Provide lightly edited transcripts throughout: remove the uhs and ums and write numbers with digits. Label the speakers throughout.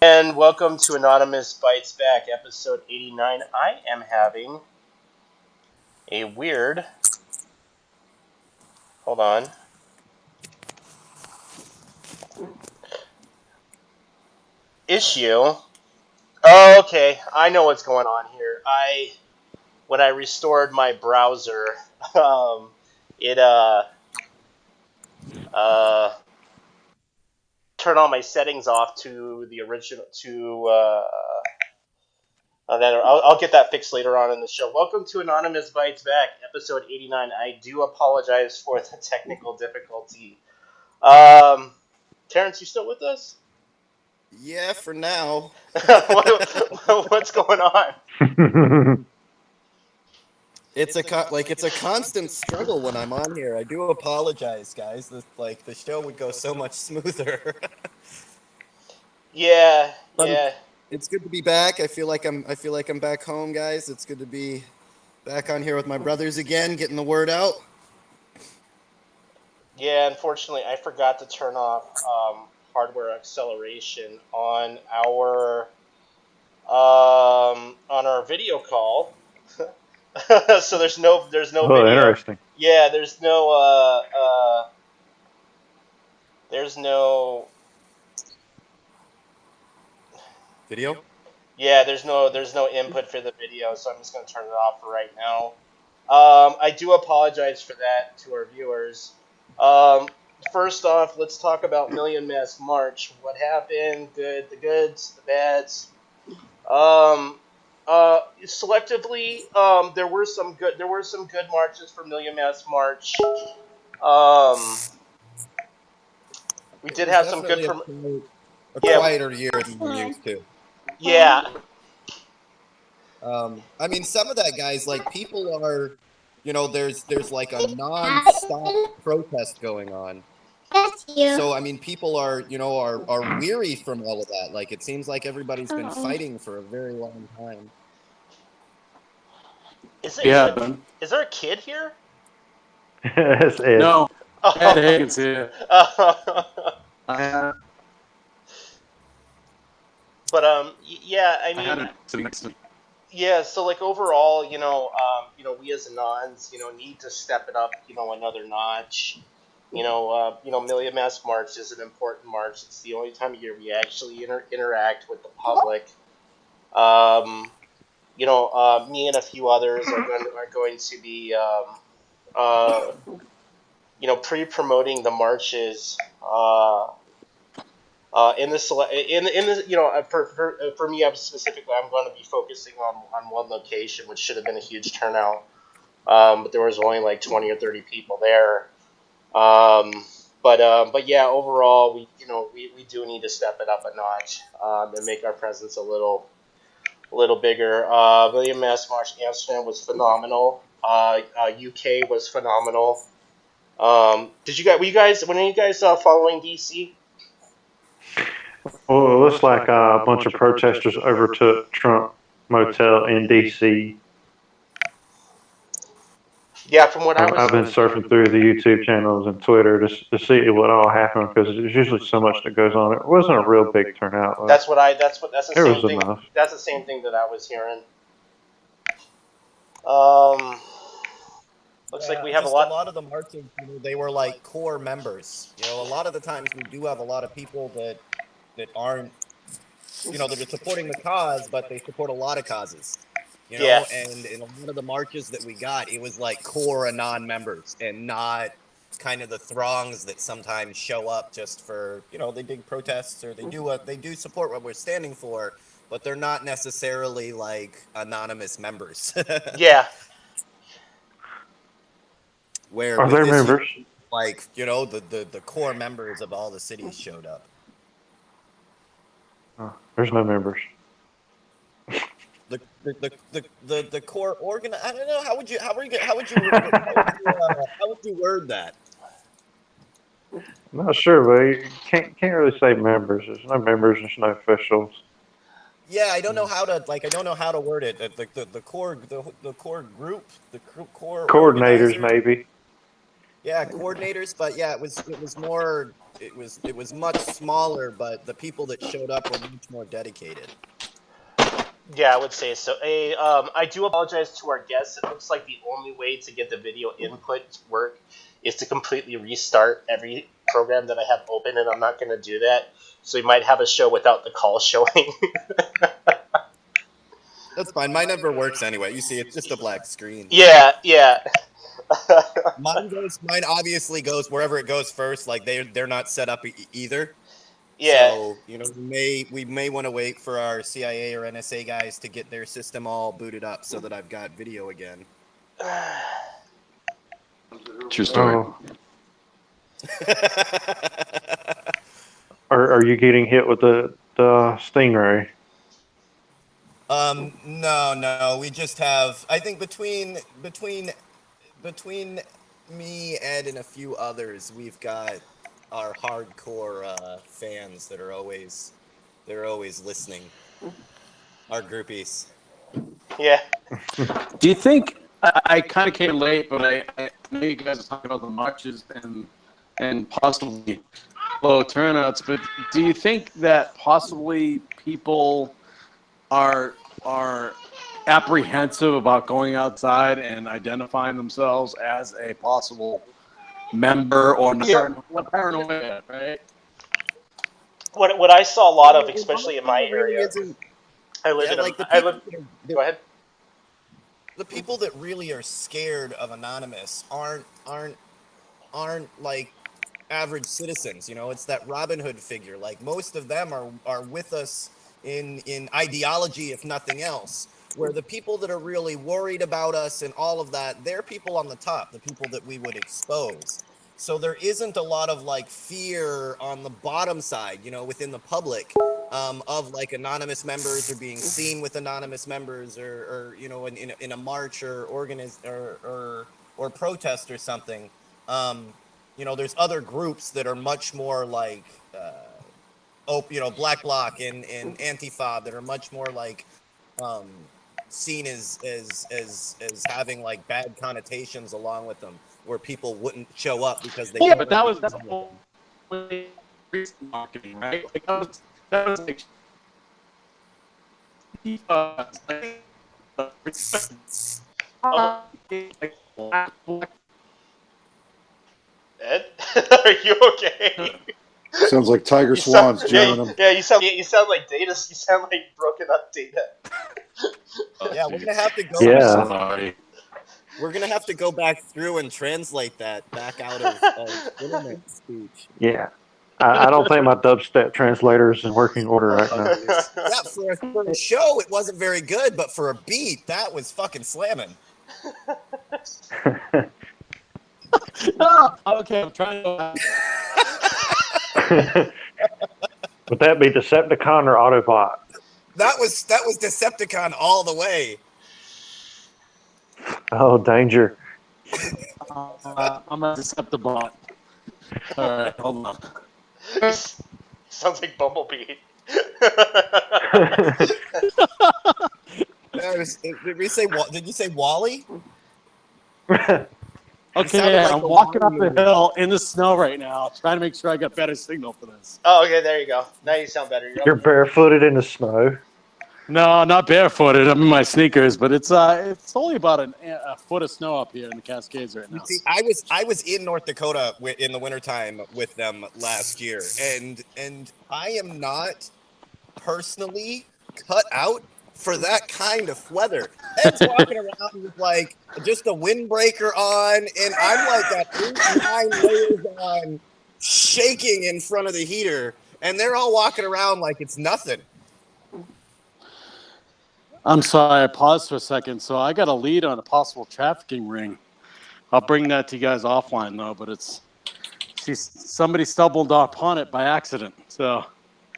Speaker 1: And welcome to Anonymous Bites Back, episode 89. I am having a weird. Hold on. Issue. Oh, okay. I know what's going on here. When I restored my browser, it uh turned all my settings off to the original then I'll get that fixed later on in the show. Welcome to Anonymous Bites Back, episode 89. I do apologize for the technical difficulty. Terrence, you still with us?
Speaker 2: Yeah, for now.
Speaker 1: What's going on?
Speaker 2: It's a constant struggle when I'm on here. I do apologize, guys. The show would go so much smoother.
Speaker 1: Yeah,
Speaker 2: But
Speaker 1: yeah.
Speaker 2: it's good to be back. I feel like I'm back home, guys. It's good to be back on here with my brothers again, getting the word out.
Speaker 1: Yeah, unfortunately, I forgot to turn off hardware acceleration on our video call. So there's no
Speaker 3: Oh,
Speaker 1: video.
Speaker 3: interesting.
Speaker 1: Yeah, there's no
Speaker 2: Video?
Speaker 1: yeah, there's no input for the video, so I'm just gonna turn it off for right now. I do apologize for that to our viewers. First off, let's talk about Million Mask March. What happened? The goods, the bads. Selectively, there were some good marches for Million Mask March. Um, we
Speaker 2: It
Speaker 1: did
Speaker 2: was
Speaker 1: have some good
Speaker 2: definitely
Speaker 1: from
Speaker 2: a
Speaker 1: yeah,
Speaker 2: quieter year than we're used to.
Speaker 1: yeah,
Speaker 2: I mean, some of that, guys, like people are, there's like a non-stop protest going on. So I mean, people are weary from all of that. Like it seems like everybody's been fighting for a very long time.
Speaker 1: Is
Speaker 4: Yeah,
Speaker 1: there a kid here?
Speaker 3: That's Ed.
Speaker 4: no, Ed
Speaker 1: Oh.
Speaker 4: Hagen's here.
Speaker 1: But yeah, I
Speaker 4: I had
Speaker 1: mean,
Speaker 4: it sitting next to me.
Speaker 1: yeah. So like overall, we as Anons, need to step it up, another notch. Million Mask March is an important march. It's the only time of year we actually interact with the public. Me and a few others are going to be, pre-promoting the marches. In this, for me, specifically, I'm going to be focusing on one location, which should have been a huge turnout. But there was only like 20 or 30 people there. But yeah, overall, we do need to step it up a notch and make our presence a little bigger. William Mass March Amsterdam was phenomenal. UK was phenomenal. Were you guys following DC?
Speaker 3: Well, it looks like a bunch of protesters overtook Trump Motel in D.C.
Speaker 1: Yeah, from what I was.
Speaker 3: I've been surfing through the YouTube channels and Twitter to see what all happened because there's usually so much that goes on. It wasn't a real big turnout. Though.
Speaker 1: That's the
Speaker 3: There
Speaker 1: same
Speaker 3: was
Speaker 1: thing.
Speaker 3: enough.
Speaker 1: That's the same thing that I was hearing. Um, looks like we have a
Speaker 2: Just
Speaker 1: lot.
Speaker 2: a lot of the marches, they were like core members. A lot of the times we do have a lot of people that aren't, that are supporting the cause, but they support a lot of causes.
Speaker 1: Yeah.
Speaker 2: And in a lot of the marches that we got, it was like core Anon members and not kind of the throngs that sometimes show up just for, they dig protests or they do support what we're standing for, but they're not necessarily like anonymous members.
Speaker 1: Yeah.
Speaker 2: Where
Speaker 3: Are
Speaker 2: with
Speaker 3: there
Speaker 2: this,
Speaker 3: members?
Speaker 2: like, the core members of all the cities showed up.
Speaker 3: There's no members.
Speaker 2: The core organ. I don't know. How would you word that?
Speaker 3: I'm not sure, but you can't really say members. There's no members. There's no officials.
Speaker 2: Yeah, I don't know how to word it. The core group, core
Speaker 3: Coordinators,
Speaker 2: organizer.
Speaker 3: maybe.
Speaker 2: Yeah, coordinators, but yeah, it was more it was much smaller, but the people that showed up were much more dedicated.
Speaker 1: Yeah, I would say so. I do apologize to our guests. It looks like the only way to get the video input to work is to completely restart every program that I have open, and I'm not going to do that. So we might have a show without the call showing.
Speaker 2: That's fine. Mine never works anyway. You see, it's just a black screen.
Speaker 1: Yeah, yeah.
Speaker 2: Mine obviously goes wherever it goes first. Like they're not set up either.
Speaker 1: Yeah.
Speaker 2: So we may want to wait for our CIA or NSA guys to get their system all booted up so that I've got video again.
Speaker 4: True story.
Speaker 3: Oh. Are you getting hit with the stingray?
Speaker 2: No. We just have. I think between me, Ed, and a few others, we've got our hardcore fans that are always listening. Our groupies.
Speaker 1: Yeah.
Speaker 4: Do you think I kind of came late, but I know you guys are talking about the marches and possibly low turnouts, but do you think that possibly people are apprehensive about going outside and identifying themselves as a possible member or paranoia, right?
Speaker 1: What I saw a lot of, especially in my area, I live Go ahead.
Speaker 2: The people that really are scared of Anonymous aren't like average citizens. It's that Robin Hood figure. Like most of them are with us in ideology, if nothing else. Where the people that are really worried about us and all of that, they're people on the top, the people that we would expose. So there isn't a lot of like fear on the bottom side, within the public, of like anonymous members or being seen with anonymous members or in a march or or protest or something. There's other groups that are much more like Black Bloc and Antifa that are much more like seen as having like bad connotations along with them, where people wouldn't show up because they.
Speaker 4: Yeah, but that's only recent marketing, right? Like that was like
Speaker 1: Ed, are you okay?
Speaker 5: Sounds like Tiger Swans jamming them.
Speaker 1: Yeah, you sound like Data. You sound like broken up Data.
Speaker 2: Yeah, we're gonna have to go.
Speaker 3: Yeah.
Speaker 4: Sorry.
Speaker 2: We're gonna have to go back through and translate that back out of internet speech.
Speaker 3: Yeah. I don't think my dubstep translator is in working order right now.
Speaker 2: Yeah, for a show, it wasn't very good, but for a beat, that was fucking slamming.
Speaker 4: Okay, I'm trying to.
Speaker 3: Would that be Decepticon or Autobot?
Speaker 2: That was Decepticon all the way.
Speaker 3: Oh, danger.
Speaker 4: I'm a Deceptibot. All right, hold on.
Speaker 1: Sounds like Bumblebee.
Speaker 2: Did you say Wally?
Speaker 4: Okay,
Speaker 2: like
Speaker 4: I'm walking up the hill in the snow right now, trying to make sure I got better signal for this.
Speaker 1: Oh, okay, there you go. Now you sound better.
Speaker 3: You're barefooted in the snow.
Speaker 4: No, not barefooted. I'm in my sneakers, but it's only about a foot of snow up here in the Cascades right now.
Speaker 2: See, I was in North Dakota in the wintertime with them last year, and I am not personally cut out for that kind of weather. Ed's walking around with like just a windbreaker on, and I'm like got 8-9 layers on, shaking in front of the heater, and they're all walking around like it's nothing.
Speaker 4: I'm sorry, I paused for a second. So I got a lead on a possible trafficking ring. I'll bring that to you guys offline though, but somebody stumbled upon it by accident. So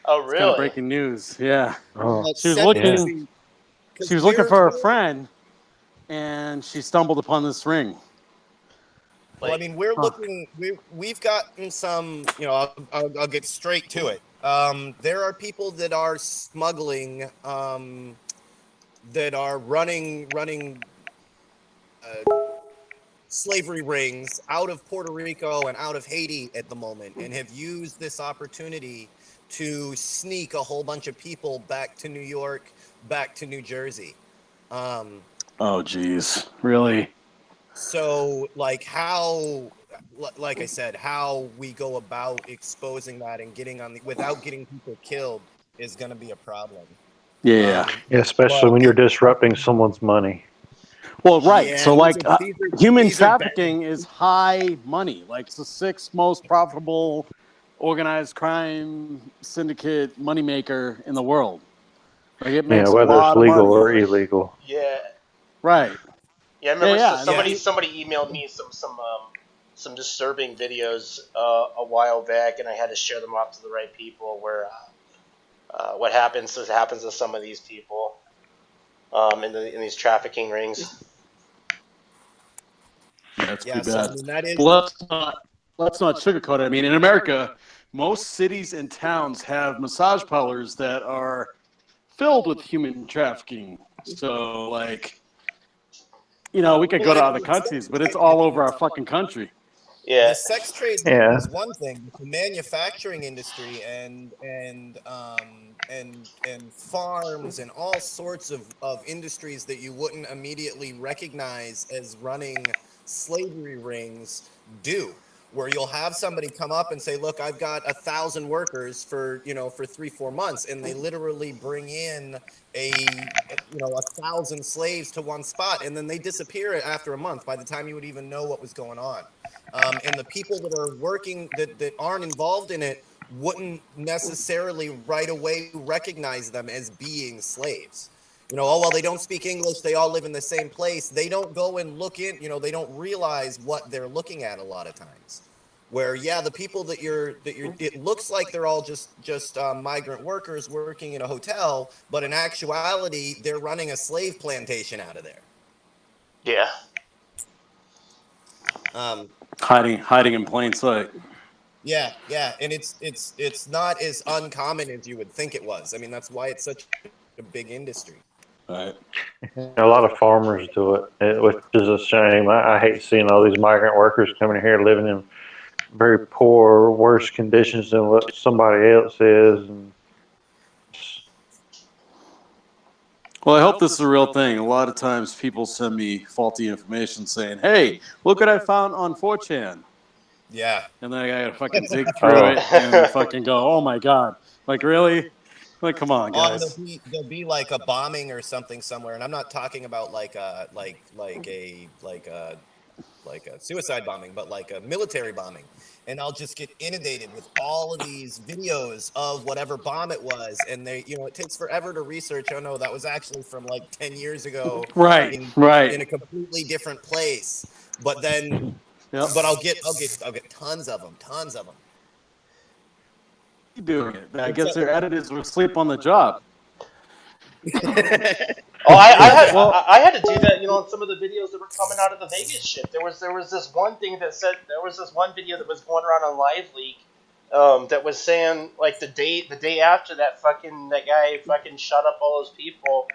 Speaker 1: oh, really?
Speaker 4: It's kind of breaking news. Yeah.
Speaker 3: Oh.
Speaker 4: She was looking for a friend, and she stumbled upon this ring.
Speaker 2: Well, I mean, we're looking. We've gotten some. I'll get straight to it. There are people that are smuggling. That are running slavery rings out of Puerto Rico and out of Haiti at the moment, and have used this opportunity to sneak a whole bunch of people back to New York, back to New Jersey.
Speaker 4: Oh, geez. Really?
Speaker 2: So, like, like I said, how we go about exposing that and getting on without getting people killed is going to be a problem.
Speaker 4: Yeah.
Speaker 3: Yeah, especially when you're disrupting someone's money.
Speaker 4: Well, right.
Speaker 2: Yeah,
Speaker 4: So, like, human
Speaker 2: these are bad.
Speaker 4: trafficking is high money. Like, it's the 6th most profitable organized crime syndicate moneymaker in the world. Like, it makes a
Speaker 3: Whether it's
Speaker 4: lot of
Speaker 3: legal
Speaker 4: money.
Speaker 3: or illegal.
Speaker 1: Yeah.
Speaker 4: Right.
Speaker 1: Yeah, I remember
Speaker 4: Yeah,
Speaker 1: somebody emailed me some disturbing videos a while back, and I had to share them off to the right people. Where what happens to some of these people in these trafficking rings.
Speaker 4: That's
Speaker 2: Yeah,
Speaker 4: pretty
Speaker 2: so,
Speaker 4: bad.
Speaker 2: I mean, that is.
Speaker 4: Let's not sugarcoat it. I mean, in America, most cities and towns have massage parlors that are filled with human trafficking. So, like, we could go to other countries, but it's all over our fucking country.
Speaker 1: Yeah.
Speaker 2: The sex trade
Speaker 3: Yeah.
Speaker 2: is one thing. The manufacturing industry and farms and all sorts of industries that you wouldn't immediately recognize as running slavery rings do. Where you'll have somebody come up and say, "Look, I've got 1,000 workers for 3-4 months," and they literally bring in 1,000 slaves to one spot, and then they disappear after a month. By the time you would even know what was going on, and the people that are working that aren't involved in it wouldn't necessarily right away recognize them as being slaves. Oh, well, they don't speak English. They all live in the same place. They don't go and look in, they don't realize what they're looking at a lot of times. Where, yeah, the people that you're, it looks like they're all just migrant workers working in a hotel, but in actuality, they're running a slave plantation out of there.
Speaker 1: Yeah.
Speaker 4: Hiding in plain sight.
Speaker 2: Yeah, and it's not as uncommon as you would think it was. I mean, that's why it's such a big industry.
Speaker 4: Right.
Speaker 3: A lot of farmers do it, which is a shame. I hate seeing all these migrant workers coming here living in very poor, worse conditions than what somebody else is.
Speaker 4: Well, I hope this is a real thing. A lot of times people send me faulty information saying, "Hey, look what I found on 4chan."
Speaker 2: Yeah.
Speaker 4: And then I gotta fucking dig through it and fucking go, "Oh my god. Like, really? Like, come on, guys."
Speaker 2: There'll be like a bombing or something somewhere, and I'm not talking about like a suicide bombing, but like a military bombing. And I'll just get inundated with all of these videos of whatever bomb it was, and it takes forever to research. Oh no, that was actually from like 10 years ago,
Speaker 4: Right.
Speaker 2: in a completely different place. But then,
Speaker 4: Yep.
Speaker 2: but I'll get tons of them.
Speaker 4: Keep doing it. I guess their editors were asleep on the job.
Speaker 1: I had to do that, on some of the videos that were coming out of the Vegas shit. There was this one thing that said there was this one video that was going around on Live Leak, that was saying like the day after that guy fucking shot up all those people,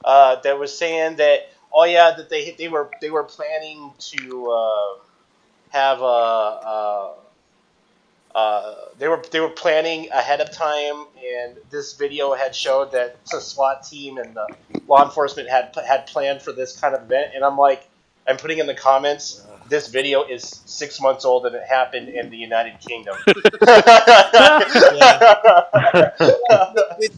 Speaker 1: that was saying that that they were planning to have they were planning ahead of time, and this video had showed that the SWAT team and the law enforcement had planned for this kind of event. And I'm putting in the comments, this video is 6 months old and it happened in the United Kingdom.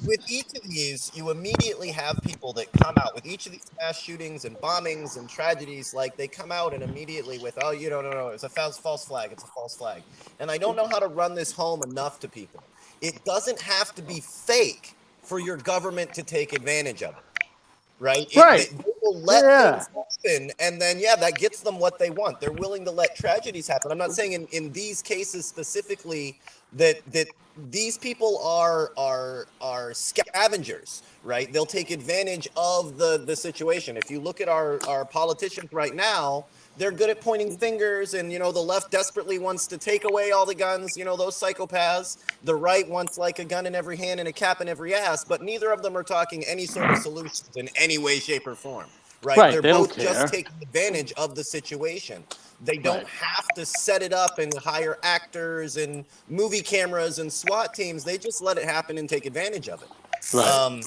Speaker 2: With each of these, you immediately have people that come out with each of these mass shootings and bombings and tragedies. Like, they come out and immediately with, no, it's a false flag. It's a false flag. And I don't know how to run this home enough to people. It doesn't have to be fake for your government to take advantage of it. Right? They will let things happen, and then, that gets them what they want. They're willing to let tragedies happen. I'm not saying in these cases specifically that these people are scavengers, right? They'll take advantage of the situation. If you look at our politicians right now, they're good at pointing fingers, and the left desperately wants to take away all the guns, those psychopaths. The right wants like a gun in every hand and a cap in every ass, but neither of them are talking any sort of solutions in any way, shape, or form. right?
Speaker 4: Right,
Speaker 2: They're
Speaker 4: they don't
Speaker 2: both just
Speaker 4: care.
Speaker 2: taking advantage of the situation. They don't
Speaker 4: Right.
Speaker 2: have to set it up and hire actors and movie cameras and SWAT teams. They just let it happen and take advantage of it.
Speaker 4: Right.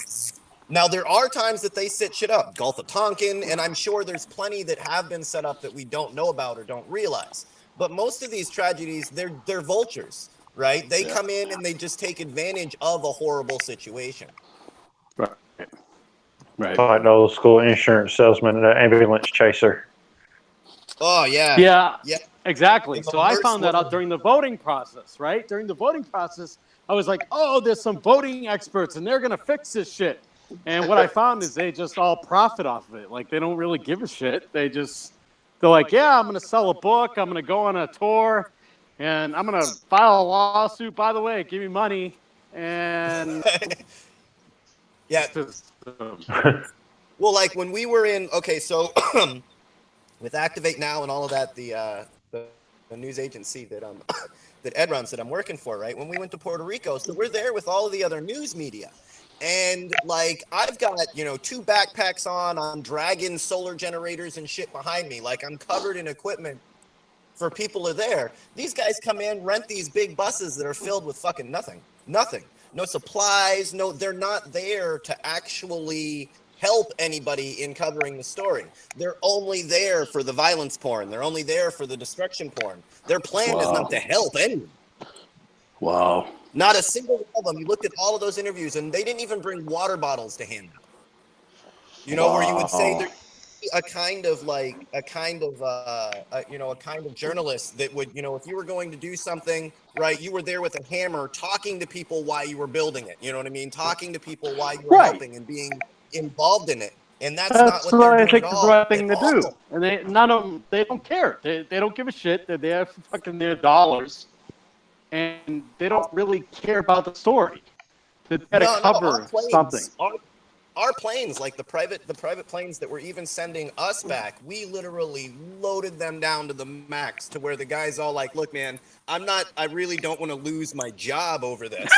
Speaker 2: Now, there are times that they set shit up, Gulf of Tonkin, and I'm sure there's plenty that have been set up that we don't know about or don't realize. But most of these tragedies, they're vultures, right? They come in and they just take advantage of a horrible situation.
Speaker 4: Right. Right.
Speaker 3: Like the old school insurance salesman, the ambulance chaser.
Speaker 2: Oh, yeah.
Speaker 4: Yeah.
Speaker 2: Yeah.
Speaker 4: Exactly.
Speaker 2: In the
Speaker 4: So I
Speaker 2: worst
Speaker 4: found that out
Speaker 2: way.
Speaker 4: during the voting process, right? During the voting process, I was like, oh, there's some voting experts and they're going to fix this shit. And what I found is they just all profit off of it. Like, they don't really give a shit. They're like, yeah, I'm going to sell a book. I'm going to go on a tour and I'm going to file a lawsuit. By the way, give me money. And
Speaker 2: Yeah. Well, like when we were in, okay, so with Activate Now and all of that, the news agency that that Ed runs that I'm working for, right? When we went to Puerto Rico, so we're there with all of the other news media. And like I've got, 2 backpacks on, I'm dragging solar generators and shit behind me. Like I'm covered in equipment for people are there. These guys come in, rent these big buses that are filled with fucking nothing. Nothing. No supplies, they're not there to actually help anybody in covering the story. They're only there for the violence porn. They're only there for the destruction porn. Their plan is not to help anyone.
Speaker 4: Wow.
Speaker 2: Not a single one of them. You looked at all of those interviews and they didn't even bring water bottles to hand out. Where you would say there's a kind of journalist that would, if you were going to do something, right, you were there with a hammer talking to people while you were building it. You know what I mean? Talking to people while you were helping and being involved in it. And that's not what they're
Speaker 4: I
Speaker 2: doing
Speaker 4: think
Speaker 2: at
Speaker 4: is
Speaker 2: all.
Speaker 4: the right thing to
Speaker 2: At all.
Speaker 4: do. And none of them, they don't care. They don't give a shit. They're there for fucking their dollars. And they don't really care about the story. They're there to cover something.
Speaker 2: Our planes, like the private planes that were even sending us back, we literally loaded them down to the max to where the guy's all like, look, man, I really don't want to lose my job over this.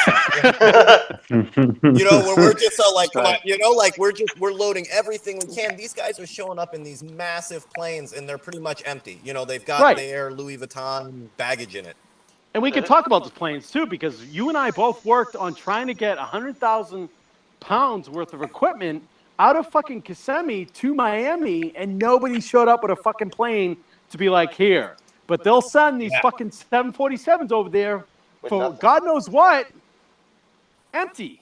Speaker 2: Where we're just all like, come on, like we're loading everything we can. These guys are showing up in these massive planes and they're pretty much empty. They've got their Louis Vuitton baggage in it.
Speaker 4: And we can talk about the planes too, because you and I both worked on trying to get 100,000 pounds worth of equipment out of fucking Kissimmee to Miami, and nobody showed up with a fucking plane to be like, here. But they'll send these fucking 747s over there for God knows what, empty.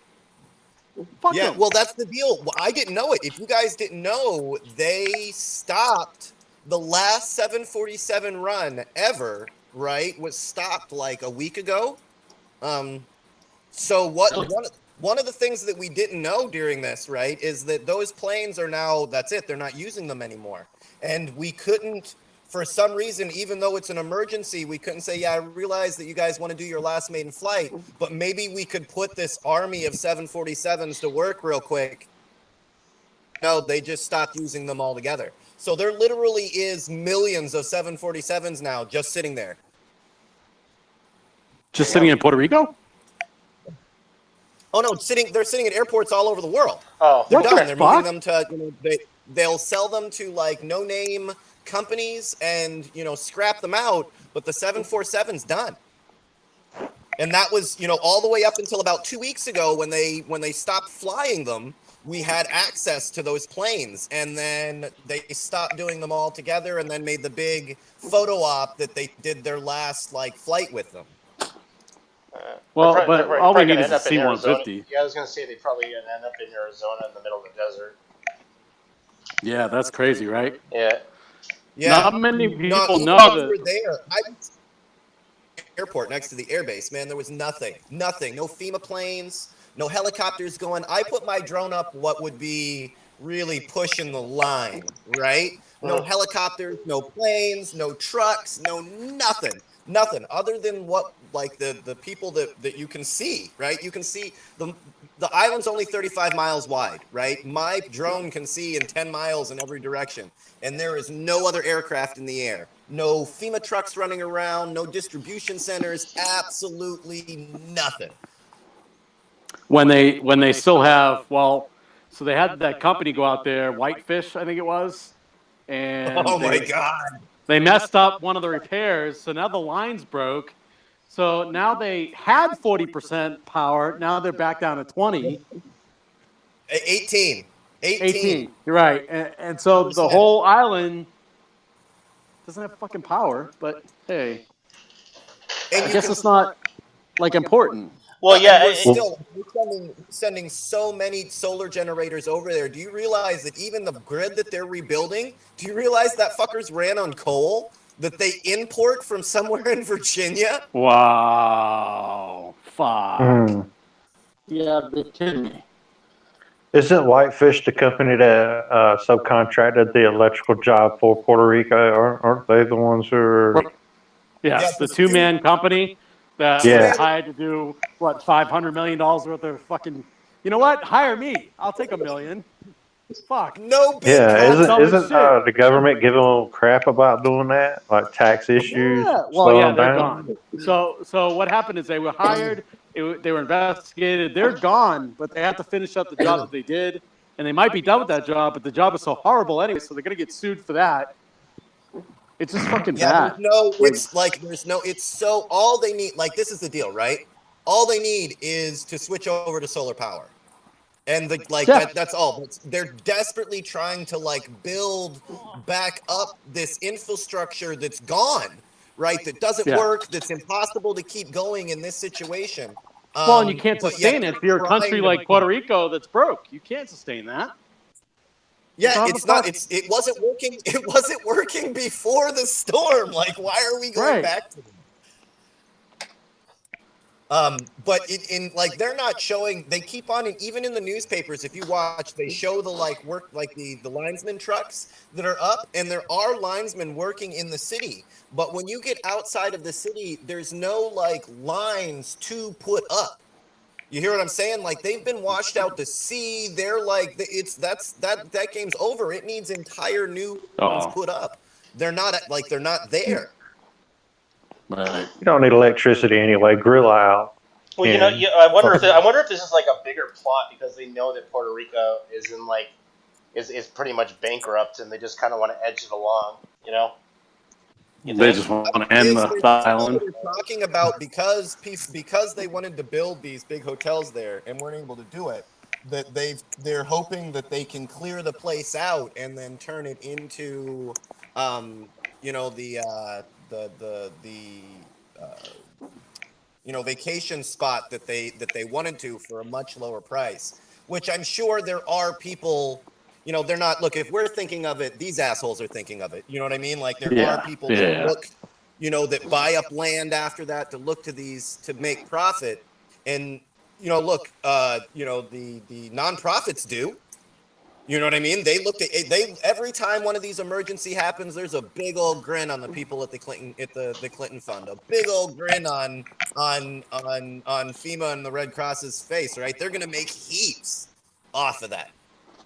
Speaker 4: Fuck them.
Speaker 2: Well, that's the deal. Well, I didn't know it. If you guys didn't know, they stopped the last 747 run ever, right? Was stopped like a week ago. So one of the things that we didn't know during this, right, is that those planes are now, that's it, they're not using them anymore. And we couldn't, for some reason, even though it's an emergency, we couldn't say, yeah, I realize that you guys want to do your last maiden flight, but maybe we could put this army of 747s to work real quick. No, they just stopped using them altogether. So there literally is millions of 747s now just sitting there.
Speaker 4: Just sitting in Puerto Rico?
Speaker 2: Oh no, they're sitting at airports all over the world.
Speaker 1: Oh,
Speaker 2: They're
Speaker 4: What
Speaker 2: done.
Speaker 4: the
Speaker 2: They're
Speaker 4: fuck?
Speaker 2: moving them to they'll sell them to like no-name companies and scrap them out, but the 747's done. And that was, all the way up until about 2 weeks ago when they stopped flying them, we had access to those planes, and then they stopped doing them all together and then made the big photo op that they did their last flight with them.
Speaker 4: Well,
Speaker 1: They're
Speaker 4: but
Speaker 1: probably
Speaker 4: all we
Speaker 1: gonna
Speaker 4: need is
Speaker 1: end
Speaker 4: a
Speaker 1: up in Arizona.
Speaker 4: C-150.
Speaker 1: Yeah, I was gonna say they probably gonna end up in Arizona in the middle of the desert.
Speaker 4: Yeah, that's crazy, right?
Speaker 1: Yeah.
Speaker 2: Yeah.
Speaker 4: Not many people
Speaker 2: even
Speaker 4: know
Speaker 2: when we
Speaker 4: that.
Speaker 2: were there. Airport next to the airbase, man, there was nothing. No FEMA planes, no helicopters going. I put my drone up what would be really pushing the line, right? No helicopters, no planes, no trucks, nothing other than what the people that you can see, right? You can see the island's only 35 miles wide, right? My drone can see in 10 miles in every direction, and there is no other aircraft in the air. No FEMA trucks running around, no distribution centers, absolutely nothing.
Speaker 4: When they still have, well, So they had that company go out there, Whitefish, I think it was, and
Speaker 2: Oh my God.
Speaker 4: they messed up one of the repairs. So now the line's broke. So now they had 40% power. Now they're back down to 20.
Speaker 2: 18.
Speaker 4: 18. You're right. And so the whole island doesn't have fucking power, but hey,
Speaker 2: And
Speaker 4: I
Speaker 2: you
Speaker 4: guess
Speaker 2: can,
Speaker 4: it's not like important.
Speaker 1: Well,
Speaker 2: and
Speaker 1: yeah,
Speaker 2: we're still sending so many solar generators over there. Do you realize that even the grid that they're rebuilding, do you realize that fuckers ran on coal that they import from somewhere in Virginia?
Speaker 4: Wow. Fuck.
Speaker 3: Mm.
Speaker 4: Yeah, they're kidding me.
Speaker 3: Isn't Whitefish the company that subcontracted the electrical job for Puerto Rico? Aren't they the ones who are?
Speaker 4: Yes,
Speaker 2: Yeah,
Speaker 4: the two-man company that
Speaker 3: Yeah.
Speaker 4: was hired to do, what, $500 million worth of fucking... You know what? Hire me. I'll take $1 million. Fuck.
Speaker 2: No bid
Speaker 3: Yeah,
Speaker 2: contract.
Speaker 3: isn't the government giving a little crap about doing that? Like tax issues,
Speaker 4: Yeah. Well,
Speaker 3: slowing
Speaker 4: yeah,
Speaker 3: them
Speaker 4: they're
Speaker 3: down?
Speaker 4: gone. So what happened is they were hired, they were investigated, they're gone, but they have to finish up the job that they did, and they might be done with that job, but the job is so horrible anyway, so they're going to get sued for that. It's just fucking bad.
Speaker 2: It's so, all they need, like, this is the deal, right? All they need is to switch over to solar power. And that's all. But they're desperately trying to build back up this infrastructure that's gone, right? That doesn't work. That's impossible to keep going in this situation.
Speaker 4: Well, and you can't sustain it if you're a country like Puerto Rico that's broke. You can't sustain that.
Speaker 2: Yeah, it wasn't working. It wasn't working before the storm. Like, why are we going back to them? But they're not showing. They keep on, and even in the newspapers, if you watch, they show the the linesman trucks that are up, and there are linesmen working in the city. But when you get outside of the city, there's no lines to put up. You hear what I'm saying? Like, they've been washed out to sea. They're that game's over. It needs entire new ones put up. They're not there.
Speaker 4: Right.
Speaker 3: You don't need electricity anyway. Grill out.
Speaker 1: Well, I wonder if this is like a bigger plot because they know that Puerto Rico is is pretty much bankrupt and they just kind of want to edge it along.
Speaker 4: They just want to end the island.
Speaker 2: They're talking about because they wanted to build these big hotels there and weren't able to do it. That they're hoping that they can clear the place out and then turn it into, vacation spot that they wanted to for a much lower price. Which I'm sure there are people. They're not, look, if we're thinking of it, these assholes are thinking of it. You know what I mean? Like, there are people that look, that buy up land after that to look to these to make profit. And, look, the nonprofits do. You know what I mean? They looked at every time one of these emergency happens, there's a big old grin on the people at the Clinton Fund. A big old grin on FEMA and the Red Cross's face, right? They're gonna make heaps off of that.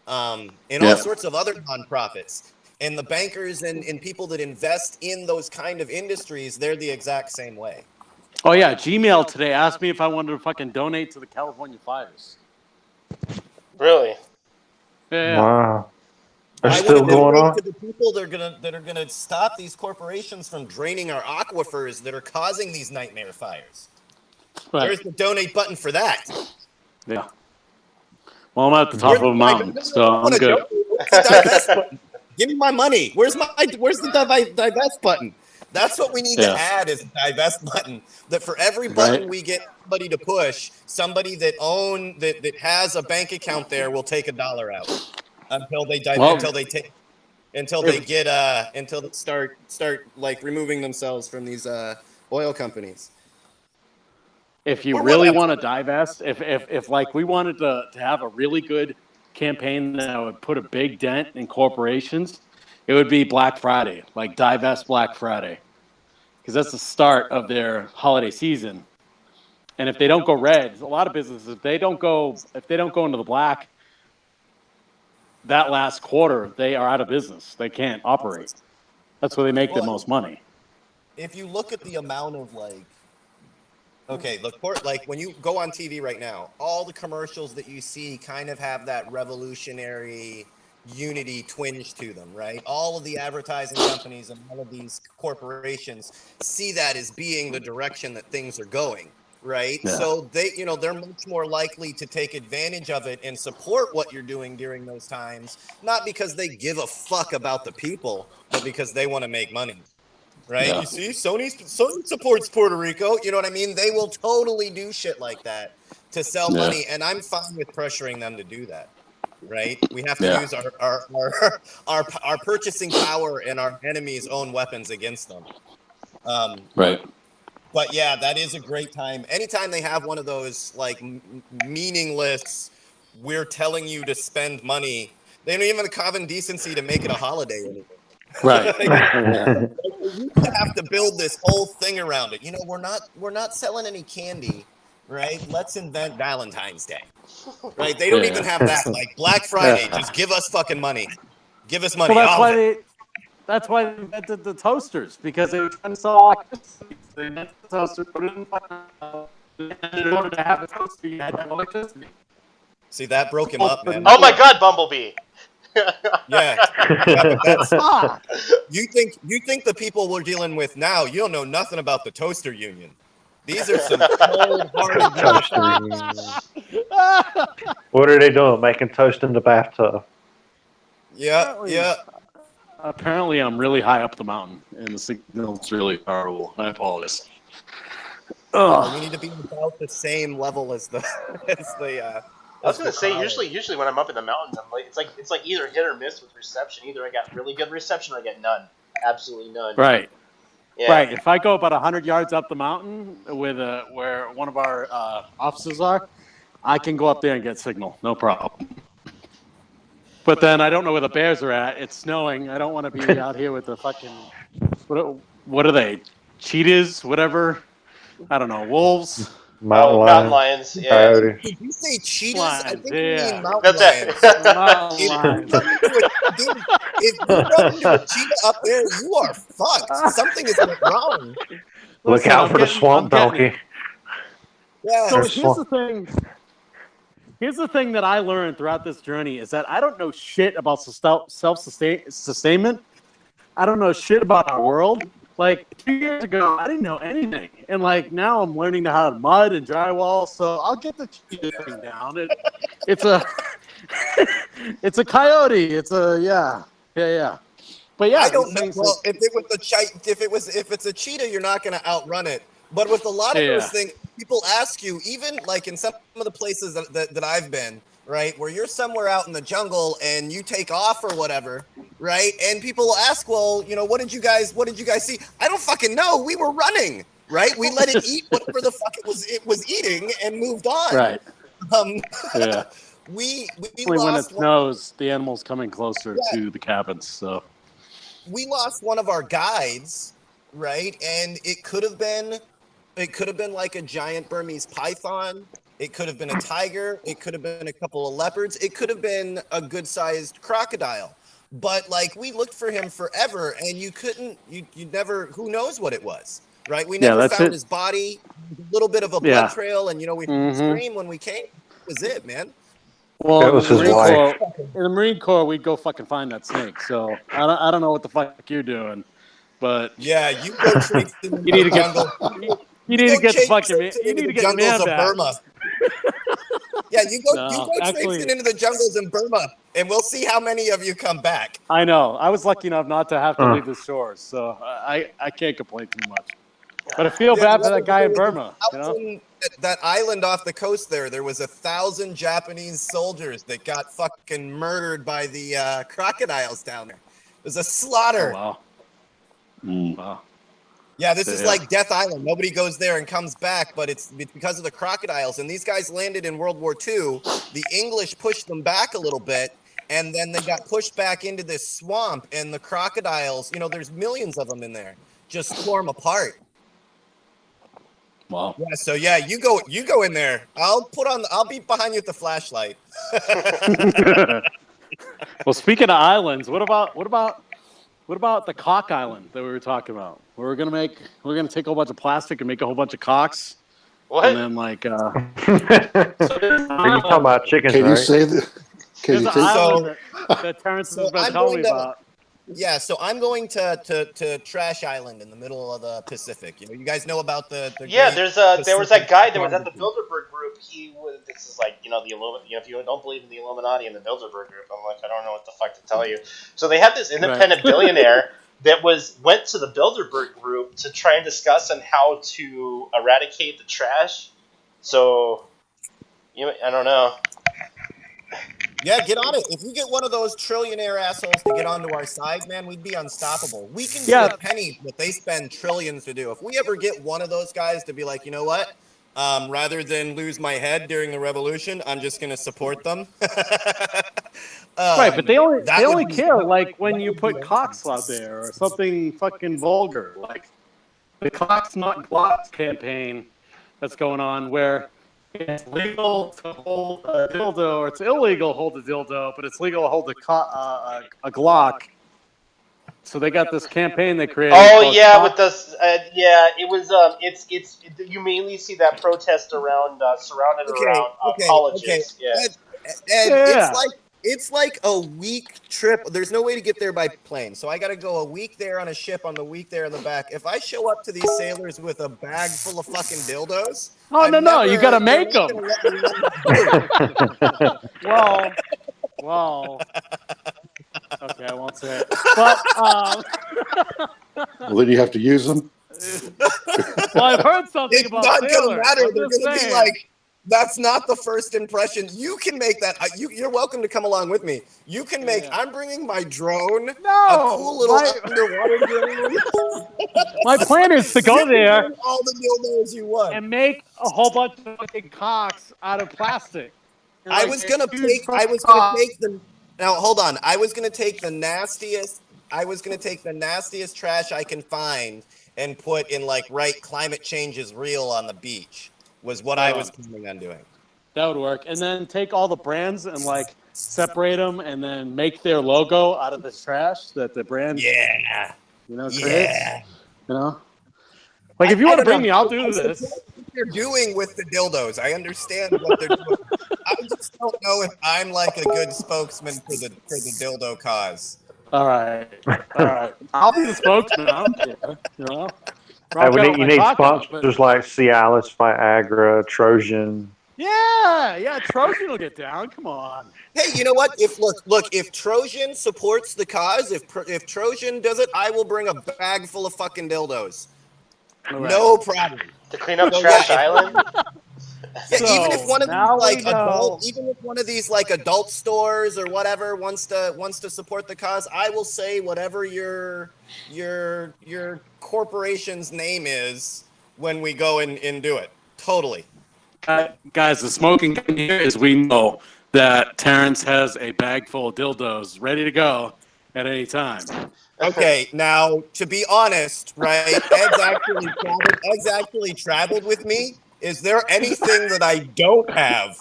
Speaker 2: And all sorts of other nonprofits. And the bankers and people that invest in those kind of industries, they're the exact same way.
Speaker 4: Oh, yeah. Gmail today asked me if I wanted to fucking donate to the California fires.
Speaker 1: Really?
Speaker 4: Yeah.
Speaker 3: Wow. They're still going on?
Speaker 2: To the people that are gonna stop these corporations from draining our aquifers that are causing these nightmare fires.
Speaker 4: Right.
Speaker 2: There's the donate button for that.
Speaker 4: Yeah. Well, I'm at the top of a mountain, so I'm good.
Speaker 2: Give me my money. Where's the divest button? That's what we need to add is a divest button. That for every button we get somebody to push, somebody that has a bank account there will take $1 out until they start removing themselves from these oil companies.
Speaker 4: If you really want to divest, if we wanted to have a really good campaign that would put a big dent in corporations, it would be Black Friday, like divest Black Friday, because that's the start of their holiday season. And if they don't go red, a lot of businesses, if they don't go into the black that last quarter, they are out of business. They can't operate. That's where they make the most money.
Speaker 2: If you look at the amount of Okay, look, like when you go on TV right now, all the commercials that you see kind of have that revolutionary unity twinge to them, right? All of the advertising companies and all of these corporations see that as being the direction that things are going, right?
Speaker 4: Yeah.
Speaker 2: So they're much more likely to take advantage of it and support what you're doing during those times, not because they give a fuck about the people, but because they want to make money. Right?
Speaker 4: Yeah.
Speaker 2: You see, Sony supports Puerto Rico. You know what I mean? They will totally do shit like that to sell
Speaker 4: Yeah.
Speaker 2: money, and I'm fine with pressuring them to do that. Right? We have to
Speaker 4: Yeah.
Speaker 2: use our purchasing power and our enemy's own weapons against them.
Speaker 4: Right.
Speaker 2: But yeah, that is a great time. Anytime they have one of those like meaningless, we're telling you to spend money. They don't even have the common decency to make it a holiday anymore.
Speaker 4: Right.
Speaker 2: We used to have to build this whole thing around it. We're not selling any candy, right? Let's invent Valentine's Day, right? They don't even have that. Like Black Friday, just give us fucking money. Give us money.
Speaker 4: Well, that's why they invented the toasters, because they were trying to sell electricity. They invented the toaster, put it in the fucking and in order to have a toaster, you had to have electricity.
Speaker 2: See, that broke him up, man.
Speaker 1: Oh my God, Bumblebee!
Speaker 2: Yeah, but that's you think the people we're dealing with now, you don't know nothing about the toaster union. These are some cold-hearted
Speaker 3: Toaster. What are they doing? Making toast in the bathtub.
Speaker 2: Yeah.
Speaker 4: Apparently, I'm really high up the mountain, and the signal's really horrible. I apologize.
Speaker 2: We need to be about the same level as the
Speaker 1: I was gonna say usually when I'm up in the mountains, it's like either hit or miss with reception. Either I got really good reception or I get none, absolutely none.
Speaker 4: Right.
Speaker 1: Yeah.
Speaker 4: Right. If I go about 100 yards up the mountain with where one of our offices are, I can go up there and get signal, no problem. But then I don't know where the bears are at. It's snowing. I don't want to be out here with the fucking what are they? Cheetahs, whatever. I don't know. Wolves.
Speaker 1: Mountain lions. Yeah.
Speaker 3: Coyotes.
Speaker 2: Did you say cheetahs?
Speaker 4: Lions,
Speaker 2: I think
Speaker 4: yeah.
Speaker 2: you mean mountain
Speaker 1: That's
Speaker 2: lions.
Speaker 4: Mountain lions.
Speaker 2: If you run into a cheetah up there, you are fucked. Something is wrong.
Speaker 3: Look
Speaker 4: Listen,
Speaker 3: out for the swamp donkey.
Speaker 2: Yeah.
Speaker 4: So
Speaker 3: There's
Speaker 4: here's the thing. Here's the thing that I learned throughout this journey is that I don't know shit about self-sustainment. I don't know shit about our world. Like 2 years ago, I didn't know anything, and like now I'm learning how to mud and drywall. So I'll get the cheetah thing down. It's a it's a coyote. It's a yeah. But yeah,
Speaker 2: I don't know. Well, if it's a cheetah, you're not going to outrun it. But with a lot of those things, people ask you, even like in some of the places that I've been, right, where you're somewhere out in the jungle and you take off or whatever, right, and people will ask, well, what did you guys see? I don't fucking know. We were running, right? We let it eat whatever the fuck it was eating and moved on.
Speaker 4: Right. Yeah.
Speaker 2: We
Speaker 4: when it snows, the animal's coming closer to the cabins. So
Speaker 2: we lost one of our guides, right? And it could have been like a giant Burmese python. It could have been a tiger. It could have been a couple of leopards. It could have been a good-sized crocodile. But like we looked for him forever, and you never. Who knows what it was, right? We never found his body. A little bit of a blood trail, and we heard scream when we came. That was it, man.
Speaker 4: Well,
Speaker 3: that was his wife.
Speaker 4: In the Marine Corps, we'd go fucking find that snake. So I don't know what the fuck you're doing, but
Speaker 2: yeah, you go trace in the jungle.
Speaker 4: You need to get the fucking man. You need to get the man back.
Speaker 2: Burma. Yeah, you go traipsing into the jungles in Burma, and we'll see how many of you come back.
Speaker 4: I know. I was lucky enough not to have to leave the shores, so I can't complain too much. But I feel bad for that guy in Burma.
Speaker 2: That island off the coast there was 1,000 Japanese soldiers that got fucking murdered by the crocodiles down there. It was a slaughter.
Speaker 4: Oh, wow. Wow.
Speaker 2: Yeah, this is like Death Island. Nobody goes there and comes back, but it's because of the crocodiles. And these guys landed in World War II. The English pushed them back a little bit, and then they got pushed back into this swamp. And the crocodiles, there's millions of them in there, just tore them apart.
Speaker 4: Wow.
Speaker 2: Yeah. So yeah, you go in there. I'll be behind you with the flashlight.
Speaker 4: Well, speaking of islands, what about the cock island that we were talking about? We're gonna take a whole bunch of plastic and make a whole bunch of cocks,
Speaker 1: What?
Speaker 4: And then like
Speaker 3: Are you talking about chickens,
Speaker 5: Can you
Speaker 3: right?
Speaker 5: say that? Can
Speaker 4: there's
Speaker 5: you
Speaker 4: an
Speaker 5: take?
Speaker 4: island that Terrence
Speaker 2: so
Speaker 4: has been
Speaker 2: I'm
Speaker 4: telling me
Speaker 2: going to-
Speaker 4: about.
Speaker 2: Yeah, so I'm going to Trash Island in the middle of the Pacific. You guys know about the
Speaker 1: Yeah,
Speaker 2: great
Speaker 1: there was that guy that was at the
Speaker 2: Pacific
Speaker 1: Bilderberg group. He was. This is like the if you don't believe in the Illuminati and the Bilderberg group, I'm like, I don't know what the fuck to tell you. So they had this independent billionaire that went to the Bilderberg group to try and discuss on how to eradicate the trash. So, I don't know.
Speaker 2: Yeah, get on it. If we get one of those trillionaire assholes to get onto our side, man, we'd be unstoppable. We can do a penny what they spend trillions to do. If we ever get one of those guys to be like, you know what? Rather than lose my head during the revolution, I'm just going to support them.
Speaker 4: Right, but they only
Speaker 2: be-
Speaker 4: care like when
Speaker 2: that
Speaker 4: you
Speaker 2: would be
Speaker 4: put cocks out there or something fucking vulgar, like the Cocks Not Glocks campaign that's going on, where it's legal to hold a dildo, or it's illegal to hold a dildo, but it's legal to hold a Glock. So they got this campaign they created.
Speaker 1: Oh
Speaker 4: called
Speaker 1: yeah,
Speaker 4: Cocks-
Speaker 1: with this, it was you mainly see that protest around surrounded around colleges. Yeah.
Speaker 2: And it's like a week trip. There's no way to get there by plane, so I got to go a week there on a ship, on the week there in the back. If I show up to these sailors with a bag full of fucking dildos,
Speaker 4: no, you got to make them. Well. Okay, I won't say it. But
Speaker 5: Well, then you have to use them.
Speaker 4: well, I've heard something
Speaker 2: It's
Speaker 4: about
Speaker 2: not going to
Speaker 4: sailors.
Speaker 2: matter.
Speaker 4: I'm
Speaker 2: They're
Speaker 4: just
Speaker 2: going to be
Speaker 4: saying.
Speaker 2: like, that's not the first impression. You can make that. You're welcome to come along with me. You can make.
Speaker 4: Yeah.
Speaker 2: I'm bringing my drone.
Speaker 4: No,
Speaker 2: a cool little underwater drone.
Speaker 4: my plan is to go there
Speaker 2: All the dildos you want.
Speaker 4: and make a whole bunch of fucking cocks out of plastic. And,
Speaker 2: I
Speaker 4: like,
Speaker 2: was gonna
Speaker 4: huge
Speaker 2: take. I
Speaker 4: fucking
Speaker 2: was gonna
Speaker 4: cocks.
Speaker 2: take the. Now hold on. I was gonna take the nastiest. I was gonna take the nastiest trash I can find and put in like climate change is real on the beach. Was what I was planning on doing.
Speaker 4: That would work. And then take all the brands and like separate them, and then make their logo out of this trash that the brand,
Speaker 2: Yeah.
Speaker 4: creates.
Speaker 2: Yeah.
Speaker 4: You know, like if you want to bring me, I'll do this.
Speaker 2: What they're doing with the dildos. I understand what they're doing. I just don't know if I'm like a good spokesman for the dildo cause.
Speaker 4: All right. I'll be the spokesman. I don't care. You know.
Speaker 3: You need sponsors like Cialis, Viagra, Trojan.
Speaker 4: Yeah, Trojan will get down. Come on.
Speaker 2: Hey, you know what? If Trojan supports the cause, if Trojan does it, I will bring a bag full of fucking dildos.
Speaker 4: All right.
Speaker 2: No problem.
Speaker 1: To clean up Trash Island.
Speaker 2: Yeah,
Speaker 4: So,
Speaker 2: even if one of
Speaker 4: now
Speaker 2: these
Speaker 4: we know.
Speaker 2: even if one of these like adult stores or whatever wants to support the cause, I will say whatever your corporation's name is when we go and do it. Totally.
Speaker 4: Guys, the smoking gun here is we know that Terrence has a bag full of dildos ready to go at any time.
Speaker 2: Okay, now to be honest, right? Ed's actually traveled with me. Is there anything that I don't have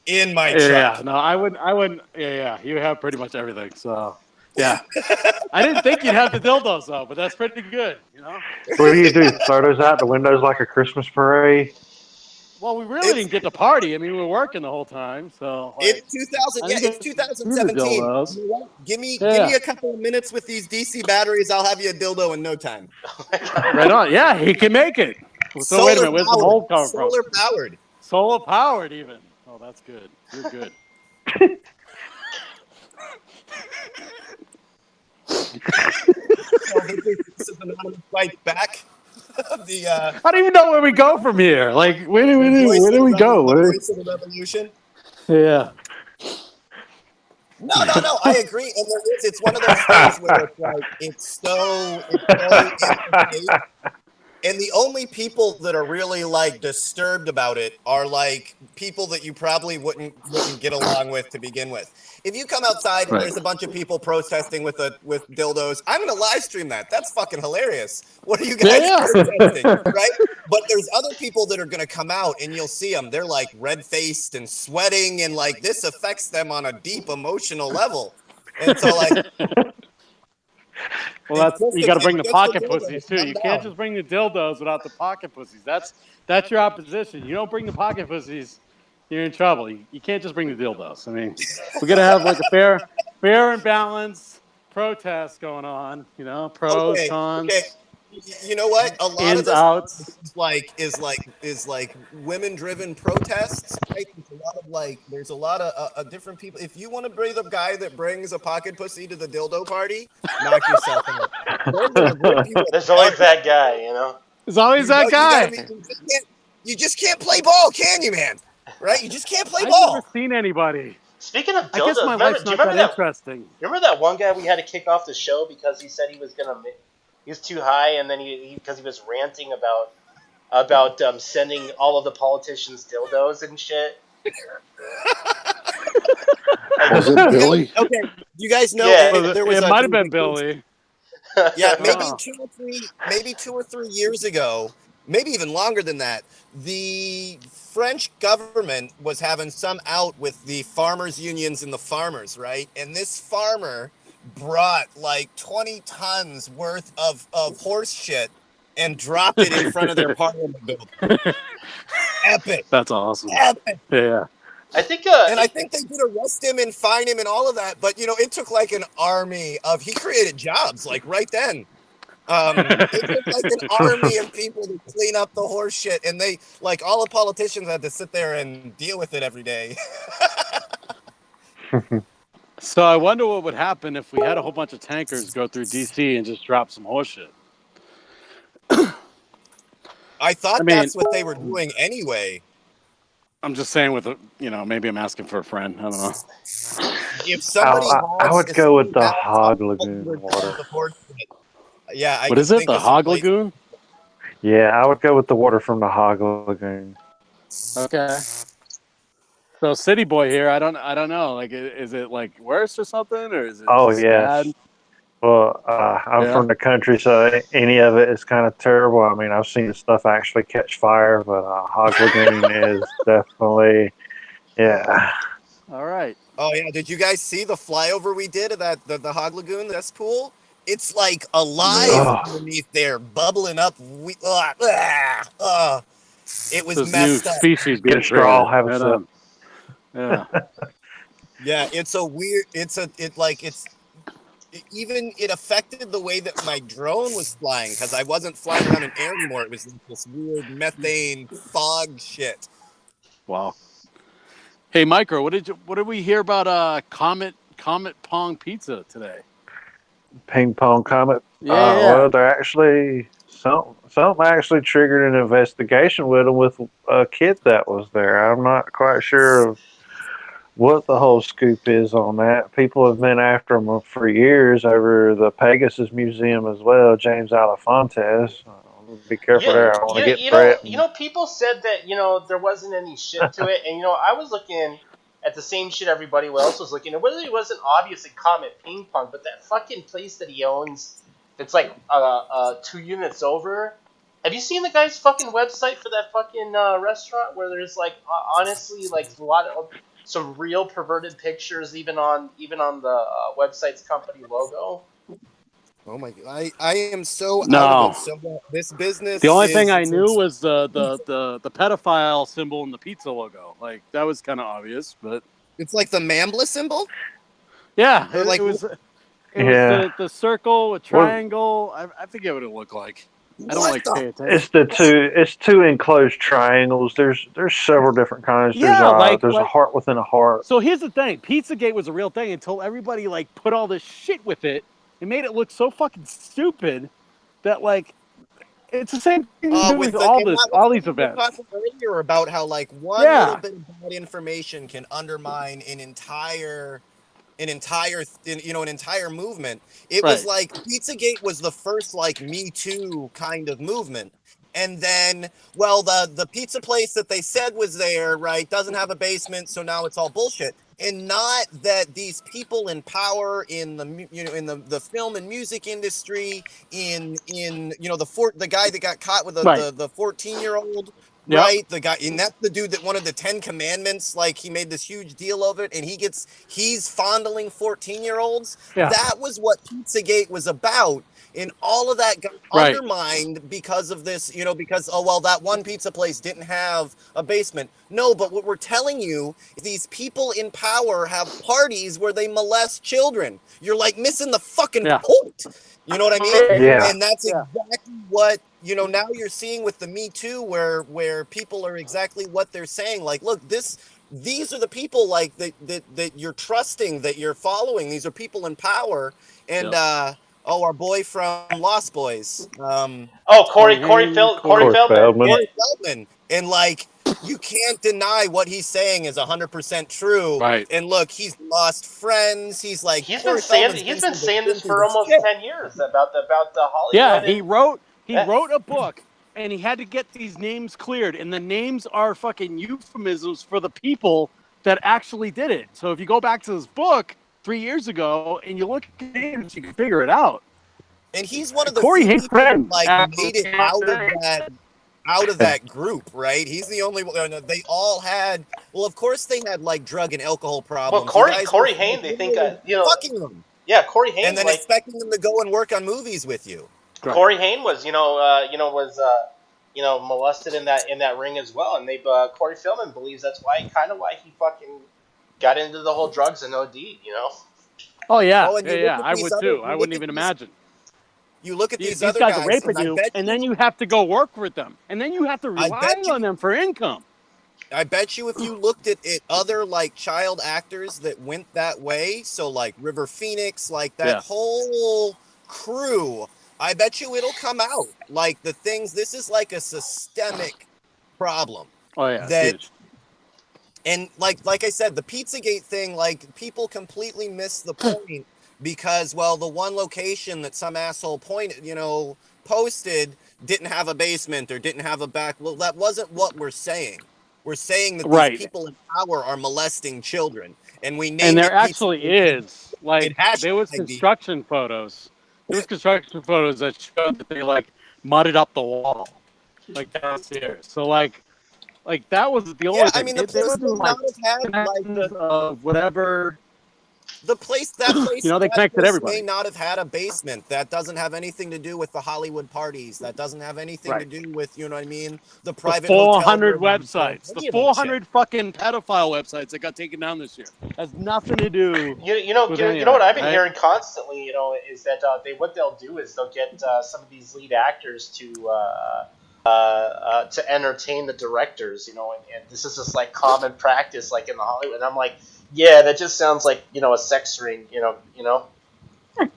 Speaker 2: in my truck?
Speaker 4: Yeah, no, I wouldn't. Yeah, you have pretty much everything. So, yeah, I didn't think you'd have the dildos though, but that's pretty good. You know.
Speaker 3: What do? Throw those out the windows like a Christmas parade?
Speaker 4: Well, we really didn't get to party. I mean, we were working the whole time. So
Speaker 2: It's 2000. Yeah, it's 2017. You know what? Give me a couple of minutes with these DC batteries. I'll have you a dildo in no time.
Speaker 4: Right on. Yeah, he can make it. So wait a minute. Where's the mold coming from?
Speaker 2: Solar powered.
Speaker 4: Solar powered, even. Oh, that's good. You're good.
Speaker 2: This is anonymous right back.
Speaker 4: I don't even know where we go from here. Like, where do we go?
Speaker 2: Voice of the revolution.
Speaker 4: Yeah.
Speaker 2: No. I agree. And it's one of those things where it's like it's so and the only people that are really like disturbed about it are like people that you probably wouldn't get along with to begin with. If you come outside and there's a bunch of people protesting with dildos, I'm gonna live stream that. That's fucking hilarious. What are you guys protesting, right? But there's other people that are gonna come out and you'll see them. They're like red faced and sweating, and like this affects them on a deep emotional level. And so like
Speaker 4: Well,
Speaker 6: And
Speaker 4: you got to bring the
Speaker 6: just
Speaker 4: pocket
Speaker 6: dildos,
Speaker 4: pussies too.
Speaker 6: calm
Speaker 4: You can't
Speaker 6: down.
Speaker 4: just bring the dildos without the pocket pussies. That's your opposition. You don't bring the pocket pussies, you're in trouble. You can't just bring the dildos. I mean, we got to have like a fair and balanced protest going on. You know, pros,
Speaker 2: Okay, okay.
Speaker 4: cons,
Speaker 2: You know what? A lot of
Speaker 4: ins,
Speaker 2: this
Speaker 4: outs.
Speaker 2: is like women driven protests, right? There's a lot of different people. If you want to be the guy that brings a pocket pussy to the dildo party, knock yourself out. Then there are great people at
Speaker 1: There's
Speaker 2: the
Speaker 1: always
Speaker 2: party.
Speaker 1: that guy, you know.
Speaker 4: There's always
Speaker 2: You know,
Speaker 4: that guy.
Speaker 2: you just can't play ball, can you, man? Right? You just can't play
Speaker 4: I've never
Speaker 2: ball.
Speaker 4: seen anybody.
Speaker 1: Speaking of
Speaker 4: I guess
Speaker 1: dildos,
Speaker 4: my life's
Speaker 1: do you
Speaker 4: not that
Speaker 1: remember that?
Speaker 4: interesting.
Speaker 1: Remember that one guy we had to kick off the show because he said he was he was too high, and then because he was ranting about sending all of the politicians dildos and shit.
Speaker 5: Was it Billy?
Speaker 2: Okay, you guys know
Speaker 1: Yeah.
Speaker 4: Well,
Speaker 2: there was
Speaker 4: it
Speaker 2: a
Speaker 4: might have been Billy.
Speaker 2: Yeah,
Speaker 4: Oh.
Speaker 2: maybe 2 or 3 years ago, maybe even longer than that, the French government was having some out with the farmers unions and the farmers, right? And this farmer brought like 20 tons worth of horse shit and dropped it in front of their parliament building. Epic.
Speaker 4: That's awesome.
Speaker 2: Epic.
Speaker 4: Yeah.
Speaker 1: I think.
Speaker 2: And I think they did arrest him and fine him and all of that, but it took like an army he created jobs like right then. It took like an army of people to clean up the horse shit, and they like all the politicians had to sit there and deal with it every day.
Speaker 4: So I wonder what would happen if we had a whole bunch of tankers go through DC and just drop some horse shit.
Speaker 2: I thought
Speaker 4: I mean-
Speaker 2: that's what they were doing anyway.
Speaker 4: I'm just saying maybe I'm asking for a friend. I don't know.
Speaker 2: If somebody
Speaker 3: I would go with the Hog Lagoon water.
Speaker 2: Yeah,
Speaker 4: What is it? The Hog Lagoon?
Speaker 3: Yeah, I would go with the water from the Hog Lagoon.
Speaker 4: Okay. So City Boy here, I don't know. Like, is it like worse or something, or is it?
Speaker 3: Oh
Speaker 4: just
Speaker 3: yes.
Speaker 4: bad?
Speaker 3: Well, I'm from the country, so any of it is kind of terrible. I mean, I've seen stuff actually catch fire, but Hog Lagoon is definitely, yeah.
Speaker 4: All right.
Speaker 2: Oh yeah, did you guys see the flyover we did of the Hog Lagoon? That's cool. It's like alive
Speaker 3: Ugh.
Speaker 2: underneath there, bubbling up. It was
Speaker 4: This new
Speaker 2: messed up.
Speaker 4: species
Speaker 3: Get a
Speaker 4: being
Speaker 3: straw,
Speaker 4: created.
Speaker 3: have a sip.
Speaker 4: Yeah.
Speaker 2: Yeah, it's a weird. It affected the way that my drone was flying because I wasn't flying around in air anymore. It was like this weird methane fog shit.
Speaker 4: Wow. Hey, Micro, what did we hear about Comet Pong Pizza today?
Speaker 3: Ping pong comet.
Speaker 4: Yeah.
Speaker 3: Well, they're actually something actually triggered an investigation with them with a kid that was there. I'm not quite sure of what the whole scoop is on that. People have been after them for years over the Pegasus Museum as well. James Alefontes. Be careful there. I don't want to get threatened.
Speaker 1: People said that there wasn't any shit to it, and I was looking at the same shit everybody else was looking. It really wasn't obviously Comet Ping Pong, but that fucking place that he owns, it's like 2 units over. Have you seen the guy's fucking website for that fucking restaurant where there's like honestly like a lot of some real perverted pictures even on the website's company logo?
Speaker 2: Oh my! I am so
Speaker 4: No.
Speaker 2: out of it. So this business.
Speaker 4: The only thing I knew was the pedophile symbol in the pizza logo. Like that was kind of obvious, but
Speaker 2: it's like the Mambla symbol.
Speaker 4: yeah,
Speaker 2: Or like-
Speaker 4: it was
Speaker 3: Yeah.
Speaker 4: the circle, a triangle. I forget what it looked like. I don't
Speaker 2: What the-
Speaker 4: pay attention.
Speaker 3: It's two enclosed triangles. There's several different kinds.
Speaker 4: Yeah,
Speaker 3: There's a heart within a heart.
Speaker 4: So here's the thing: Pizzagate was a real thing until everybody like put all this shit with it. It made it look so fucking stupid that like it's the same thing with all these events.
Speaker 2: Talking earlier about how like one
Speaker 4: Yeah.
Speaker 2: little bit of bad information can undermine an entire movement. It was like Pizzagate was the first like Me Too kind of movement. And then, well, the pizza place that they said was there, right, doesn't have a basement, so now it's all bullshit. And not that these people in power in the film and music industry, the guy that got caught with the 14-year-old,
Speaker 4: Yep.
Speaker 2: right? The guy, and that's the dude that wanted the 10 Commandments. Like, he made this huge deal of it, and he's fondling 14-year-olds.
Speaker 4: Yeah.
Speaker 2: That was what Pizzagate was about. And all of that got
Speaker 4: Right.
Speaker 2: undermined because of this, because, oh, well, that one pizza place didn't have a basement. No, but what we're telling you is these people in power have parties where they molest children. You're like missing the fucking point. You know what I mean?
Speaker 3: Yeah.
Speaker 2: And that's exactly what, now you're seeing with the Me Too, where people are exactly what they're saying. Like, look, these are the people like that you're trusting, that you're following. These are people in power. And, our boy from Lost Boys.
Speaker 1: Corey Feldman.
Speaker 2: Corey Feldman. And like, you can't deny what he's saying is 100% true.
Speaker 4: Right.
Speaker 2: And look, he's lost friends. He's like,
Speaker 1: He's been saying this for almost 10 years about the Hollywood.
Speaker 4: Yeah, he wrote a book, and he had to get these names cleared, and the names are fucking euphemisms for the people that actually did it. So if you go back to this book 3 years ago and you look at the names, you can figure it out.
Speaker 2: And he's one of the
Speaker 4: Corey
Speaker 2: few people
Speaker 4: Haim
Speaker 2: that made it out of that group, right? He's the only one. They all had. Well, of course they had like drug and alcohol problems.
Speaker 1: Well, Corey Haim, they think
Speaker 2: fucking them.
Speaker 1: Yeah, Corey Haim,
Speaker 2: and then expecting them to go and work on movies with you.
Speaker 4: Right.
Speaker 1: Corey Haim was, molested in that ring as well, and Corey Feldman believes that's why he fucking got into the whole drugs and OD,
Speaker 4: Oh yeah,
Speaker 2: and
Speaker 4: I would too. I wouldn't even imagine.
Speaker 2: You look at these
Speaker 4: other
Speaker 2: guys
Speaker 4: are raping you, and then you have to go work with them, and then you have to rely on them for income.
Speaker 2: I bet you if you looked at other like child actors that went that way, so like River Phoenix, like that whole crew, I bet you it'll come out. Like the things, this is like a systemic problem.
Speaker 4: Oh yeah,
Speaker 2: that, and like I said, the Pizzagate thing, like people completely miss the point. Because, well, the one location that some asshole posted didn't have a basement or didn't have a back. Well, that wasn't what we're saying. We're saying that these people in power are molesting children. And we named
Speaker 4: there actually is. Like, there was construction photos. There was construction photos that showed that they, like, mudded up the wall. Like, downstairs. So, like that was the only thing.
Speaker 2: I mean, the place would not have had, like,
Speaker 4: whatever...
Speaker 2: that place
Speaker 4: they connected everybody.
Speaker 2: May not have had a basement. That doesn't have anything to do with the Hollywood parties. That doesn't have anything to do with, you know what I mean? The private
Speaker 4: 400 websites. The 400 fucking pedophile websites that got taken down this year. Has nothing to do
Speaker 1: You know what I've been hearing constantly, is that what they'll do is they'll get some of these lead actors to entertain the directors, and this is just like common practice, like in the Hollywood. And I'm like, yeah, that just sounds like a sex ring, Yeah,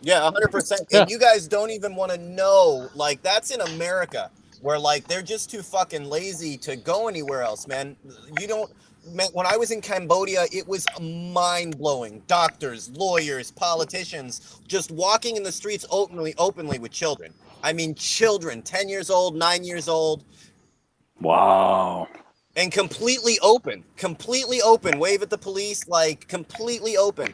Speaker 2: 100%. And you guys don't even want to know, like that's in America, where like they're just too fucking lazy to go anywhere else, man. When I was in Cambodia, it was mind blowing. Doctors, lawyers, politicians, just walking in the streets openly with children. I mean, children, 10 years old, 9 years old.
Speaker 4: Wow.
Speaker 2: And completely open, wave at the police, like completely open.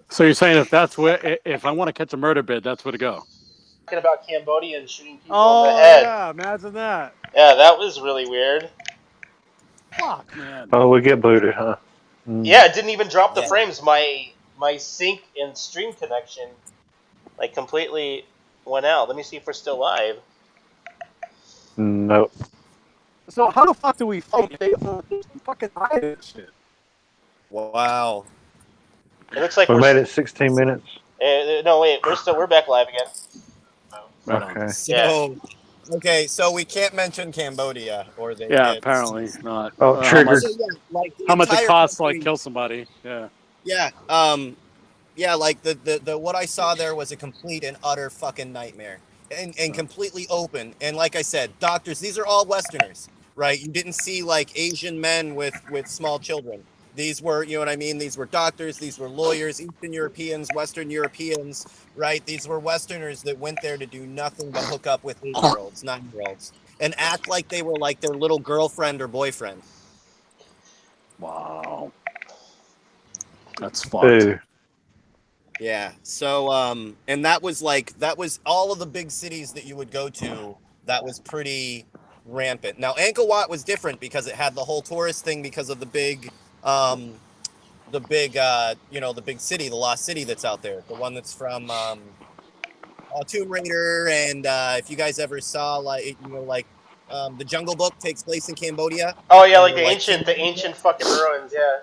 Speaker 4: So you're saying if I want to catch a murder bid, that's where to go?
Speaker 1: Talking about Cambodia and shooting people in the head.
Speaker 4: Yeah, imagine that.
Speaker 1: Yeah, that was really weird.
Speaker 4: Fuck, man.
Speaker 3: Oh, we get booted, huh?
Speaker 1: Yeah, it didn't even drop the frames. My sync and stream connection, like, completely went out. Let me see if we're still live.
Speaker 3: Nope.
Speaker 4: So how the fuck do we fight? They fucking hide this shit.
Speaker 2: Wow.
Speaker 1: It looks like
Speaker 3: we made it 16 minutes.
Speaker 1: No, wait, we're back live again.
Speaker 3: Okay.
Speaker 2: So we can't mention Cambodia, or they
Speaker 4: apparently not.
Speaker 3: Oh, triggered.
Speaker 4: How much it costs to like kill somebody? Yeah.
Speaker 2: Yeah. Like the what I saw there was a complete and utter fucking nightmare, and completely open. And like I said, doctors, these are all Westerners, right? You didn't see like Asian men with small children. These were, you know what I mean? These were doctors, these were lawyers, Eastern Europeans, Western Europeans, right? These were Westerners that went there to do nothing but hook up with 8-year-olds, 9-year-olds, and act like they were like their little girlfriend or boyfriend.
Speaker 4: Wow. That's fucked.
Speaker 2: Yeah. So, and that was all of the big cities that you would go to that was pretty rampant. Now Angkor Wat was different because it had the whole tourist thing because of the big the big city, the lost city that's out there, the one that's from Tomb Raider, and if you guys ever saw the Jungle Book takes place in Cambodia,
Speaker 1: Oh yeah,
Speaker 2: and
Speaker 1: like
Speaker 2: they're like
Speaker 1: the ancient fucking ruins. Yeah.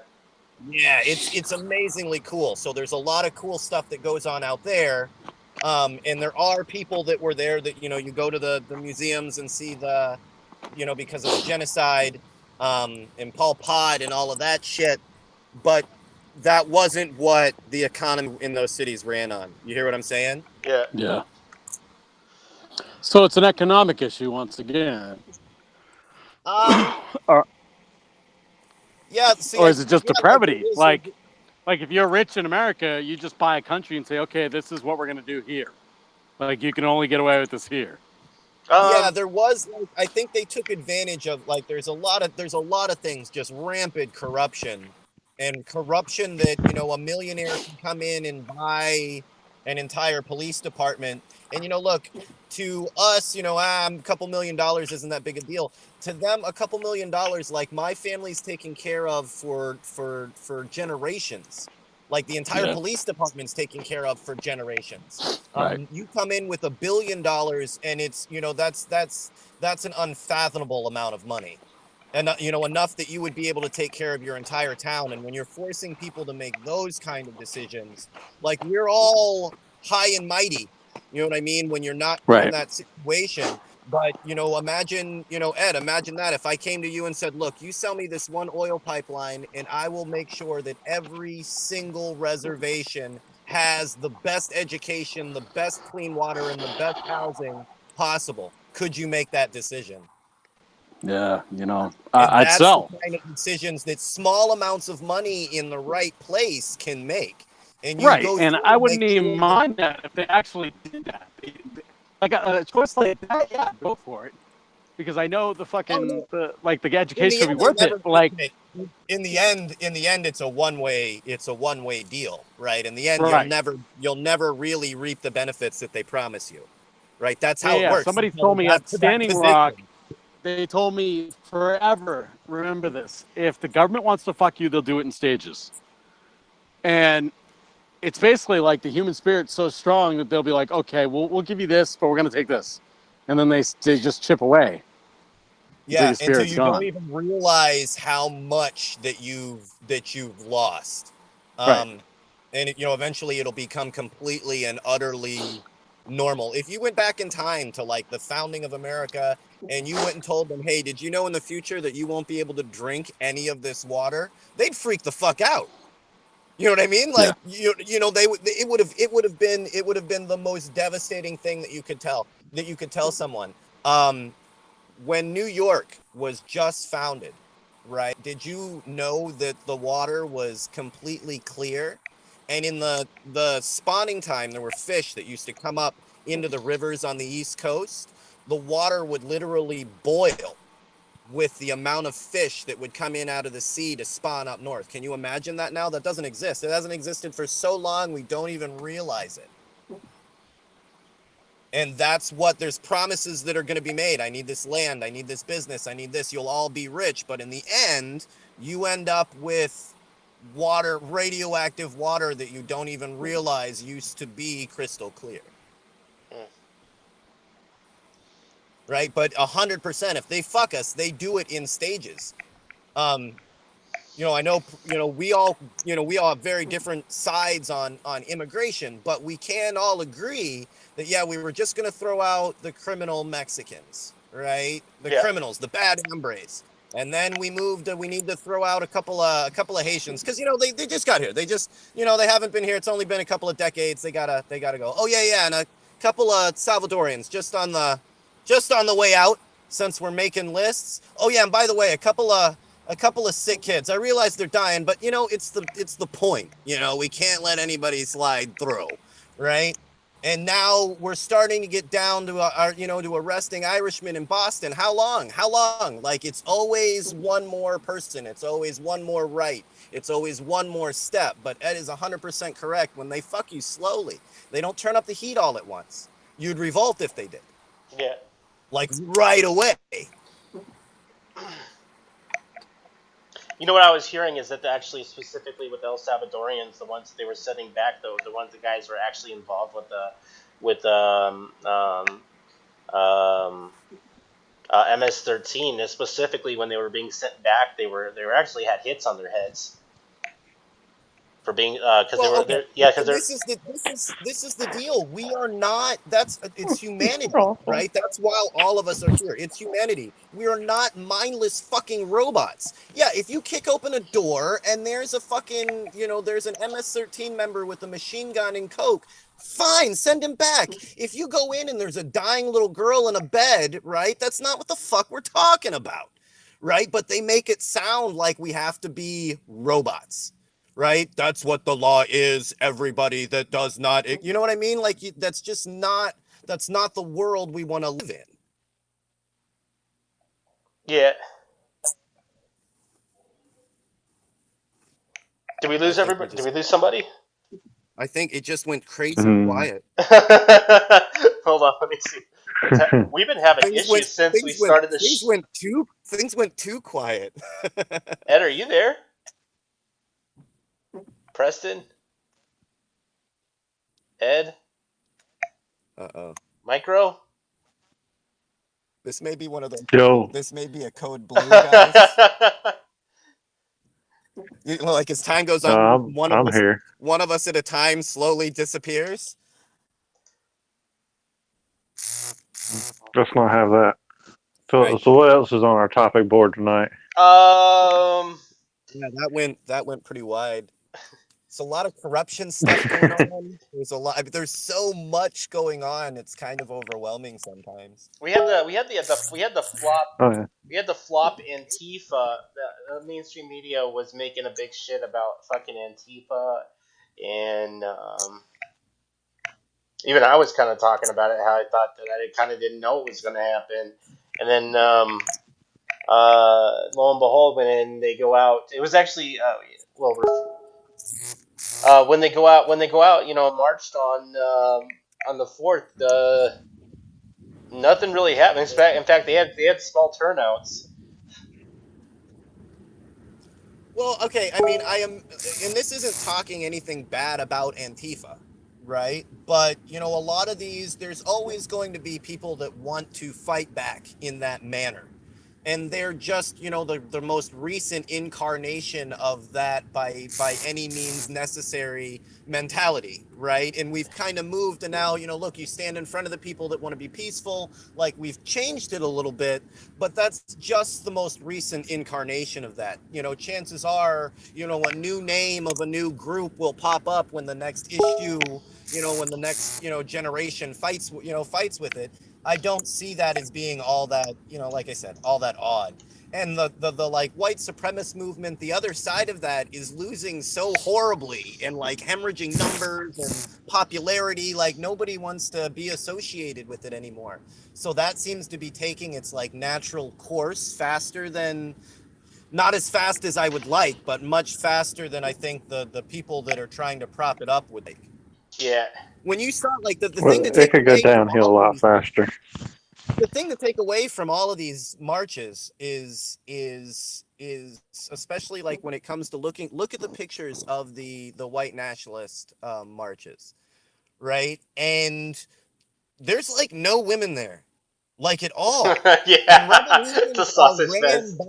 Speaker 2: yeah, it's amazingly cool. So there's a lot of cool stuff that goes on out there. And there are people that were there that, you go to the museums and see because of the genocide, and Pol Pot and all of that shit. But that wasn't what the economy in those cities ran on. You hear what I'm saying?
Speaker 1: Yeah.
Speaker 4: Yeah. So it's an economic issue once again. Or,
Speaker 2: Yeah. See,
Speaker 4: or is it just depravity?
Speaker 2: like
Speaker 4: Like if you're rich in America, you just buy a country and say, okay, this is what we're going to do here. Like you can only get away with this here.
Speaker 2: yeah, there was. I think they took advantage of there's a lot of things, just rampant corruption, and corruption that a millionaire can come in and buy an entire police department. And look, to us, a couple $1,000,000 isn't that big a deal. To them, a couple $1,000,000, like my family's taken care of for generations. Like the entire police department's taken care of for generations.
Speaker 4: Right.
Speaker 2: You come in with $1 billion, and it's that's an unfathomable amount of money, and enough that you would be able to take care of your entire town. And when you're forcing people to make those kind of decisions, like we're all high and mighty, you know what I mean? When you're not in that situation. But imagine, Ed, imagine that if I came to you and said, look, you sell me this one oil pipeline and I will make sure that every single reservation has the best education, the best clean water, and the best housing possible. Could you make that decision?
Speaker 4: Yeah, I'd sell.
Speaker 2: The kind of decisions that small amounts of money in the right place can make. And
Speaker 4: and I wouldn't even mind that if they actually did that. Like a choice like that, yeah, go for it. Because I know the fucking the education will be worth it. Like
Speaker 2: in the end, it's a one-way deal, right? In the end, you'll never really reap the benefits that they promise you, right? That's how it works.
Speaker 4: Somebody told me at Standing Rock, they told me forever, remember this, if the government wants to fuck you, they'll do it in stages. And it's basically like the human spirit's so strong that they'll be like, okay, we'll give you this, but we're going to take this. And then they just chip away.
Speaker 2: Yeah, until you don't even realize how much that you've lost. And eventually it'll become completely and utterly normal. If you went back in time to like the founding of America and you went and told them, hey, did you know in the future that you won't be able to drink any of this water? They'd freak the fuck out. You know what I mean? Like it would have been the most devastating thing that you could tell someone. When New York was just founded, right? Did you know that the water was completely clear? And in the spawning time, there were fish that used to come up into the rivers on the East Coast. The water would literally boil with the amount of fish that would come in out of the sea to spawn up north. Can you imagine that now? That doesn't exist. It hasn't existed for so long, we don't even realize it. And that's what, there's promises that are going to be made. I need this land. I need this business. I need this. You'll all be rich. But in the end, you end up with water, radioactive water that you don't even realize used to be crystal clear. Right? But 100%, if they fuck us, they do it in stages. I know, we all have very different sides on immigration, but we can all agree that, yeah, we were just going to throw out the criminal Mexicans, right? The criminals, the bad hombres. And then we need to throw out a couple of Haitians because, they just got here. They just, they haven't been here. It's only been a couple of decades. They gotta go. Oh yeah. And a couple of Salvadorians just on the way out, since we're making lists. Oh yeah. And by the way, a couple of sick kids. I realize they're dying, but it's the point. We can't let anybody slide through, right? And now we're starting to get down to arresting Irishmen in Boston. How long? Like, it's always one more person. It's always one more right. It's always one more step. But Ed is 100% correct. When they fuck you slowly, they don't turn up the heat all at once. You'd revolt if they did.
Speaker 1: Yeah.
Speaker 2: like right away.
Speaker 1: You know what I was hearing is that actually specifically with El Salvadorians, the ones that they were setting back, though, the ones the guys were actually involved with MS-13, and specifically when they were being sent back, they were actually had hits on their heads for being because
Speaker 2: Well, okay.
Speaker 1: because
Speaker 2: This is the deal. We are not. It's humanity, right? That's why all of us are here. It's humanity. We are not mindless fucking robots. Yeah, if you kick open a door and there's a fucking, there's an MS-13 member with a machine gun and coke, fine, send him back. If you go in and there's a dying little girl in a bed, right? That's not what the fuck we're talking about, right? But they make it sound like we have to be robots. Right? That's what the law is. Everybody that does not, you know what I mean? Like, that's not the world we want to live in.
Speaker 1: Yeah. Did we lose everybody? Did we lose somebody?
Speaker 2: I think it just went crazy quiet.
Speaker 1: Hold on, let me see. We've been having issues since we started the
Speaker 2: things went too quiet.
Speaker 1: Ed, are you there? Preston? Ed?
Speaker 2: Uh-oh.
Speaker 1: Micro?
Speaker 2: This may be one of the...
Speaker 3: Yo.
Speaker 2: This may be a code blue, guys. Like, as time goes on, one of us at a time slowly disappears.
Speaker 3: Let's not have that. So what else is on our topic board tonight?
Speaker 2: Yeah, that went pretty wide. It's a lot of corruption stuff going on. There's so much going on. It's kind of overwhelming sometimes.
Speaker 1: We had the flop.
Speaker 3: Oh, yeah.
Speaker 1: We had the flop Antifa. The mainstream media was making a big shit about fucking Antifa, and even I was kind of talking about it. How I thought that I kind of didn't know it was going to happen, and then lo and behold, when they go out, it was actually when they go out, marched on the 4th. Nothing really happened. In fact, they had small turnouts.
Speaker 2: Well, okay. I mean, and this isn't talking anything bad about Antifa, right? But a lot of these, there's always going to be people that want to fight back in that manner. And they're just, the most recent incarnation of that by any means necessary mentality, right? And we've kind of moved to now, look, you stand in front of the people that want to be peaceful. Like, we've changed it a little bit, but that's just the most recent incarnation of that. Chances are, a new name of a new group will pop up when the next issue, when the next, generation fights with it. I don't see that as being all that, like I said, all that odd. And the like white supremacist movement, the other side of that is losing so horribly and like hemorrhaging numbers and popularity. Like, nobody wants to be associated with it anymore. So that seems to be taking its like natural course faster than, not as fast as I would like, but much faster than I think the people that are trying to prop it up would like.
Speaker 1: Yeah.
Speaker 2: When you saw like the thing to take
Speaker 3: it could go downhill a lot faster.
Speaker 2: The thing to take away from all of these marches is especially like when it comes to look at the pictures of the white nationalist marches, right? And there's like no women there, like at all.
Speaker 1: Yeah, the sausage fest.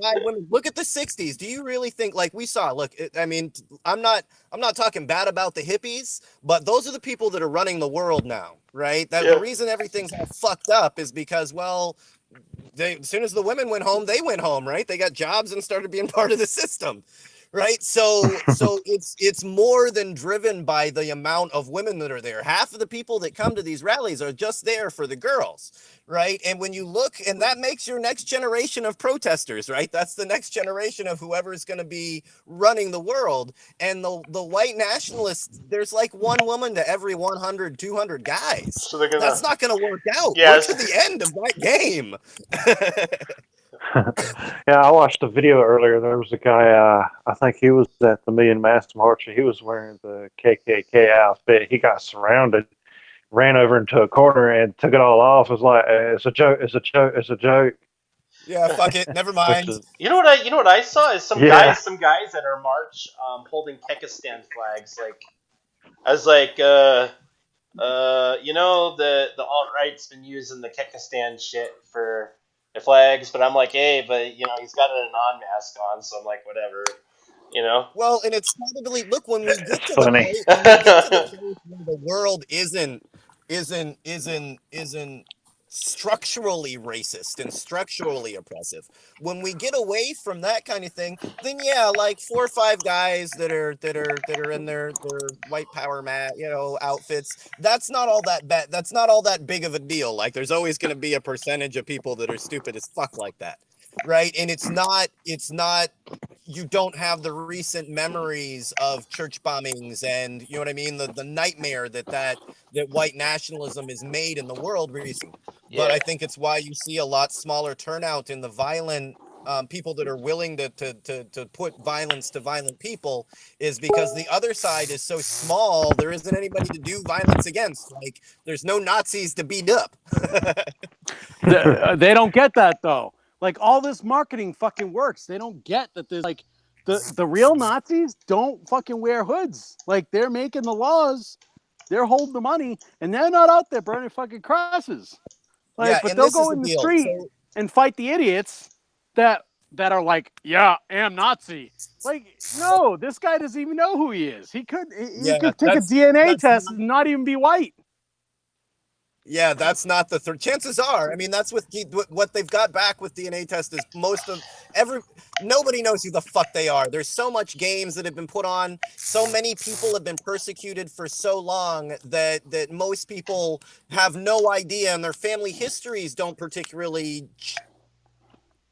Speaker 2: Look at the 60s. Do you really think, like we saw, look, I mean, I'm not talking bad about the hippies, but those are the people that are running the world now, right? The reason everything's all fucked up is because, well, as soon as the women went home, they went home, right? They got jobs and started being part of the system. Right. So it's more than driven by the amount of women that are there. Half of the people that come to these rallies are just there for the girls. Right. And when you look, and that makes your next generation of protesters. Right. That's the next generation of whoever is going to be running the world. And the white nationalists, there's like one woman to every 100, 200 guys. So that's not going to work out.
Speaker 1: Yes.
Speaker 2: Look at the end of that game.
Speaker 3: Yeah, I watched a video earlier. There was a guy, I think he was at the Million Mass March. He was wearing the KKK outfit. He got surrounded, ran over into a corner and took it all off. It was like, it's a joke, it's a joke, it's a joke.
Speaker 2: Yeah, fuck it. Never
Speaker 3: Which
Speaker 2: mind.
Speaker 3: is,
Speaker 1: You know what I saw is some
Speaker 3: yeah.
Speaker 1: guys at our march holding Kekistan flags. Like I was like, you know, the alt right's been using the Kekistan shit for the flags, but I'm like, hey, but you know, he's got a non-mask on, so I'm like, whatever, you know.
Speaker 2: Well, and it's probably look when we get
Speaker 3: It's
Speaker 2: to the
Speaker 3: funny.
Speaker 2: point when we get to the place where the world isn't structurally racist and structurally oppressive. When we get away from that kind of thing, then yeah, like 4 or 5 guys that are in their white power outfits. That's not all that bad. That's not all that big of a deal. Like there's always going to be a percentage of people that are stupid as fuck like that. Right. And it's not you don't have the recent memories of church bombings and you know what I mean, the nightmare that white nationalism is made in the world recently. But I think it's why you see a lot smaller turnout in the violent people that are willing to put violence to violent people is because the other side is so small. There isn't anybody to do violence against. Like there's no Nazis to beat up.
Speaker 4: They don't get that though. Like all this marketing fucking works. They don't get that there's like the real Nazis don't fucking wear hoods. Like they're making the laws, they're holding the money, and they're not out there burning fucking crosses. Like,
Speaker 2: Yeah,
Speaker 4: but
Speaker 2: and
Speaker 4: they'll
Speaker 2: this is
Speaker 4: go
Speaker 2: the
Speaker 4: in the
Speaker 2: deal.
Speaker 4: street
Speaker 2: So,
Speaker 4: and fight the idiots that are like, yeah, am Nazi. Like, no, this guy doesn't even know who he is. He could take a DNA test and not even be white.
Speaker 2: Yeah, that's not the third. Chances are, I mean, that's what they've got back with DNA test is nobody knows who the fuck they are. There's so much games that have been put on. So many people have been persecuted for so long that most people have no idea, and their family histories don't particularly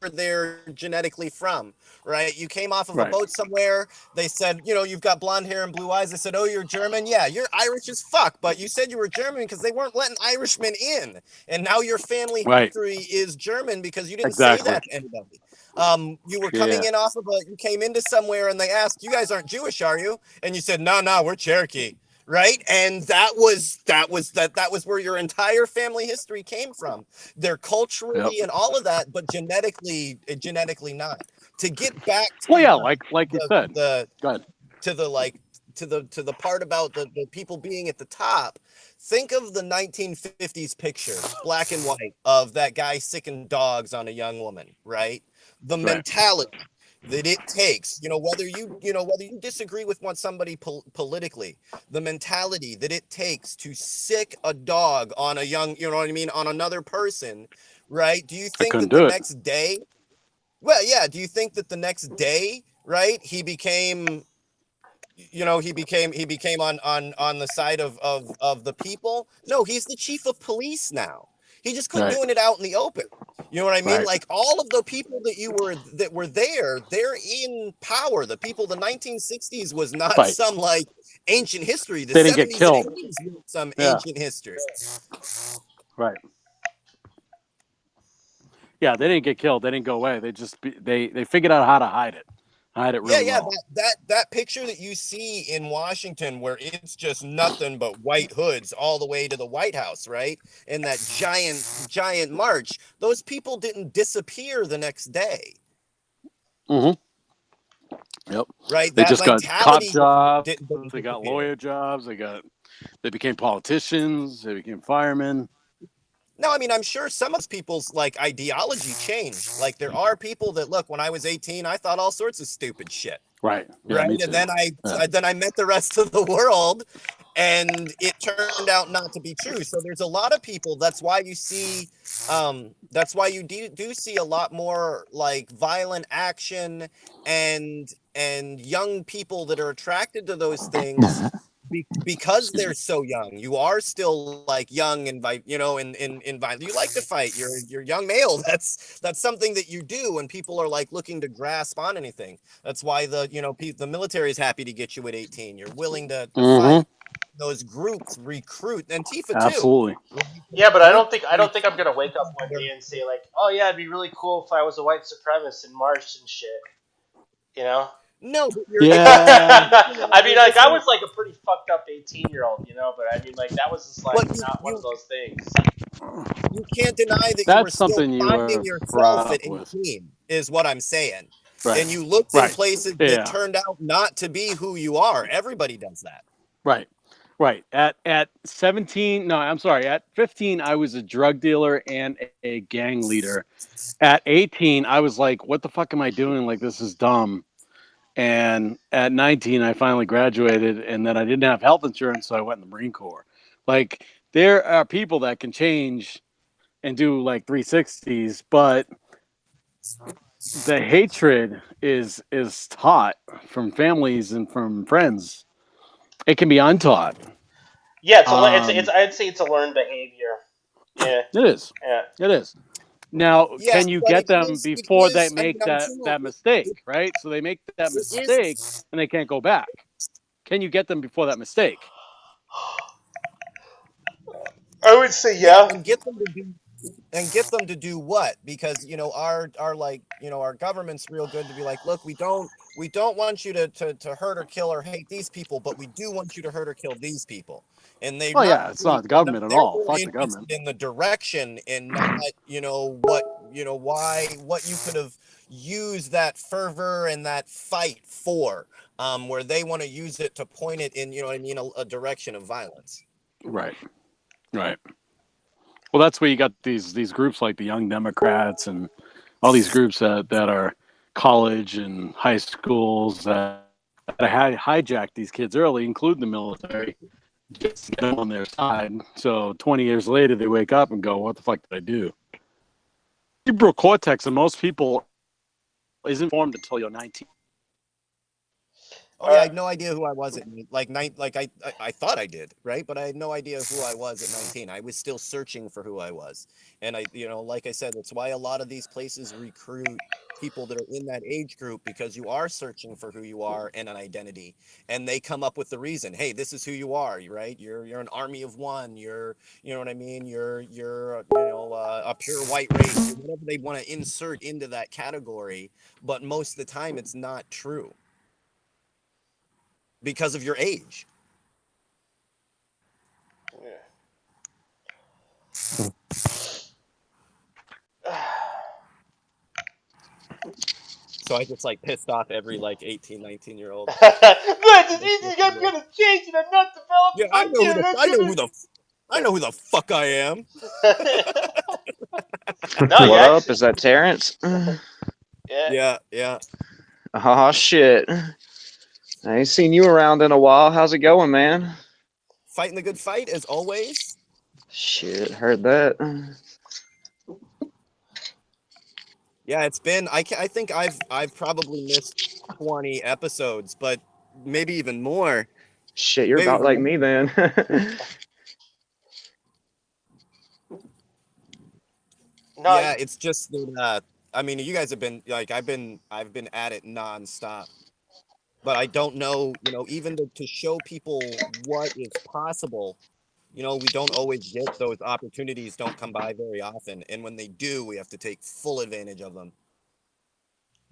Speaker 2: where they're genetically from, right? You came off of a boat somewhere. They said, you know, you've got blonde hair and blue eyes. They said, oh, you're German. Yeah, you're Irish as fuck, but you said you were German because they weren't letting Irishmen in. And now your family history is German because you didn't say that to anybody. You were coming in off of you came into somewhere and they asked, you guys aren't Jewish, are you? And you said, no, we're Cherokee. Right. And that was where your entire family history came from. They're culturally and all of that, but genetically not. To get back to
Speaker 4: like you said. Go ahead.
Speaker 2: To the part about the people being at the top, think of the 1950s picture, black and white, of that guy sicking dogs on a young woman, right? The mentality that it takes, whether you disagree with somebody politically, the mentality that it takes to sick a dog on a young, on another person, right? Do you think that the next day, do you think that the next day, right, he became on the side of the people? No, he's the chief of police now. He just quit doing it out in the open. You know what I mean?
Speaker 4: Right.
Speaker 2: Like all of the people that were there, they're in power. The people, the 1960s was not some like ancient history. The
Speaker 4: they didn't
Speaker 2: 70s
Speaker 4: get killed.
Speaker 2: and 80s was some ancient history.
Speaker 4: Right. Yeah, they didn't get killed. They didn't go away. They just they figured out how to hide it. Hide it really well.
Speaker 2: That picture that you see in Washington where it's just nothing but white hoods all the way to the White House, right? And that giant march, those people didn't disappear the next day.
Speaker 4: Mm-hmm. Yep.
Speaker 2: Right.
Speaker 4: They just got cop jobs. They got lawyer jobs. They became politicians. They became firemen.
Speaker 2: No, I mean, I'm sure some of those people's like ideology changed. Like there are people that look, when I was 18, I thought all sorts of stupid shit.
Speaker 4: Right. Yeah,
Speaker 2: right. And then I met the rest of the world and it turned out not to be true. So there's a lot of people. That's why you see that's why you do see a lot more like violent action and young people that are attracted to those things. Because they're so young, you are still like young and you like to fight. You're young male. That's something that you do, and people are like looking to grasp on anything. That's why the military is happy to get you at 18. You're willing to fight. Those groups recruit Antifa too.
Speaker 4: Absolutely.
Speaker 1: Yeah, but I don't think I'm gonna wake up one day and say like, oh yeah, it'd be really cool if I was a white supremacist and marched and shit. You know.
Speaker 2: No.
Speaker 1: I mean, like I was like a pretty fucked up 18 18-year-old, you know. But I mean, like that was just like
Speaker 2: But
Speaker 1: not one of those things.
Speaker 2: you can't deny that you were
Speaker 4: That's
Speaker 2: still
Speaker 4: something you
Speaker 2: finding
Speaker 4: were
Speaker 2: yourself
Speaker 4: brought
Speaker 2: at
Speaker 4: up with.
Speaker 2: 18, is what I'm saying.
Speaker 4: Right.
Speaker 2: And you looked in places that
Speaker 4: Yeah.
Speaker 2: turned out not to be who you are. Everybody does that.
Speaker 4: Right. Right. At 17, no, I'm sorry. At 15, I was a drug dealer and a gang leader. At 18, I was like, what the fuck am I doing? Like, this is dumb. And at 19, I finally graduated, and then I didn't have health insurance, so I went in the Marine Corps. Like, there are people that can change and do like 360s, but the hatred is taught from families and from friends. It can be untaught.
Speaker 1: Yeah, it's I'd say it's a learned behavior. Yeah,
Speaker 4: It is.
Speaker 1: yeah.
Speaker 4: It is. Now,
Speaker 2: Yes,
Speaker 4: can you
Speaker 2: but
Speaker 4: get them
Speaker 2: it
Speaker 4: before they
Speaker 2: is, I mean,
Speaker 4: make
Speaker 2: I'm
Speaker 4: that mistake, right? So they make that
Speaker 2: it
Speaker 4: mistake
Speaker 2: is.
Speaker 4: and they can't go back. Can you get them before that mistake?
Speaker 1: I would say
Speaker 2: Yeah,
Speaker 1: yeah.
Speaker 2: and get them to do what? Because our like our government's real good to be like, look, we don't want you to hurt or kill or hate these people, but we do want you to hurt or kill these people. And
Speaker 4: Oh yeah, it's not the government at
Speaker 2: they're
Speaker 4: all.
Speaker 2: more
Speaker 4: Fuck the
Speaker 2: interested
Speaker 4: government.
Speaker 2: in the direction and not what you could have used that fervor and that fight for, where they want to use it to point it in, a direction of violence.
Speaker 4: Right. Right. Well, that's where you got these groups like the Young Democrats and all these groups that are college and high schools that hijack these kids early, including the military, just to get them on their side. So 20 years later, they wake up and go, "What the fuck did I do?" Cerebral cortex, and most people isn't formed until you're 19.
Speaker 2: Oh yeah, I had no idea who I was at I thought I did, right? But I had no idea who I was at 19. I was still searching for who I was. And like I said, that's why a lot of these places recruit people that are in that age group, because you are searching for who you are and an identity. And they come up with the reason, hey, this is who you are, right? You're an army of one, you know what I mean? You're a pure white race, or whatever they want to insert into that category. But most of the time it's not true, because of your age. So I just like pissed off every like 18, 19-year-old.
Speaker 1: But I'm gonna change and I'm not developed.
Speaker 2: Yeah,
Speaker 1: Fuck you.
Speaker 2: I know who the fuck I am.
Speaker 1: No,
Speaker 6: What
Speaker 1: yeah.
Speaker 6: up? Is that Terrence?
Speaker 1: Yeah.
Speaker 2: Yeah.
Speaker 6: Oh shit. I ain't seen you around in a while. How's it going, man?
Speaker 2: Fighting the good fight as always.
Speaker 6: Shit, heard that.
Speaker 2: Yeah, it's been. I think I've probably missed 20 episodes, but maybe even more.
Speaker 6: Shit, you're
Speaker 2: Maybe
Speaker 6: about
Speaker 2: even
Speaker 6: like
Speaker 2: more.
Speaker 6: me then.
Speaker 1: No.
Speaker 2: Yeah, it's just that. I mean, you guys have been like I've been at it nonstop, but I don't know. Even to show people what is possible. We don't always get those opportunities, don't come by very often. And when they do, we have to take full advantage of them.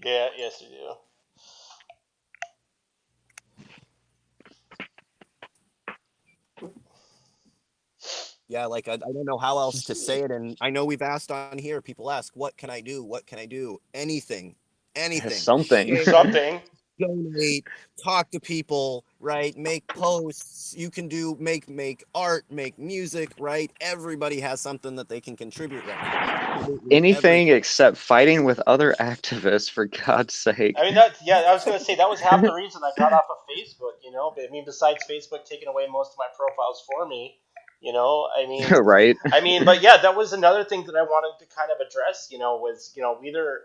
Speaker 1: Yeah. Yes, you do.
Speaker 2: Yeah, like I don't know how else to say it. And I know we've asked on here, people ask, what can I do? What can I do? Anything.
Speaker 6: Something.
Speaker 2: Share,
Speaker 1: Something.
Speaker 2: donate, talk to people, right? Make posts. You can do make art, make music, right? Everybody has something that they can contribute right now. Absolutely
Speaker 6: Anything
Speaker 2: everything.
Speaker 6: except fighting with other activists, for God's sake.
Speaker 1: I mean, I was gonna say that was half the reason I got off of Facebook. But I mean, besides Facebook taking away most of my profiles for me,
Speaker 6: Right?
Speaker 1: but yeah, that was another thing that I wanted to kind of address. Was either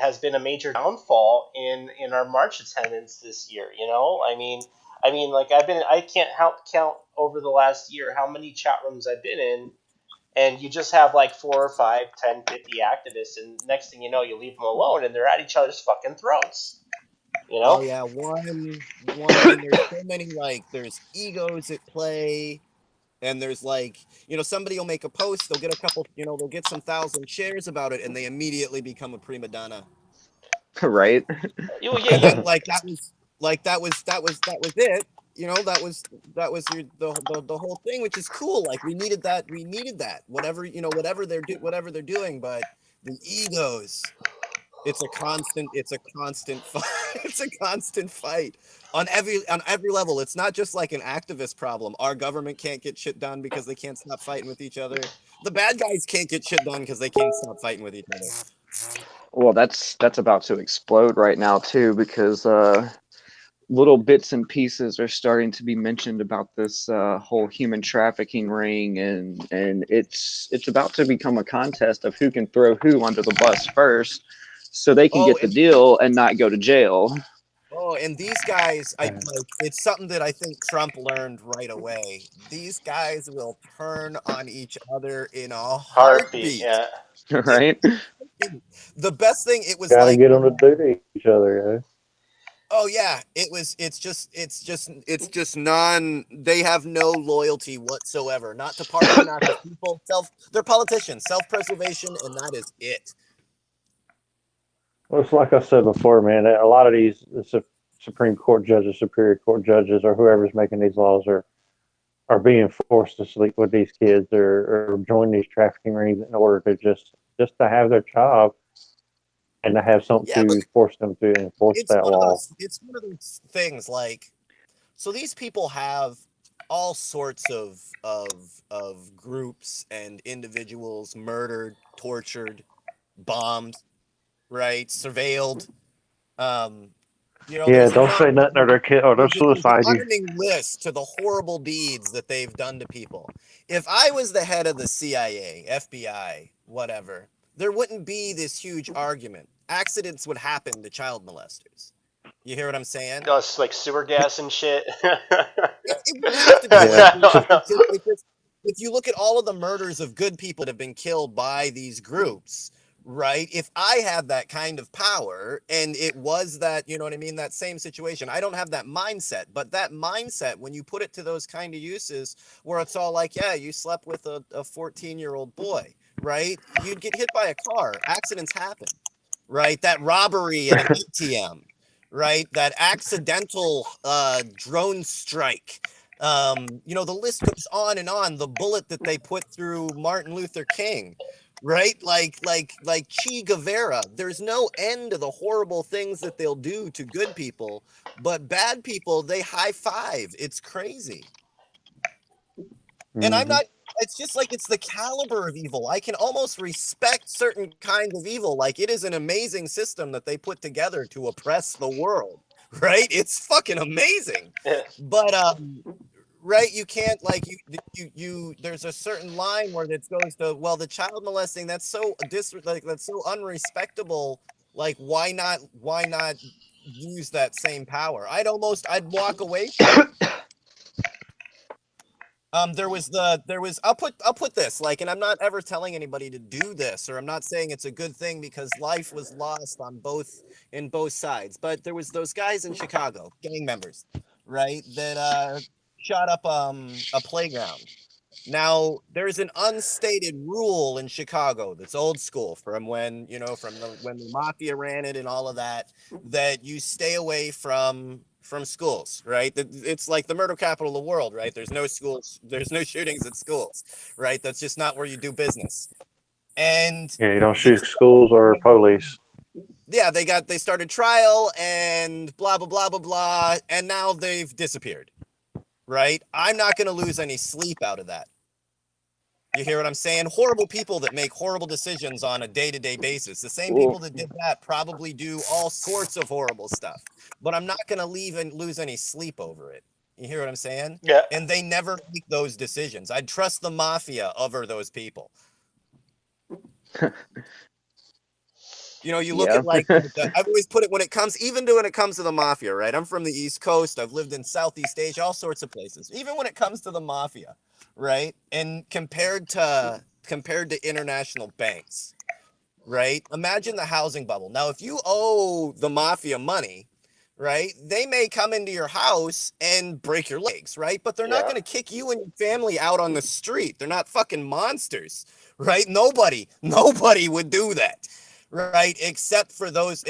Speaker 1: has been a major downfall in our March attendance this year. Like I can't help count over the last year how many chat rooms I've been in, and you just have like 4 or 5, 10, 50 activists, and next thing you know, you leave them alone, and they're at each other's fucking throats.
Speaker 2: Oh yeah, and there's so many, like, there's egos at play, and there's like, somebody will make a post, they'll get a couple, they'll get some thousand shares about it, and they immediately become a prima donna.
Speaker 6: Right?
Speaker 1: Yeah.
Speaker 2: And then like that was it. you know, that was the whole thing, which is cool. Like we needed that. Whatever, you know, whatever they're doing, but the egos. It's a constant fight. It's a constant fight on every level. It's not just like an activist problem. Our government can't get shit done because they can't stop fighting with each other. The bad guys can't get shit done because they can't stop fighting with each other.
Speaker 6: Well, that's about to explode right now too, because little bits and pieces are starting to be mentioned about this whole human trafficking ring, and it's about to become a contest of who can throw who under the bus first, so they can get the deal and not go to jail.
Speaker 2: Oh, and these guys, it's something that I think Trump learned right away. These guys will turn on each other in a heartbeat.
Speaker 1: Yeah.
Speaker 6: Right?
Speaker 2: The best thing, it was
Speaker 3: Gotta
Speaker 2: like,
Speaker 3: get them to do to each other.
Speaker 2: oh yeah, it's just they have no loyalty whatsoever. Not to party, not to people. They're politicians, self-preservation, and that is it.
Speaker 3: Well, it's like I said before, man. A lot of these Supreme Court judges, Superior Court judges, or whoever's making these laws are being forced to sleep with these kids or join these trafficking rings in order to just to have their job and to have something to force them to enforce that law.
Speaker 2: It's one of those things, like, so these people have all sorts of groups and individuals murdered, tortured, bombed, right, surveilled. You know,
Speaker 3: Yeah, don't say nothing or they're kid or they're suicide.
Speaker 2: There's an unending list to the horrible deeds that they've done to people. If I was the head of the CIA, FBI, whatever, there wouldn't be this huge argument. Accidents would happen to child molesters. You hear what I'm saying?
Speaker 1: No, it's like sewer gas and shit.
Speaker 2: It would have to be like, if you look at all of the murders of good people that have been killed by these groups, right? If I had that kind of power and it was that, you know what I mean, that same situation, I don't have that mindset, but that mindset, when you put it to those kind of uses where it's all like, yeah, you slept with a 14-year-old boy, right? You'd get hit by a car. Accidents happen, right? That robbery at an ATM, right? That accidental drone strike. You know, the list goes on and on. The bullet that they put through Martin Luther King, right? Like Che Guevara. There's no end to the horrible things that they'll do to good people, but bad people, they high five. It's crazy. And I'm not, it's just like, it's the caliber of evil. I can almost respect certain kinds of evil. Like, it is an amazing system that they put together to oppress the world, right? It's fucking amazing. But, right, you can't, like, you there's a certain line where it goes to, well, the child molesting, that's so that's so unrespectable. Like, why not use that same power? I'd walk away from it. There was I'll put this, like, and I'm not ever telling anybody to do this, or I'm not saying it's a good thing, because life was lost on both sides. But there was those guys in Chicago, gang members, right, that shot up a playground. Now, there's an unstated rule in Chicago that's old school from when, you know, when the mafia ran it and all of that, that you stay away from schools, right? It's like the murder capital of the world, right? There's no schools, there's no shootings at schools, right? That's just not where you do business. And
Speaker 3: yeah, you don't shoot schools or police.
Speaker 2: Yeah, they started trial and blah blah blah blah blah, and now they've disappeared, right? I'm not going to lose any sleep out of that. You hear what I'm saying? Horrible people that make horrible decisions on a day-to-day basis. The same people that did that probably do all sorts of horrible stuff. But I'm not going to lose any sleep over it. You hear what I'm saying?
Speaker 1: Yeah.
Speaker 2: And they never make those decisions. I'd trust the mafia over those people. You know, you look at, like, I've always put it, when it comes to the mafia, right? I'm from the East Coast. I've lived in Southeast Asia, all sorts of places. Even when it comes to the mafia, right? And compared to international banks, right? Imagine the housing bubble. Now, if you owe the mafia money, right, they may come into your house and break your legs, right? But they're not going to kick you and your family out on the street. They're not fucking monsters, right? Nobody would do that. Right, except for those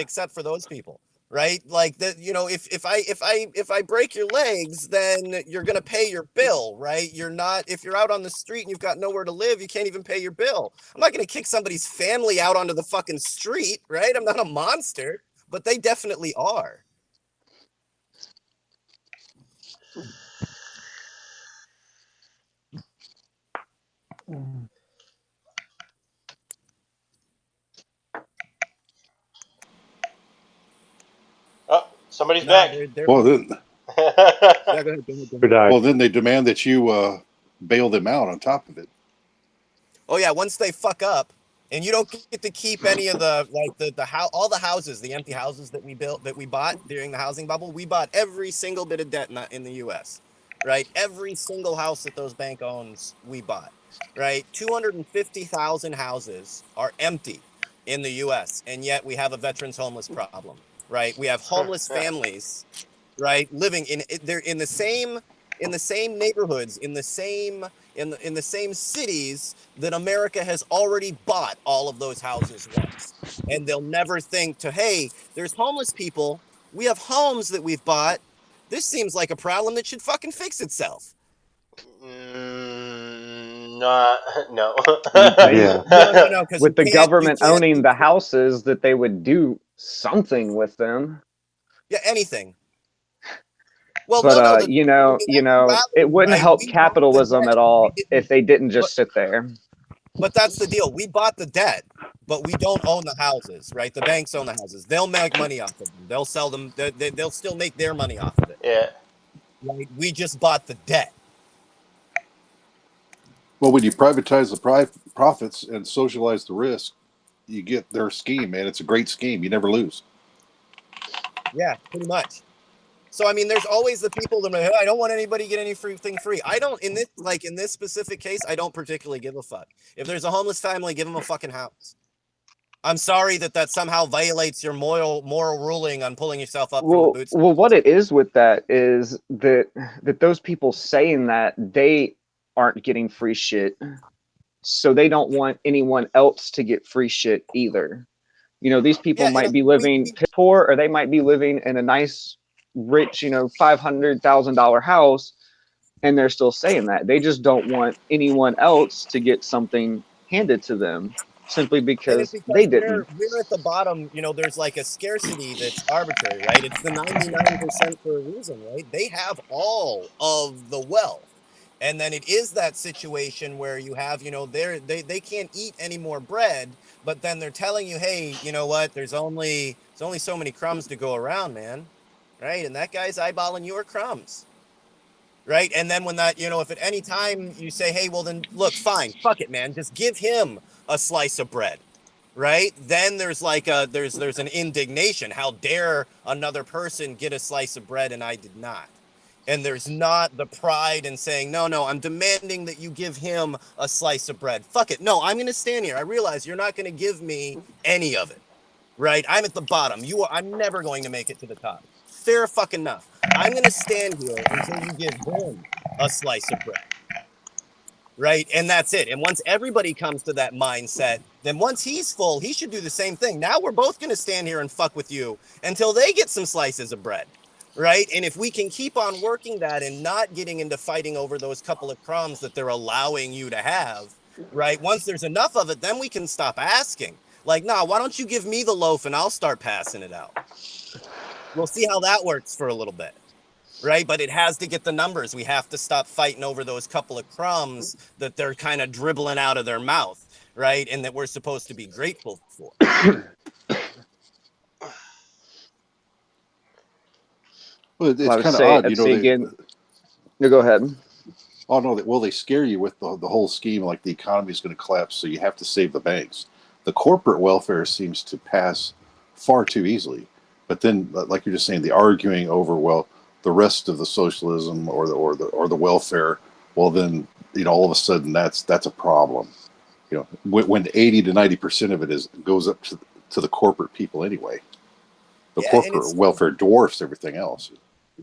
Speaker 2: people. right? Like that, if I break your legs, then you're gonna pay your bill, right? You're not if you're out on the street and you've got nowhere to live, you can't even pay your bill. I'm not gonna kick somebody's family out onto the fucking street, right? I'm not a monster, but they definitely are.
Speaker 1: Oh, somebody's
Speaker 2: No,
Speaker 1: back.
Speaker 2: they're
Speaker 5: Well, then,
Speaker 2: yeah, go ahead, go ahead, go
Speaker 3: Good
Speaker 2: ahead.
Speaker 3: idea.
Speaker 5: well, then they demand that you bail them out on top of it.
Speaker 2: Oh yeah, once they fuck up, and you don't get to keep any of all the houses, the empty houses that we bought during the housing bubble. We bought every single bit of debt in the U.S. Right, every single house that those bank owns, we bought. Right, 250,000 houses are empty in the U.S. and yet we have a veterans homeless problem. Right, we have homeless families, right, living they're in the same neighborhoods, in the same cities that America has already bought all of those houses once. And they'll never think to, hey, there's homeless people. We have homes that we've bought. This seems like a problem that should fucking fix itself.
Speaker 1: Not, no.
Speaker 3: Yeah.
Speaker 2: No, because
Speaker 6: With the
Speaker 2: you
Speaker 6: government
Speaker 2: can't,
Speaker 6: owning the houses, that they would do something with them.
Speaker 2: yeah, anything. Well,
Speaker 6: But
Speaker 2: no,
Speaker 6: it wouldn't
Speaker 2: right?
Speaker 6: help
Speaker 2: We bought the
Speaker 6: capitalism
Speaker 2: debt.
Speaker 6: at
Speaker 2: We
Speaker 6: all
Speaker 2: didn't,
Speaker 6: if they didn't
Speaker 2: but
Speaker 6: just sit there.
Speaker 2: But that's the deal. We bought the debt, but we don't own the houses, right? The banks own the houses. They'll make money off of them. They'll sell them. They'll still make their money off of it.
Speaker 1: Yeah.
Speaker 2: Right? We just bought the debt.
Speaker 5: Well, when you privatize the profits and socialize the risk, you get their scheme, man. It's a great scheme. You never lose.
Speaker 2: Yeah, pretty much. So I mean, there's always the people that are like, I don't want anybody to get anything free. I don't in this specific case, I don't particularly give a fuck. If there's a homeless family, give them a fucking house. I'm sorry that somehow violates your moral ruling on pulling yourself up from the
Speaker 6: Well,
Speaker 2: boots.
Speaker 6: well, what it is with that is that those people saying that they aren't getting free shit, so they don't want anyone else to get free shit either. These people
Speaker 2: Yeah,
Speaker 6: might
Speaker 2: and
Speaker 6: be living poor, or they might be living in a nice, rich, $500,000 house, and they're still saying that they just don't want anyone else to get something handed to them simply
Speaker 2: And it's
Speaker 6: because they
Speaker 2: because
Speaker 6: didn't.
Speaker 2: we're at the bottom, there's like a scarcity that's arbitrary, right? It's the 99% for a reason, right? They have all of the wealth. And then it is that situation where you have, they can't eat any more bread, but then they're telling you, hey, you know what? There's only so many crumbs to go around, man. Right? And that guy's eyeballing your crumbs. Right? And then when that, if at any time you say, hey, well then look, fine, fuck it, man, just give him a slice of bread, right? Then there's like there's an indignation. How dare another person get a slice of bread and I did not? And there's not the pride in saying, no, I'm demanding that you give him a slice of bread. Fuck it. No, I'm going to stand here. I realize you're not going to give me any of it, right? I'm at the bottom. I'm never going to make it to the top. Fair fucking enough. I'm going to stand here until you give him a slice of bread. Right. And that's it. And once everybody comes to that mindset, then once he's full, he should do the same thing. Now we're both going to stand here and fuck with you until they get some slices of bread. Right. And if we can keep on working that and not getting into fighting over those couple of crumbs that they're allowing you to have, right? Once there's enough of it, then we can stop asking. Like, nah, why don't you give me the loaf and I'll start passing it out? We'll see how that works for a little bit. Right, but it has to get the numbers. We have to stop fighting over those couple of crumbs that they're kind of dribbling out of their mouth, right? And that we're supposed to be grateful for.
Speaker 5: Well, it's
Speaker 6: I would
Speaker 5: kind of
Speaker 6: say,
Speaker 5: odd,
Speaker 6: again. No, go ahead.
Speaker 5: Oh no, they scare you with the whole scheme, like the economy is going to collapse, so you have to save the banks. The corporate welfare seems to pass far too easily. But then, like you're just saying, the arguing over, well, the rest of the socialism or the welfare, well then, all of a sudden that's a problem. When 80 to 90% of it goes up to the corporate people anyway. The
Speaker 2: Yeah, and
Speaker 5: corporate welfare dwarfs everything else.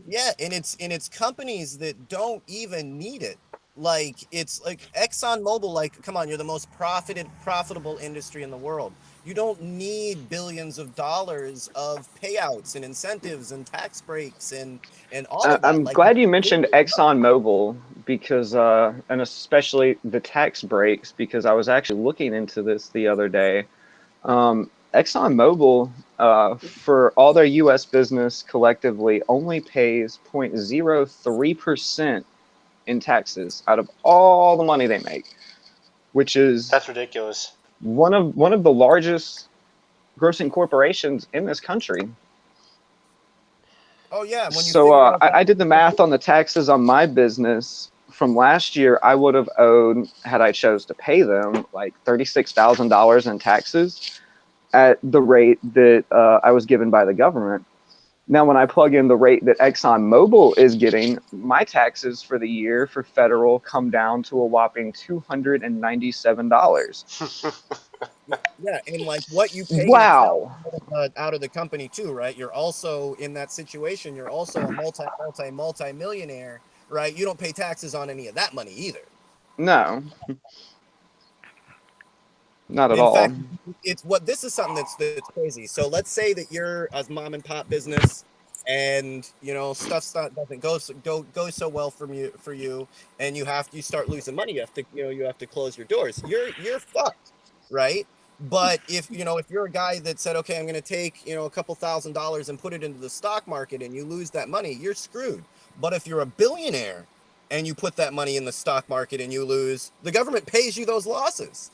Speaker 2: yeah, and it's companies that don't even need it. Like, it's like ExxonMobil, like, come on, you're the most profitable industry in the world. You don't need billions of dollars of payouts and incentives and tax breaks and all of that.
Speaker 6: I'm
Speaker 2: Like,
Speaker 6: glad you mentioned ExxonMobil because, and especially the tax breaks, because I was actually looking into this the other day. ExxonMobil, for all their U.S. business collectively, only pays 0.03% in taxes out of all the money they make, which is
Speaker 1: That's ridiculous.
Speaker 6: one of the largest grossing corporations in this country.
Speaker 2: oh yeah, when you
Speaker 6: So
Speaker 2: think about that,
Speaker 6: I did the math on the taxes on my business from last year. I would have owed, had I chose to pay them, like $36,000 in taxes at the rate that I was given by the government. Now, when I plug in the rate that ExxonMobil is getting, my taxes for the year for federal come down to a whopping $297.
Speaker 2: yeah, and like what you pay yourself
Speaker 6: Wow.
Speaker 2: out of the company too, right? You're also in that situation. You're also a multi millionaire, right? You don't pay taxes on any of that money either.
Speaker 6: No, not at
Speaker 2: In
Speaker 6: all.
Speaker 2: fact, it's what this is something that's crazy. So let's say that you're a mom and pop business, and doesn't go so well for you, and you start losing money. You have to close your doors. You're fucked, right? But if you're a guy that said, okay, I'm going to take a couple $1,000s and put it into the stock market, and you lose that money, you're screwed. But if you're a billionaire and you put that money in the stock market and you lose, the government pays you those losses.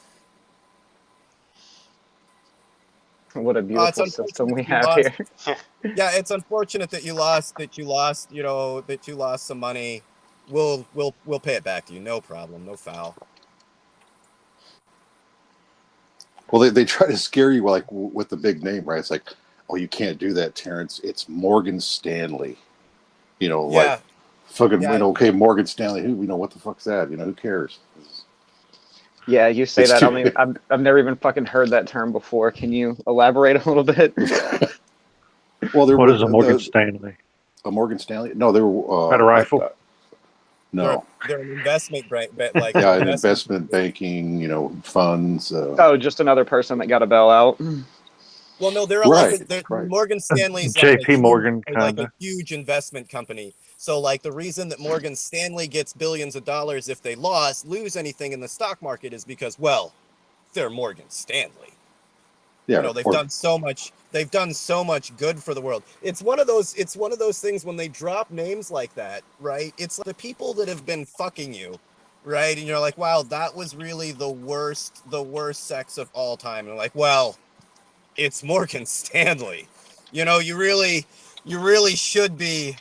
Speaker 6: What a
Speaker 2: It's
Speaker 6: beautiful system
Speaker 2: unfortunate
Speaker 6: we
Speaker 2: that you
Speaker 6: have
Speaker 2: lost.
Speaker 6: here.
Speaker 2: Yeah, it's unfortunate that you lost. That you lost some money. We'll pay it back to you. No problem. No foul.
Speaker 5: Well, they try to scare you like with the big name, right? It's like, oh, you can't do that, Terrence. It's Morgan Stanley. Like
Speaker 2: Yeah,
Speaker 5: fucking,
Speaker 2: yeah.
Speaker 5: okay, Morgan Stanley. What the fuck's that? Who cares?
Speaker 6: Yeah, you say
Speaker 5: It's
Speaker 6: that.
Speaker 5: too.
Speaker 6: I've never even fucking heard that term before. Can you elaborate a little bit?
Speaker 5: Well, there
Speaker 3: What
Speaker 5: were
Speaker 3: is a Morgan Stanley?
Speaker 5: a Morgan Stanley. No, there were.
Speaker 3: That a rifle?
Speaker 5: No.
Speaker 2: They're an investment bank, like
Speaker 5: Yeah,
Speaker 2: an
Speaker 5: an
Speaker 2: investment.
Speaker 5: investment banking. Funds.
Speaker 6: Oh, just another person that got a bailout.
Speaker 2: Well, no, they're
Speaker 5: Right. Right.
Speaker 2: Morgan Stanley's
Speaker 3: J.P. Morgan,
Speaker 2: like
Speaker 3: kind
Speaker 2: a
Speaker 3: of.
Speaker 2: huge investment company. So like the reason that Morgan Stanley gets billions of dollars if they lose anything in the stock market is because, well, they're Morgan Stanley.
Speaker 5: Yeah.
Speaker 2: They've done so much. They've done so much good for the world. It's one of those things when they drop names like that, right? It's like the people that have been fucking you, right? And you're like, wow, that was really the worst sex of all time. And like, well, it's Morgan Stanley. You really should be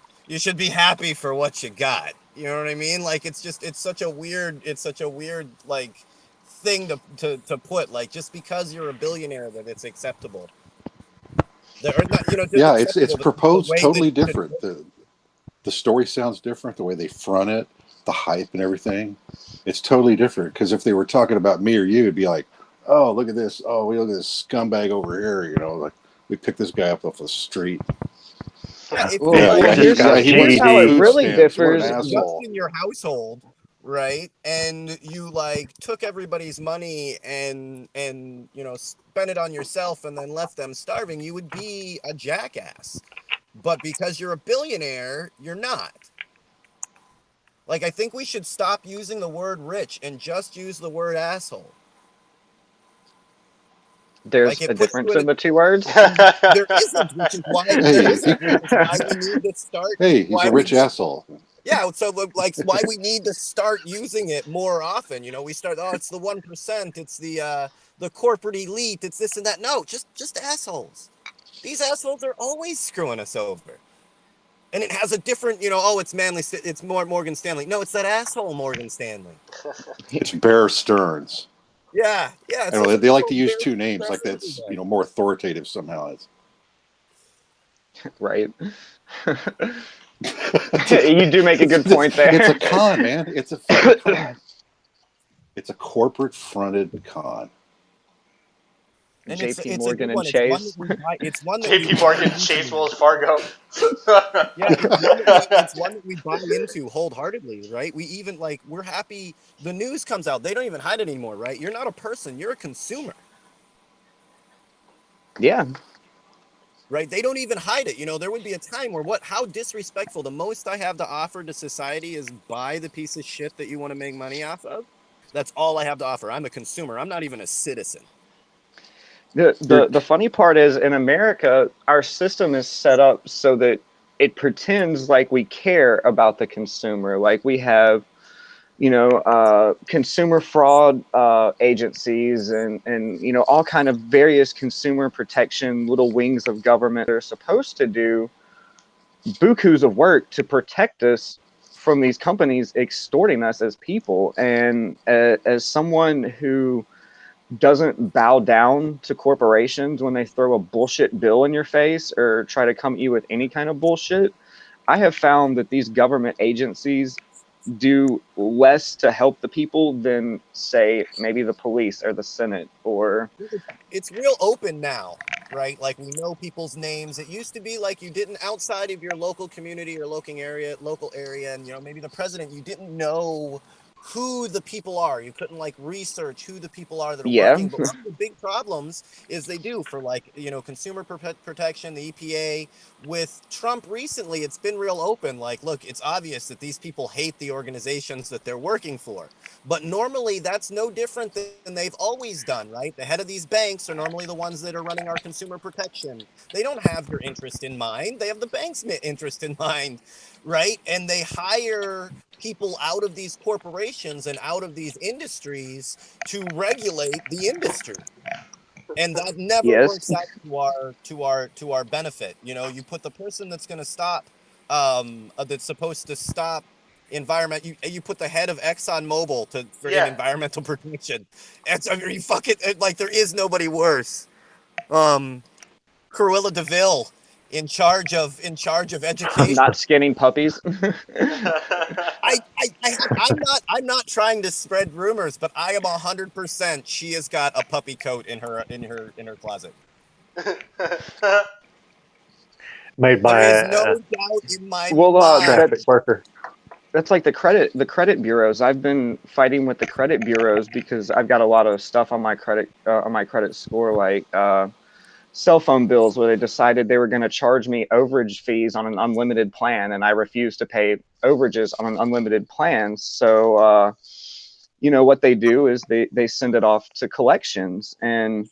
Speaker 2: happy for what you got. You know what I mean? Like it's such a weird like thing to put, like, just because you're a billionaire that it's acceptable. Or not, just
Speaker 5: Yeah. It's
Speaker 2: acceptable, the
Speaker 5: proposed
Speaker 2: way that
Speaker 5: totally
Speaker 2: it should
Speaker 5: different. The story sounds different. The way they front it, the hype and everything, it's totally different. Because if they were talking about me or you, it'd be like, oh, look at this. Oh, we look at this scumbag over here. Like we picked this guy up off the street.
Speaker 2: Yeah, if
Speaker 6: Well,
Speaker 2: you
Speaker 5: Yeah,
Speaker 2: like,
Speaker 3: He
Speaker 5: yeah,
Speaker 3: just got a
Speaker 5: he
Speaker 6: here's
Speaker 5: wants
Speaker 6: how it
Speaker 3: GED.
Speaker 5: food
Speaker 6: really
Speaker 5: stamps. What an
Speaker 6: differs.
Speaker 2: just
Speaker 5: asshole.
Speaker 2: in your household, right? And you like took everybody's money and spent it on yourself and then left them starving, you would be a jackass. But because you're a billionaire, you're not. Like, I think we should stop using the word rich and just use the word asshole. Like,
Speaker 6: There's
Speaker 2: it
Speaker 6: a
Speaker 2: puts you
Speaker 6: difference
Speaker 2: in
Speaker 6: in the two words.
Speaker 2: there isn't, which is why
Speaker 5: Hey,
Speaker 2: we need to start
Speaker 5: hey, he's
Speaker 2: why
Speaker 5: a
Speaker 2: we
Speaker 5: rich
Speaker 2: need
Speaker 5: asshole.
Speaker 2: Yeah, so like why we need to start using it more often. We start, oh, it's the 1%, it's the corporate elite, it's this and that. No, just assholes. These assholes are always screwing us over. And it has a different, oh, it's it's more Morgan Stanley. No, it's that asshole Morgan Stanley.
Speaker 5: It's Bear Stearns.
Speaker 2: Yeah, it's
Speaker 5: I know
Speaker 2: such a
Speaker 5: they like
Speaker 2: big
Speaker 5: to
Speaker 2: old
Speaker 5: use
Speaker 2: bear
Speaker 5: two names
Speaker 2: press
Speaker 5: like that's
Speaker 2: everywhere.
Speaker 5: more authoritative somehow.
Speaker 6: Right.
Speaker 5: It's
Speaker 6: You do make a good point
Speaker 5: it's a
Speaker 6: there.
Speaker 5: con, man. It's a fucking con. It's a corporate fronted con.
Speaker 2: And
Speaker 6: JP
Speaker 2: it's a
Speaker 6: Morgan
Speaker 2: good
Speaker 6: and
Speaker 2: one. It's one that
Speaker 6: Chase.
Speaker 2: we buy. It's one that we
Speaker 1: JP
Speaker 2: buy
Speaker 1: Morgan, Chase,
Speaker 2: into.
Speaker 1: Wells Fargo.
Speaker 2: Yeah, it's one that we buy into wholeheartedly, right? We even like we're happy the news comes out. They don't even hide it anymore, right? You're not a person, you're a consumer.
Speaker 6: Yeah.
Speaker 2: Right? They don't even hide it. You know, there would be a time where how disrespectful. The most I have to offer to society is buy the piece of shit that you want to make money off of. That's all I have to offer. I'm a consumer. I'm not even a citizen.
Speaker 6: The funny part is in America, our system is set up so that it pretends like we care about the consumer. Like we have, consumer fraud agencies and all kind of various consumer protection little wings of government that are supposed to do bukus of work to protect us from these companies extorting us as people. And as someone who doesn't bow down to corporations when they throw a bullshit bill in your face or try to come at you with any kind of bullshit, I have found that these government agencies do less to help the people than, say, maybe the police or the Senate or.
Speaker 2: It's real open now, right? Like we know people's names. It used to be like you didn't outside of your local community or local area, and maybe the president, you didn't know who the people are. You couldn't like research who the people are that are
Speaker 6: Yeah.
Speaker 2: working. But one of the big problems is they do for like, consumer protection, the EPA. With Trump recently, it's been real open. Like, look, it's obvious that these people hate the organizations that they're working for. But normally that's no different than they've always done, right? The head of these banks are normally the ones that are running our consumer protection. They don't have your interest in mind. They have the bank's interest in mind, right? And they hire people out of these corporations and out of these industries to regulate the industry. And that never
Speaker 6: Yes.
Speaker 2: works out to our benefit. You put the person that's going to stop, that's supposed to stop environment. You put the head of ExxonMobil to friggin'
Speaker 1: Yeah.
Speaker 2: environmental protection. You fucking like there is nobody worse. Cruella DeVille in charge of education.
Speaker 6: Not skinning puppies.
Speaker 2: I'm not trying to spread rumors, but I am 100% she has got a puppy coat in her closet.
Speaker 3: Made by
Speaker 2: There is
Speaker 3: a
Speaker 2: no doubt in my
Speaker 6: Well,
Speaker 2: mind.
Speaker 3: traffic worker.
Speaker 6: That's like the credit bureaus. I've been fighting with the credit bureaus because I've got a lot of stuff on my credit score, like cell phone bills, where they decided they were going to charge me overage fees on an unlimited plan, and I refused to pay overages on an unlimited plan. So what they do is they send it off to collections, and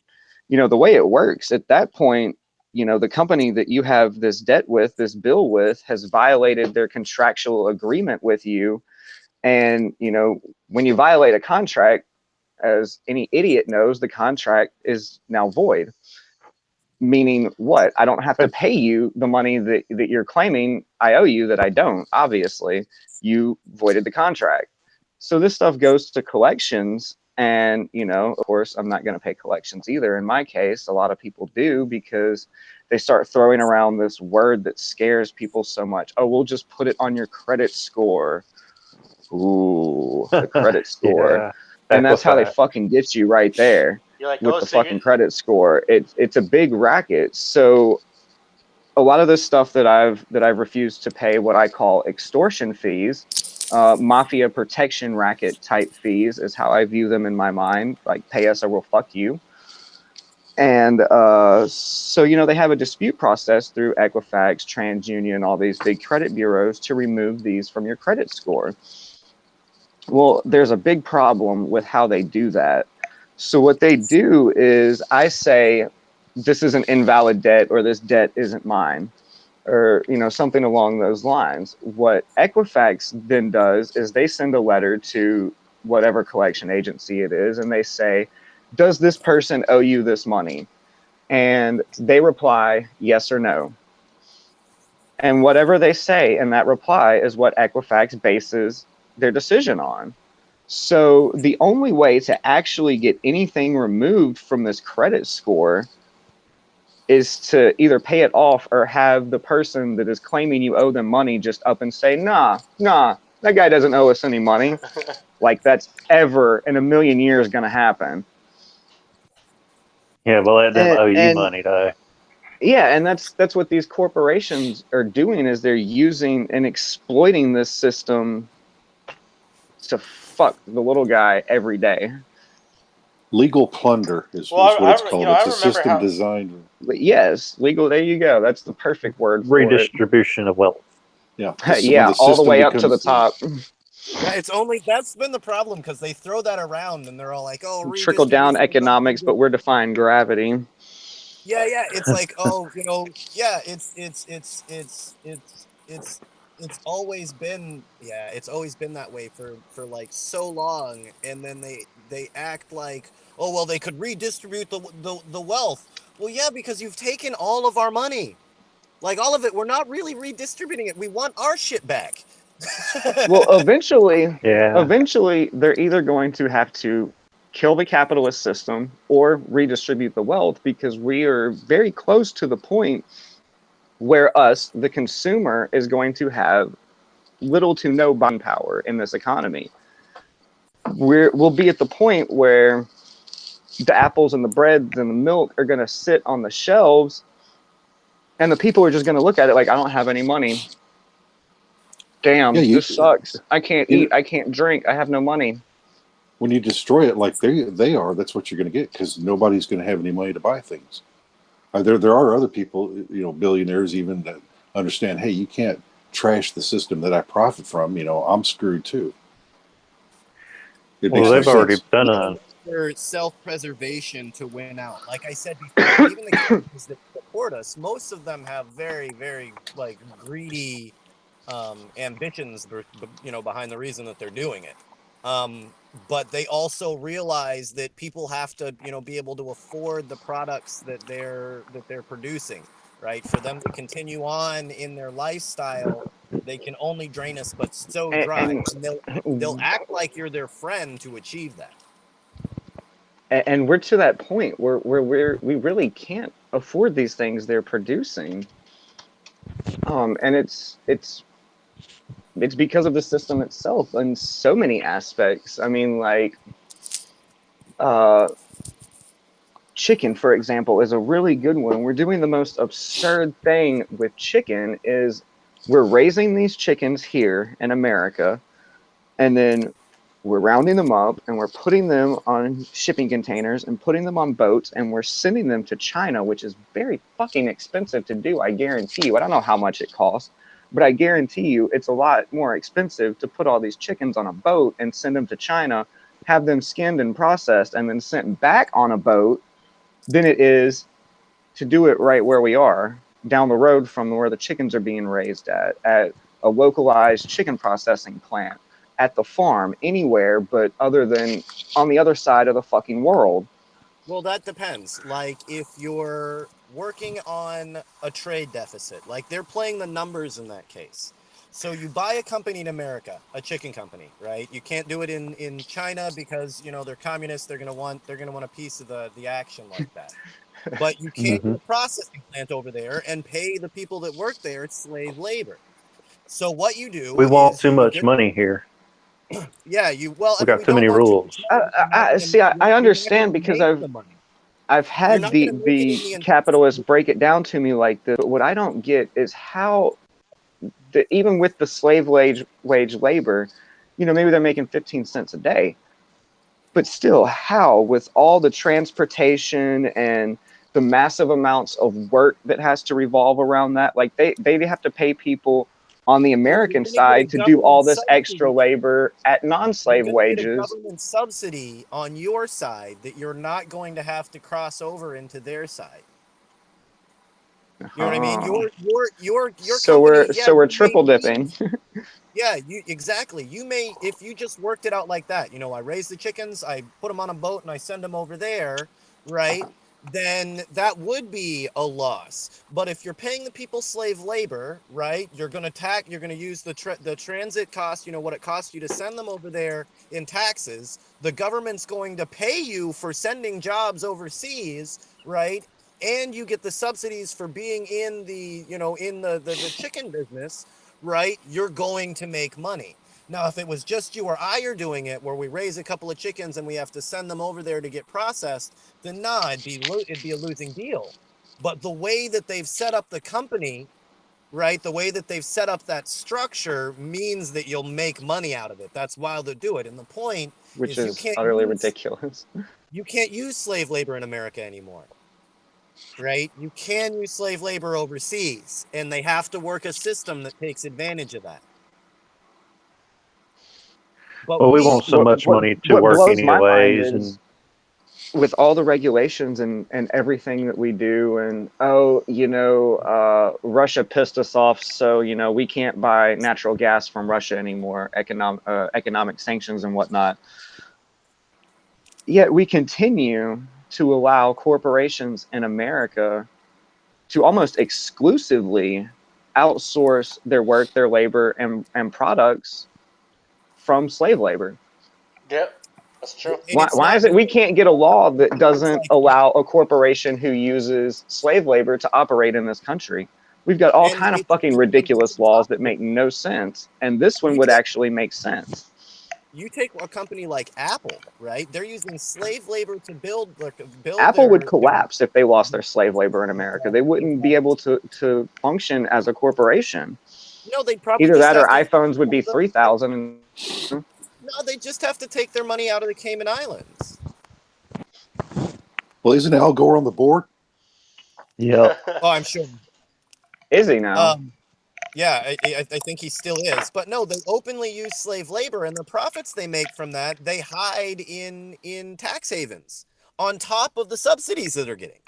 Speaker 6: the way it works at that point, the company that you have this debt with, this bill with, has violated their contractual agreement with you. And, when you violate a contract, as any idiot knows, the contract is now void. Meaning what? I don't have to pay you the money that you're claiming I owe you that I don't. Obviously, you voided the contract. So this stuff goes to collections. And, of course, I'm not going to pay collections either. In my case, a lot of people do because they start throwing around this word that scares people so much. Oh, we'll just put it on your credit score. Ooh, the credit score.
Speaker 3: Yeah,
Speaker 6: And that's how they
Speaker 3: Equifax.
Speaker 6: fucking get you right there
Speaker 1: You're like,
Speaker 6: with
Speaker 1: oh,
Speaker 6: the
Speaker 1: so
Speaker 6: fucking credit score. It's a big racket. So a lot of this stuff that I've refused to pay what I call extortion fees, mafia protection racket type fees is how I view them in my mind. Like, pay us or we'll fuck you. And so they have a dispute process through Equifax, TransUnion, all these big credit bureaus to remove these from your credit score. Well, there's a big problem with how they do that. So what they do is I say, this is an invalid debt, or this debt isn't mine, or something along those lines. What Equifax then does is they send a letter to whatever collection agency it is, and they say, does this person owe you this money? And they reply yes or no. And whatever they say in that reply is what Equifax bases their decision on. So the only way to actually get anything removed from this credit score is to either pay it off or have the person that is claiming you owe them money just up and say, nah, that guy doesn't owe us any money. Like that's ever in a million years going to happen.
Speaker 3: Yeah, but let them owe you
Speaker 6: And
Speaker 3: money, though.
Speaker 6: yeah, and that's what these corporations are doing, is they're using and exploiting this system to fuck the little guy every day.
Speaker 5: Legal plunder is
Speaker 1: Well,
Speaker 5: what it's
Speaker 1: you
Speaker 5: called.
Speaker 1: know, I
Speaker 5: It's a
Speaker 1: remember
Speaker 5: system
Speaker 1: how.
Speaker 5: designed.
Speaker 6: But yes, legal. There you go. That's the perfect word for it.
Speaker 3: Redistribution of wealth.
Speaker 5: Yeah. When
Speaker 6: Yeah,
Speaker 5: the
Speaker 6: all the
Speaker 5: system
Speaker 6: way up to the
Speaker 5: becomes
Speaker 6: top.
Speaker 2: Yeah, it's only that's been the problem because they throw that around and they're all like, "Oh,
Speaker 6: Trickle down
Speaker 2: redistribution of wealth."
Speaker 6: economics, but we're defying gravity.
Speaker 2: Yeah, it's like, oh, yeah, it's always been, yeah, it's always been that way for like so long, and then they act like, oh, well, they could redistribute the wealth. Well, yeah, because you've taken all of our money, like all of it. We're not really redistributing it. We want our shit back.
Speaker 6: Well, eventually,
Speaker 3: Yeah.
Speaker 6: eventually, they're either going to have to kill the capitalist system or redistribute the wealth, because we are very close to the point where us, the consumer, is going to have little to no buying power in this economy. We'll be at the point where the apples and the breads and the milk are going to sit on the shelves, and the people are just going to look at it like, I don't have any money.
Speaker 5: yeah.
Speaker 6: Damn, this sucks. I can't
Speaker 5: You know,
Speaker 6: eat. I can't drink. I have no money.
Speaker 5: when you destroy it like they are, that's what you're going to get, because nobody's going to have any money to buy things. There are other people, billionaires even, that understand. Hey, you can't trash the system that I profit from. I'm screwed too. It
Speaker 3: Well,
Speaker 5: makes no
Speaker 3: they've already
Speaker 5: sense.
Speaker 3: done a.
Speaker 2: For self-preservation to win out. Like I said before, even the companies that support us, most of them have very, very like greedy ambitions, behind the reason that they're doing it. But they also realize that people have to, be able to afford the products that they're producing, right? For them to continue on in their lifestyle, they can only drain us but so dry, and they'll act like you're their friend to achieve that.
Speaker 6: And we're to that point where we really can't afford these things they're producing. And it's because of the system itself in so many aspects. I mean, like, chicken, for example, is a really good one. We're doing the most absurd thing with chicken is we're raising these chickens here in America, and then we're rounding them up and we're putting them on shipping containers and putting them on boats, and we're sending them to China, which is very fucking expensive to do. I guarantee you. I don't know how much it costs, but I guarantee you it's a lot more expensive to put all these chickens on a boat and send them to China, have them skinned and processed, and then sent back on a boat than it is to do it right where we are, down the road from where the chickens are being raised at a localized chicken processing plant, at the farm, anywhere but other than on the other side of the fucking world.
Speaker 2: Well, that depends. Like, if you're working on a trade deficit, like they're playing the numbers in that case. So you buy a company in America, a chicken company, right? You can't do it in China because they're communists. They're gonna want a piece of the action like that. But you can't
Speaker 3: Hmm.
Speaker 2: get a processing plant over there and pay the people that work there slave labor. So what you
Speaker 3: We
Speaker 2: do
Speaker 3: want
Speaker 2: is
Speaker 3: too
Speaker 2: you
Speaker 3: much
Speaker 2: get,
Speaker 3: money here.
Speaker 2: yeah, I
Speaker 3: We
Speaker 2: mean,
Speaker 3: got
Speaker 2: we
Speaker 3: too
Speaker 2: don't
Speaker 3: many
Speaker 2: want too much
Speaker 3: rules.
Speaker 2: money. You're not gonna
Speaker 6: See, I
Speaker 2: you're not
Speaker 6: understand,
Speaker 2: gonna
Speaker 6: because
Speaker 2: make the money.
Speaker 6: I've
Speaker 2: You're
Speaker 6: had
Speaker 2: not gonna make it
Speaker 6: the
Speaker 2: in the
Speaker 6: capitalists break it down to me like this, but what I don't get is how even with the slave wage labor, maybe they're making 15 cents a day, but still, how, with all the transportation and the massive amounts of work that has to revolve around that, like they have to pay people on the
Speaker 2: Well,
Speaker 6: American
Speaker 2: you're gonna get a
Speaker 6: side to do all
Speaker 2: government
Speaker 6: this extra
Speaker 2: subsidy.
Speaker 6: labor at
Speaker 2: You're
Speaker 6: non-slave
Speaker 2: gonna get a
Speaker 6: wages.
Speaker 2: government subsidy on your side that you're not going to have to cross over into their side. You know what I mean?
Speaker 6: Oh.
Speaker 2: Your
Speaker 6: So
Speaker 2: company,
Speaker 6: we're
Speaker 2: yeah,
Speaker 6: so we're
Speaker 2: you may
Speaker 6: triple
Speaker 2: need.
Speaker 6: dipping.
Speaker 2: Yeah, you exactly. You may, if you just worked it out like that, I raise the chickens, I put them on a boat, and I send them over there, right? Then that would be a loss. But if you're paying the people slave labor, right? You're gonna use the transit cost, what it costs you to send them over there in taxes. The government's going to pay you for sending jobs overseas, right? And you get the subsidies for being in the chicken business, right? You're going to make money. Now, if it was just you or I are doing it, where we raise a couple of chickens and we have to send them over there to get processed, then nah, it'd be a losing deal. But the way that they've set up the company, right? The way that they've set up that structure means that you'll make money out of it. That's why they'll do it. And the point
Speaker 6: which
Speaker 2: is
Speaker 6: is utterly ridiculous.
Speaker 2: you can't use slave labor in America anymore. Right? You can use slave labor overseas, and they have to work a system that takes advantage of that. But
Speaker 3: Well, we want so much money to
Speaker 6: what
Speaker 3: work
Speaker 6: blows my mind
Speaker 3: anyways,
Speaker 6: is
Speaker 3: and
Speaker 6: with all the regulations and everything that we do, and Russia pissed us off, so we can't buy natural gas from Russia anymore, economic sanctions and whatnot. Yet we continue to allow corporations in America to almost exclusively outsource their work, their labor, and products from slave labor.
Speaker 1: Yep, that's true.
Speaker 6: Why is it we can't get a law that doesn't allow a corporation who uses slave labor to operate in this country? We've got all kind of fucking ridiculous laws that make no sense, and this one would actually make sense.
Speaker 2: You take a company like Apple, right? They're using slave labor to build
Speaker 6: Apple would collapse if they lost their slave labor in America. They wouldn't be able to function as a corporation.
Speaker 2: No, they'd probably
Speaker 6: either that or iPhones would be 3,000.
Speaker 2: No, they just have to take their money out of the Cayman Islands.
Speaker 5: Well, isn't Al Gore on the board?
Speaker 3: Yep.
Speaker 2: Oh, I'm sure.
Speaker 6: Is he now?
Speaker 2: Yeah, I think he still is. But no, they openly use slave labor, and the profits they make from that, they hide in tax havens on top of the subsidies that they're getting.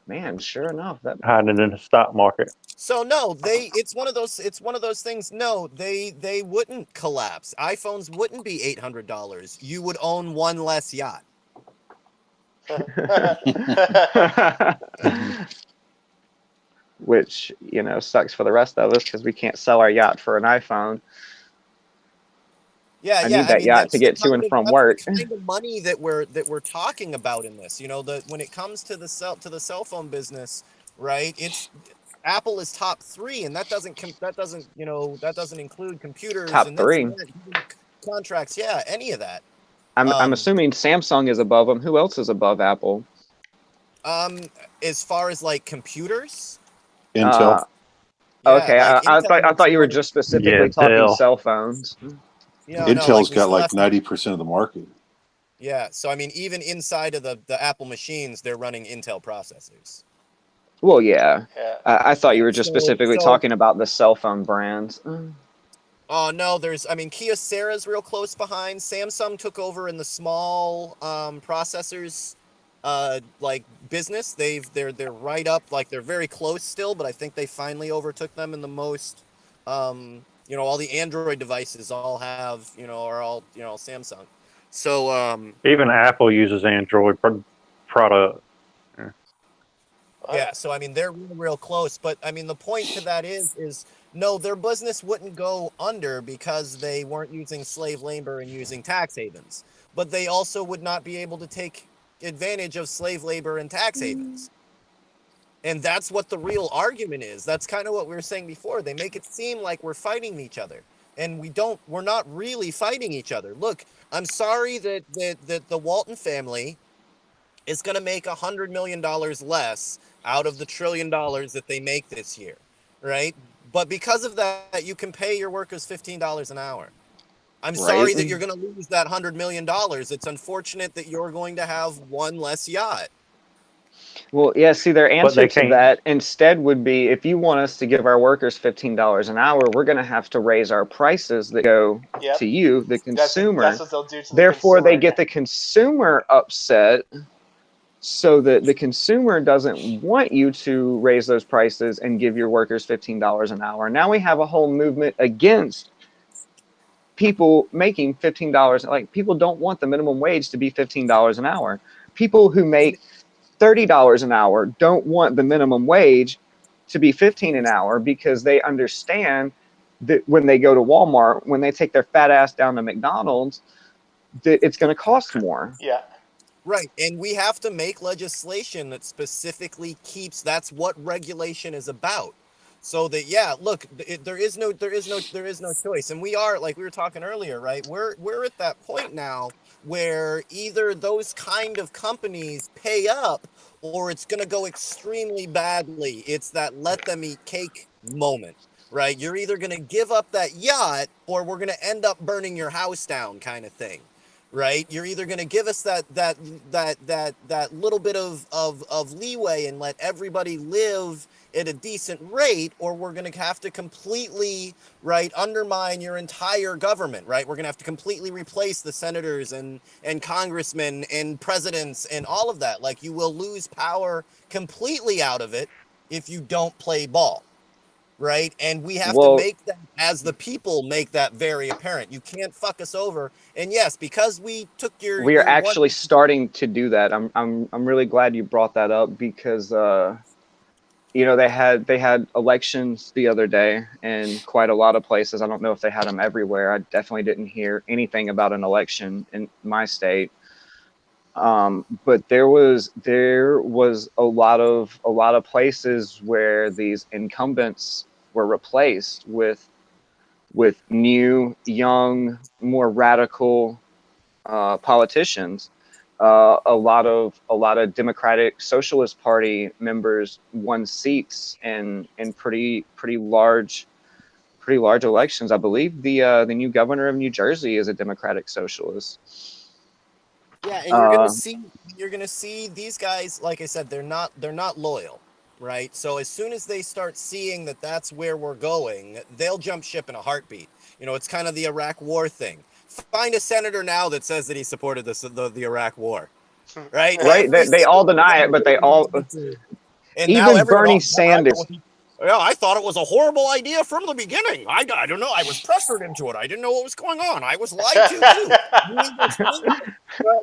Speaker 6: Man, sure enough, that
Speaker 3: hiding in the stock market.
Speaker 2: So no, it's one of those things. No, they wouldn't collapse. iPhones wouldn't be $800. You would own one less yacht.
Speaker 6: Which sucks for the rest of us because we can't sell our yacht for an iPhone.
Speaker 2: Yeah,
Speaker 6: I need that yacht to get to and from work.
Speaker 2: The kind of money that we're talking about in this, when it comes to the cell phone business, right? It's Apple is top 3, and that doesn't include computers.
Speaker 6: Top
Speaker 2: and
Speaker 6: 3
Speaker 2: contracts. Yeah, any of that.
Speaker 6: I'm assuming Samsung is above them. Who else is above Apple?
Speaker 2: As far as like computers,
Speaker 5: Intel.
Speaker 6: Okay, I thought you were just specifically talking cell phones.
Speaker 5: Intel's got like 90% of the market.
Speaker 2: Yeah, so I mean, even inside of the Apple machines, they're running Intel processors.
Speaker 6: Well, yeah. I thought you were just specifically talking about the cell phone brands.
Speaker 2: Oh no, Kyocera's real close behind. Samsung took over in the small processors business. They're right up, like they're very close still, but I think they finally overtook them in the most. All the Android devices all have are all Samsung. So
Speaker 3: even Apple uses Android product.
Speaker 2: Yeah, so I mean they're real close, but I mean the point to that is no, their business wouldn't go under because they weren't using slave labor and using tax havens, but they also would not be able to take advantage of slave labor and tax havens. And that's what the real argument is. That's kind of what we were saying before. They make it seem like we're fighting each other, and we're not really fighting each other. Look, I'm sorry that the Walton family is going to make $100 million less out of the $1 trillion that they make this year, right? But because of that, you can pay your workers $15 an hour. I'm sorry that you're going to lose that $100 million. It's unfortunate that you're going to have one less yacht.
Speaker 6: Well, yeah, see, their answer to that instead would be, if you want us to give our workers $15 an hour, we're going to have to raise our prices that go to you, the consumer.
Speaker 1: That's what they'll do to
Speaker 6: Therefore,
Speaker 1: the consumer.
Speaker 6: they get the consumer upset, so that the consumer doesn't want you to raise those prices and give your workers $15 an hour. Now we have a whole movement against people making $15. Like, people don't want the minimum wage to be $15 an hour. People who make $30 an hour don't want the minimum wage to be $15 an hour, because they understand that when they go to Walmart, when they take their fat ass down to McDonald's, that it's going to cost more.
Speaker 1: Yeah.
Speaker 2: Right, and we have to make legislation that specifically keeps, that's what regulation is about. So that, yeah, look, there is no choice, and we are, like we were talking earlier, right? We're at that point now where either those kind of companies pay up, or it's going to go extremely badly. It's that let them eat cake moment, right? You're either going to give up that yacht, or we're going to end up burning your house down, kind of thing. Right, you're either going to give us that little bit of leeway and let everybody live at a decent rate, or we're going to have to completely, right, undermine your entire government, right? We're going to have to completely replace the senators and congressmen and presidents and all of that. Like, you will lose power completely out of it if you don't play ball. Right, and we have to
Speaker 6: Well,
Speaker 2: make that, as the people, make that very apparent. You can't fuck us over. And yes, because we took
Speaker 6: we are
Speaker 2: your one.
Speaker 6: actually starting to do that. I'm really glad you brought that up because you know, they had elections the other day in quite a lot of places. I don't know if they had them everywhere. I definitely didn't hear anything about an election in my state. But there was a lot of places where these incumbents were replaced with new, young, more radical politicians. A lot of Democratic Socialist Party members won seats in pretty large elections. I believe the new governor of New Jersey is a Democratic Socialist.
Speaker 2: Yeah, and you're gonna see these guys. Like I said, they're not loyal, right? So as soon as they start seeing that that's where we're going, they'll jump ship in a heartbeat. You know, it's kind of the Iraq War thing. Find a senator now that says that he supported the Iraq War, right?
Speaker 6: Right? They all deny it, but they all,
Speaker 2: and now
Speaker 6: even
Speaker 2: everyone.
Speaker 6: Bernie Sanders.
Speaker 2: Yeah, I thought it was a horrible idea from the beginning. I don't know. I was pressured into it. I didn't know what was going on. I was lied to too.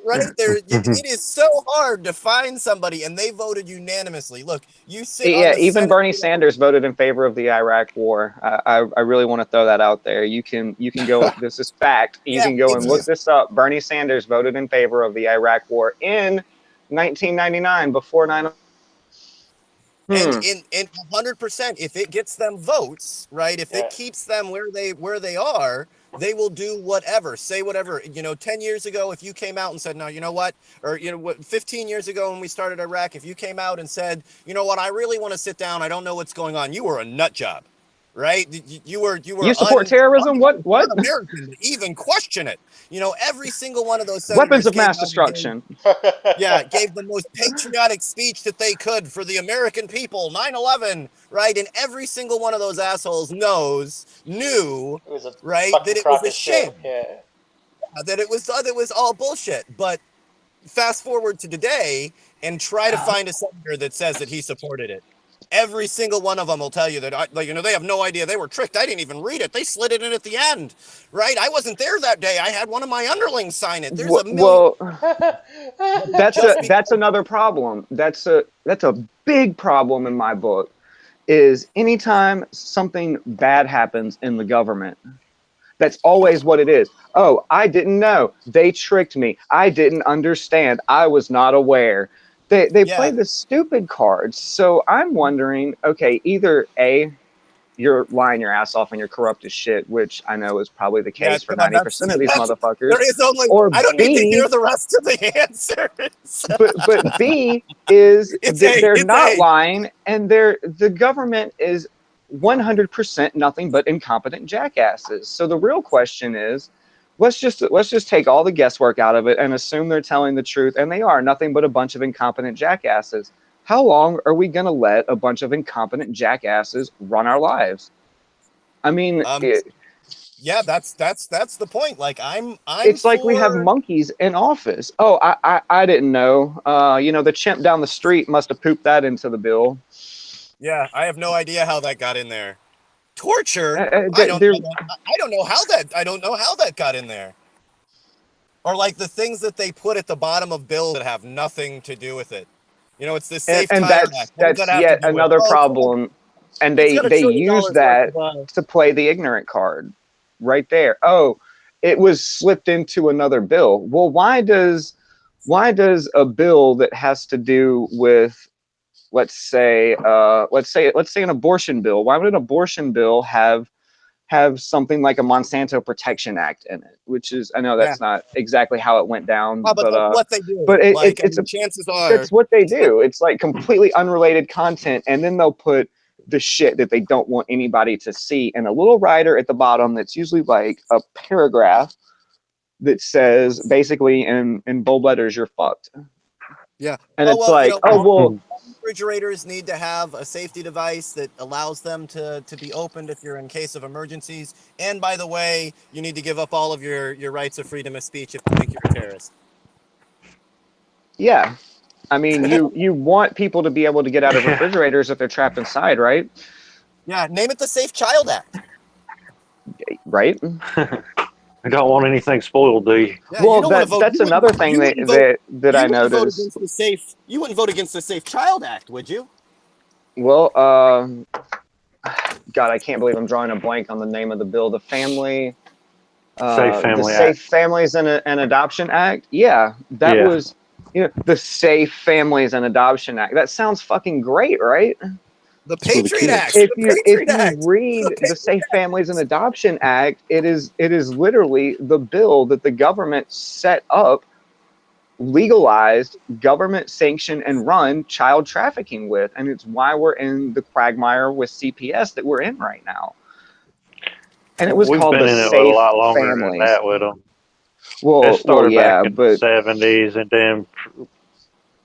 Speaker 2: Right there, it is so hard to find somebody, and they voted unanimously. Look, you sit on
Speaker 6: Yeah,
Speaker 2: the
Speaker 6: even
Speaker 2: Senate.
Speaker 6: Bernie Sanders voted in favor of the Iraq War. I really want to throw that out there. You can go. This is fact. You can go and look this up. Bernie Sanders voted in favor of the Iraq War in 1999, before 9/11.
Speaker 2: And in 100%, if it gets them votes, right? If
Speaker 1: Yeah.
Speaker 2: it keeps them where they are, they will do whatever, say whatever. You know, 10 years ago, if you came out and said, no, you know what? Or, you know what, 15 years ago when we started Iraq, if you came out and said, you know what, I really want to sit down, I don't know what's going on, you were a nut job. Right? You were
Speaker 6: You support terrorism? What?
Speaker 2: Un-American to even question it. You know, every single one of those senators
Speaker 6: Weapons of
Speaker 2: came
Speaker 6: mass
Speaker 2: out and
Speaker 6: destruction.
Speaker 2: gave the most patriotic speech that they could for the American people, 9/11, right? And every single one of those assholes knew,
Speaker 1: It was a
Speaker 2: right,
Speaker 1: fucking
Speaker 2: that it
Speaker 1: crock
Speaker 2: was a
Speaker 1: of shit.
Speaker 2: sham,
Speaker 1: Yeah.
Speaker 2: that it was all bullshit. But fast forward to today and try to find a senator that says that he supported it. Every single one of them will tell you that, like, you know, they have no idea. They were tricked. I didn't even read it. They slid it in at the end, right? I wasn't there that day. I had one of my underlings sign it. There's a million.
Speaker 6: Well, that's another problem. That's a big problem in my book. Is anytime something bad happens in the government, that's always what it is. Oh, I didn't know. They tricked me. I didn't understand. I was not aware. They play the stupid cards. So I'm wondering, okay, either A, you're lying your ass off and you're corrupt as shit, which I know is probably the case for 90% of these motherfuckers.
Speaker 2: There is only,
Speaker 6: or
Speaker 2: I don't
Speaker 6: B,
Speaker 2: need to hear the rest of the answers.
Speaker 6: but B is they're not
Speaker 2: A.
Speaker 6: lying, and the government is 100% nothing but incompetent jackasses. So the real question is, let's just take all the guesswork out of it and assume they're telling the truth, and they are nothing but a bunch of incompetent jackasses. How long are we going to let a bunch of incompetent jackasses run our lives? I mean,
Speaker 2: yeah, that's the point. Like, I'm
Speaker 6: it's like we have monkeys in office. Oh, I didn't know. You know, the chimp down the street must have pooped that into the bill.
Speaker 2: Yeah, I have no idea how that got in there. Torture?
Speaker 6: I
Speaker 2: don't know how that got in there. Or like the things that they put at the bottom of bills that have nothing to do with it. You know, it's the Safe
Speaker 6: and
Speaker 2: Tire Act.
Speaker 6: that's yet another problem. And they use that to play the ignorant card right there. Oh, it was slipped into another bill. Well, why does a bill that has to do with let's say an abortion bill. Why would an abortion bill have something like a Monsanto Protection Act in it? Which is, I know that's not exactly how it went down,
Speaker 2: Well, but that's what they do.
Speaker 6: but
Speaker 2: chances are
Speaker 6: that's what they do. It's like completely unrelated content, and then they'll put the shit that they don't want anybody to see in a little rider at the bottom that's usually like a paragraph that says basically in bold letters, "You're fucked."
Speaker 2: Yeah.
Speaker 6: And it's like,
Speaker 2: refrigerators need to have a safety device that allows them to be opened if you're in case of emergencies. And by the way, you need to give up all of your rights of freedom of speech if they think you're a terrorist.
Speaker 6: Yeah. I mean, you want people to be able to get out of refrigerators if they're trapped inside, right?
Speaker 2: Yeah, name it the Safe Child Act.
Speaker 6: Right?
Speaker 3: I don't want anything spoiled, do you?
Speaker 2: Yeah,
Speaker 6: well, that's another thing that I noticed.
Speaker 2: You wouldn't vote against the Safe Child Act, would you?
Speaker 6: Well, God, I can't believe I'm drawing a blank on the name of the bill. The Safe Families and Adoption Act. Yeah, that was, the Safe Families and Adoption Act. That sounds fucking great, right?
Speaker 2: The Patriot Act.
Speaker 6: If you read the Safe Families and Adoption Act, it is literally the bill that the government set up, legalized, government sanctioned and run child trafficking with, and it's why we're in the quagmire with CPS that we're in right now. And it was called the Safe
Speaker 3: a lot longer
Speaker 6: Families.
Speaker 3: than that with them.
Speaker 6: Well,
Speaker 3: it started back in
Speaker 6: but
Speaker 3: the 70s and then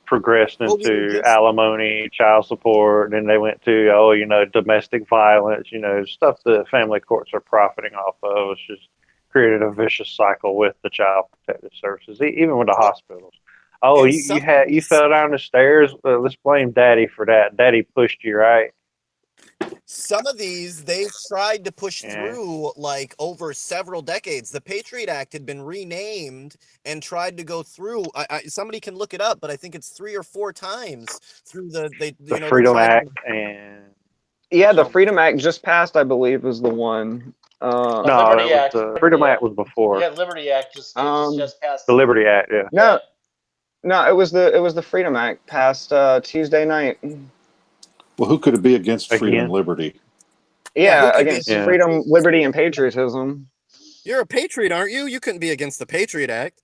Speaker 3: progressed into alimony, child support, and then they went to domestic violence, stuff the family courts are profiting off of. It's just created a vicious cycle with the child protective services, even with the hospitals. Oh, you fell down the stairs. Let's blame Daddy for that. Daddy pushed you, right?
Speaker 2: Some of these they've tried to push through like over several decades. The Patriot Act had been renamed and tried to go through. Somebody can look it up, but I think it's 3 or 4 times through the
Speaker 3: Freedom Act and
Speaker 6: the Freedom Act just passed, I believe, was the one.
Speaker 3: No, the Freedom Act was before.
Speaker 1: Yeah, Liberty Act just passed.
Speaker 3: The Liberty Act, yeah.
Speaker 6: No, it was the Freedom Act passed Tuesday night.
Speaker 5: Well, who could it be against freedom and liberty?
Speaker 6: Yeah, against freedom, liberty, and patriotism.
Speaker 2: You're a patriot, aren't you? You couldn't be against the Patriot Act.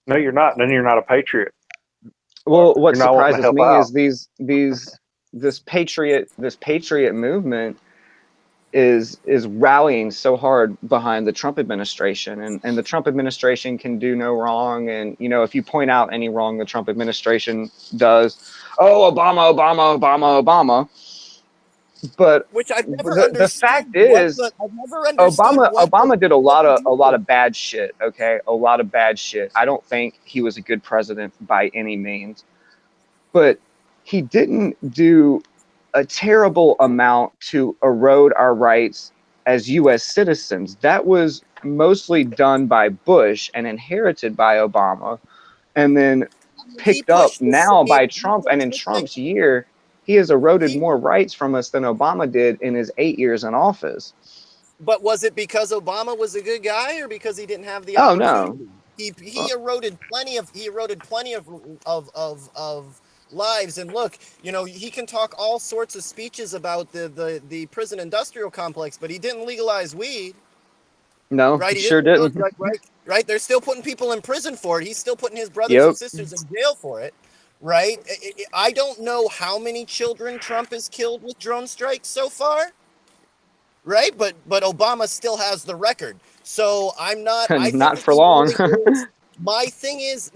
Speaker 3: No, you're not. Then you're not a patriot.
Speaker 6: Well, what surprises me is this patriot movement is rallying so hard behind the Trump administration, and the Trump administration can do no wrong. And if you point out any wrong the Trump administration does, Obama. But
Speaker 2: which I've never understood.
Speaker 6: The fact is, Obama did a lot of bad shit. Okay, a lot of bad shit. I don't think he was a good president by any means, but he didn't do a terrible amount to erode our rights as U.S. citizens. That was mostly done by Bush and inherited by Obama, and then picked up now by Trump. And in Trump's year, he has eroded more rights from us than Obama did in his 8 years in office.
Speaker 2: But was it because Obama was a good guy, or because he didn't have the opportunity? He eroded plenty of lives. And look, he can talk all sorts of speeches about the prison industrial complex, but he didn't legalize weed.
Speaker 6: No,
Speaker 2: right?
Speaker 6: He sure didn't.
Speaker 2: Right? They're still putting people in prison for it. He's still putting his brothers and sisters in jail for it. Right? I don't know how many children Trump has killed with drone strikes so far. Right? But Obama still has the record. So I'm not
Speaker 6: not for long.
Speaker 2: My thing is,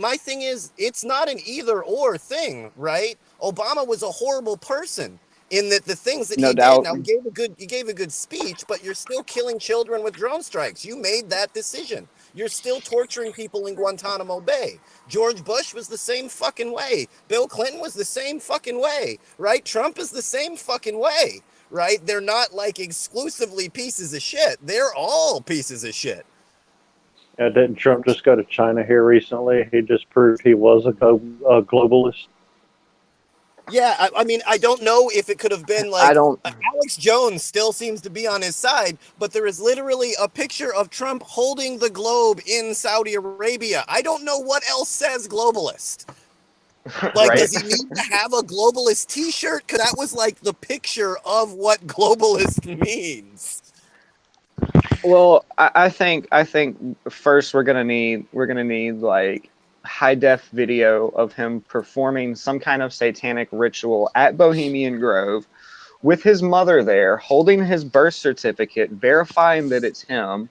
Speaker 2: it's not an either or thing, right? Obama was a horrible person in that the things that he did. Now he gave a good speech, but you're still killing children with drone strikes. You made that decision. You're still torturing people in Guantanamo Bay. George Bush was the same fucking way. Bill Clinton was the same fucking way, right? Trump is the same fucking way, right? They're not like exclusively pieces of shit. They're all pieces of shit.
Speaker 3: Didn't Trump just go to China here recently? He just proved he was a globalist.
Speaker 2: Yeah, I mean, I don't know if it could have been like Alex Jones still seems to be on his side, but there is literally a picture of Trump holding the globe in Saudi Arabia. I don't know what else says globalist. Like,
Speaker 6: Right.
Speaker 2: does he need to have a globalist T-shirt? Because that was like the picture of what globalist means.
Speaker 6: Well, I think first we're gonna need like high def video of him performing some kind of satanic ritual at Bohemian Grove with his mother there, holding his birth certificate, verifying that it's him.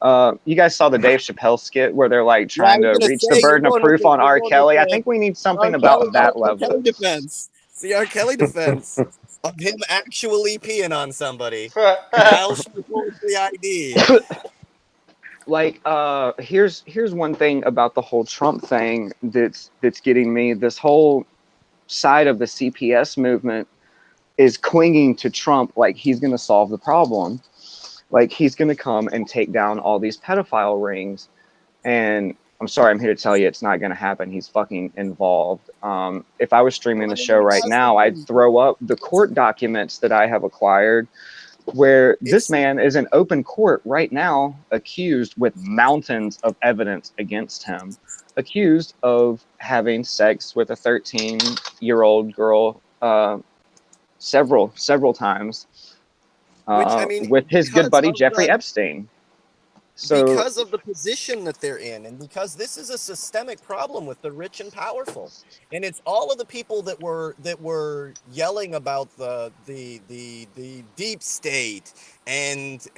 Speaker 6: You guys saw the Dave Chappelle skit where they're like
Speaker 2: Yeah, I
Speaker 6: trying
Speaker 2: was
Speaker 6: to
Speaker 2: gonna
Speaker 6: reach the
Speaker 2: say
Speaker 6: burden of proof on R. Kelly. I think we need something about that
Speaker 2: R.
Speaker 6: level.
Speaker 2: Kelly defense. It's the R. Kelly defense of him actually peeing on somebody while she records the ID.
Speaker 6: Like here's one thing about the whole Trump thing that's getting me. This whole side of the CPS movement is clinging to Trump like he's going to solve the problem, like he's going to come and take down all these pedophile rings. And I'm sorry, I'm here to tell you it's not going to happen. He's fucking involved. If I was streaming the show right now, I'd throw up the court documents that I have acquired where this man is in open court right now, accused with mountains of evidence against him, accused of having sex with a 13-year-old girl several times,
Speaker 2: Which, I mean,
Speaker 6: with his good
Speaker 2: because
Speaker 6: buddy
Speaker 2: of
Speaker 6: Jeffrey
Speaker 2: the
Speaker 6: Epstein. So
Speaker 2: because of the position that they're in, and because this is a systemic problem with the rich and powerful, and it's all of the people that were yelling about the deep state and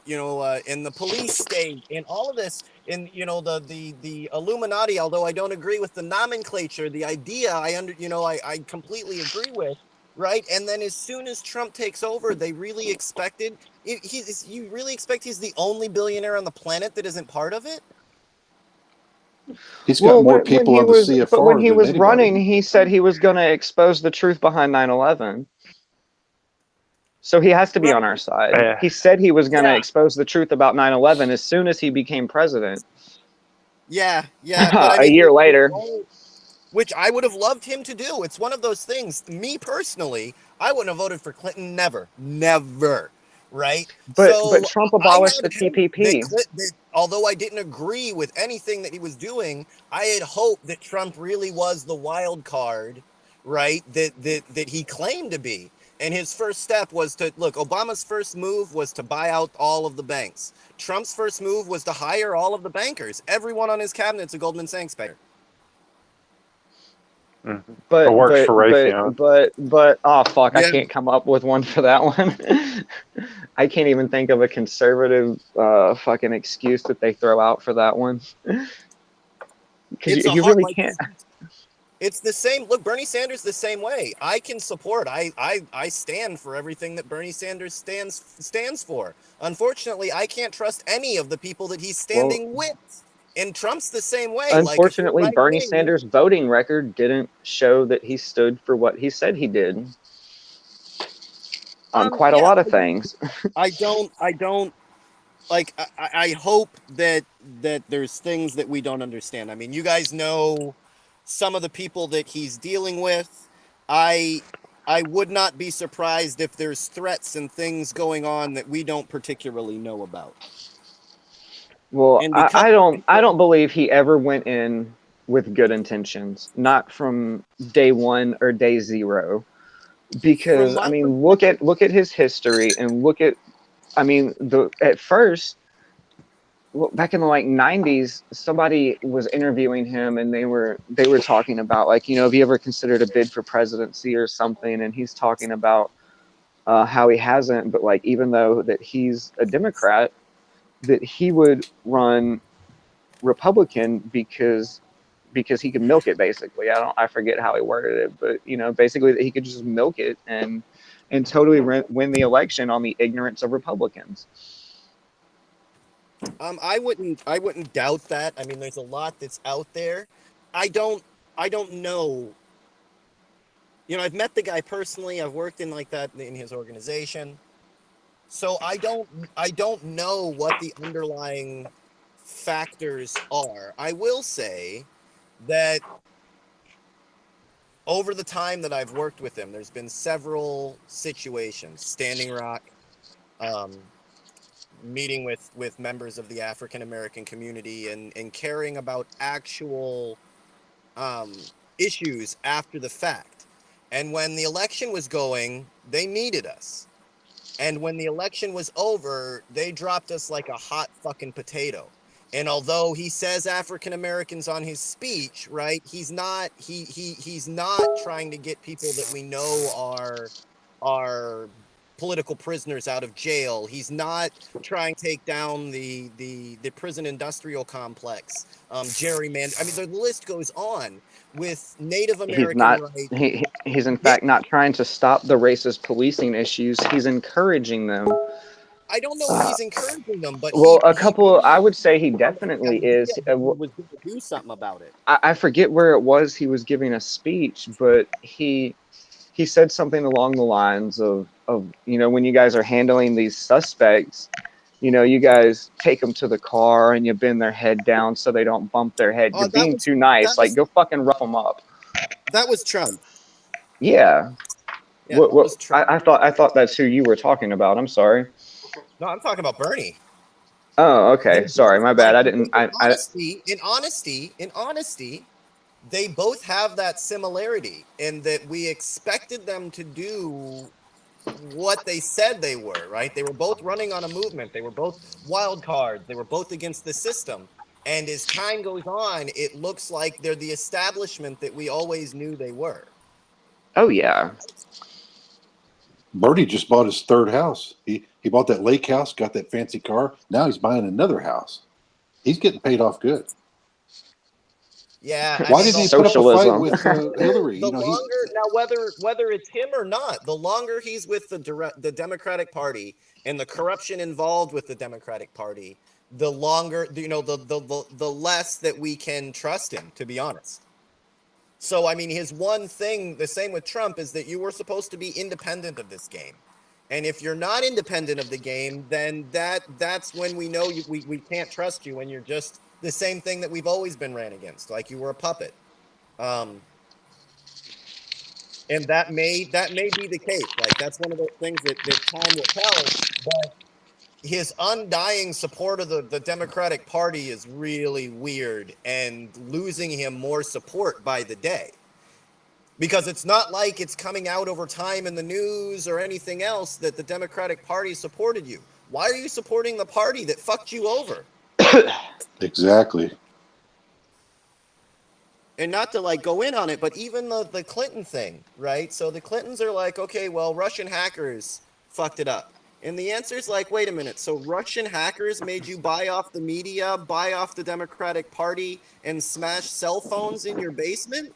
Speaker 2: you know and the police state and all of this, and you know the Illuminati. Although I don't agree with the nomenclature, the idea I completely agree with. Right, and then as soon as Trump takes over, they really expected you really expect he's the only billionaire on the planet that isn't part of it?
Speaker 5: He's got
Speaker 6: well,
Speaker 5: more
Speaker 6: when
Speaker 5: people
Speaker 6: he
Speaker 5: on the
Speaker 6: was but when
Speaker 5: CFR
Speaker 6: he
Speaker 5: than
Speaker 6: was running,
Speaker 5: anybody.
Speaker 6: he said he was going to expose the truth behind 9/11. So he has to be on our side.
Speaker 3: Yeah.
Speaker 6: He said he was going to
Speaker 2: Yeah.
Speaker 6: expose the truth about 9/11 as soon as he became president.
Speaker 2: Yeah, but I
Speaker 6: A
Speaker 2: mean,
Speaker 6: year later.
Speaker 2: which I would have loved him to do. It's one of those things. Me personally, I wouldn't have voted for Clinton. Never. Right.
Speaker 6: But
Speaker 2: So
Speaker 6: Trump
Speaker 2: I
Speaker 6: abolished the
Speaker 2: had hope
Speaker 6: TPP.
Speaker 2: that although I didn't agree with anything that he was doing, I had hoped that Trump really was the wild card, right? That he claimed to be. And his first step was to look. Obama's first move was to buy out all of the banks. Trump's first move was to hire all of the bankers. Everyone on his cabinet's a Goldman Sachs banker.
Speaker 3: Mm-hmm.
Speaker 6: But
Speaker 3: It works for Raytheon.
Speaker 6: but oh fuck, I
Speaker 2: Yeah.
Speaker 6: can't come up with one for that one. I can't even think of a conservative fucking excuse that they throw out for that one. Because you really can't.
Speaker 2: It's the same. Look, Bernie Sanders the same way. I can support. I stand for everything that Bernie Sanders stands for. Unfortunately, I can't trust any of the people that he's standing with. And Trump's the same way.
Speaker 6: Unfortunately,
Speaker 2: Like,
Speaker 6: Bernie Sanders' voting record didn't show that he stood for what he said he did on quite a lot of things.
Speaker 2: I don't like. I hope that there's things that we don't understand. I mean, you guys know some of the people that he's dealing with. I would not be surprised if there's threats and things going on that we don't particularly know about.
Speaker 6: Well,
Speaker 2: And
Speaker 6: I don't believe he ever went in with good intentions, not from day one or day zero. Because I mean, look at his history and at first, back in the like 90s, somebody was interviewing him and they were talking about, like, you know, have you ever considered a bid for presidency or something? And he's talking about how he hasn't, but like, even though that he's a Democrat, that he would run Republican because he could milk it, basically. I forget how he worded it, but you know, basically that he could just milk it and totally win the election on the ignorance of Republicans.
Speaker 2: I wouldn't doubt that. I mean, there's a lot that's out there. I don't know. You know, I've met the guy personally. I've worked in like that in his organization. So I don't know what the underlying factors are. I will say that over the time that I've worked with him, there's been several situations, Standing Rock, meeting with members of the African American community and caring about actual issues after the fact. And when the election was going, they needed us. And when the election was over, they dropped us like a hot fucking potato. And although he says African Americans on his speech, right, he's not trying to get people that we know are political prisoners out of jail. He's not trying to take down the prison industrial complex, gerrymander. I mean, the list goes on with Native American
Speaker 6: He's not.
Speaker 2: rights.
Speaker 6: He's in fact not trying to stop the racist policing issues. He's encouraging them.
Speaker 2: I don't know if he's encouraging them, but
Speaker 6: Well, I would say he definitely is.
Speaker 2: was going to do something about it.
Speaker 6: I forget where it was he was giving a speech, but he said something along the lines of when you guys are handling these suspects, you guys take them to the car and you bend their head down so they don't bump their head. You're being too nice. Like, go fucking rough them up.
Speaker 2: That was Trump.
Speaker 6: Yeah.
Speaker 2: Yeah, that was Trump.
Speaker 6: I thought that's who you were talking about. I'm sorry.
Speaker 2: No, I'm talking about Bernie.
Speaker 6: Oh, okay. Sorry, my bad. I didn't.
Speaker 2: In honesty, they both have that similarity in that we expected them to do what they said they were, right? They were both running on a movement. They were both wild cards. They were both against the system. And as time goes on, it looks like they're the establishment that we always knew they were.
Speaker 6: Oh, yeah.
Speaker 5: Bernie just bought his third house. He bought that lake house, got that fancy car. Now he's buying another house. He's getting paid off good.
Speaker 2: Yeah.
Speaker 5: Why didn't he put up a fight with Hillary?
Speaker 2: Now whether it's him or not, the longer he's with the Democratic Party and the corruption involved with the Democratic Party, the longer the less that we can trust him, to be honest. So, I mean, his one thing, the same with Trump, is that you were supposed to be independent of this game. And if you're not independent of the game, then that's when we know we can't trust you, when you're just the same thing that we've always been ran against, like you were a puppet. And that may be the case. Like, that's one of those things that time will tell. But his undying support of the Democratic Party is really weird, and losing him more support by the day. Because it's not like it's coming out over time in the news or anything else that the Democratic Party supported you. Why are you supporting the party that fucked you over?
Speaker 5: Exactly.
Speaker 2: And not to go in on it, but even the Clinton thing, right? So the Clintons are like, okay, well, Russian hackers fucked it up. And the answer is wait a minute. So Russian hackers made you buy off the media, buy off the Democratic Party, and smash cell phones in your basement?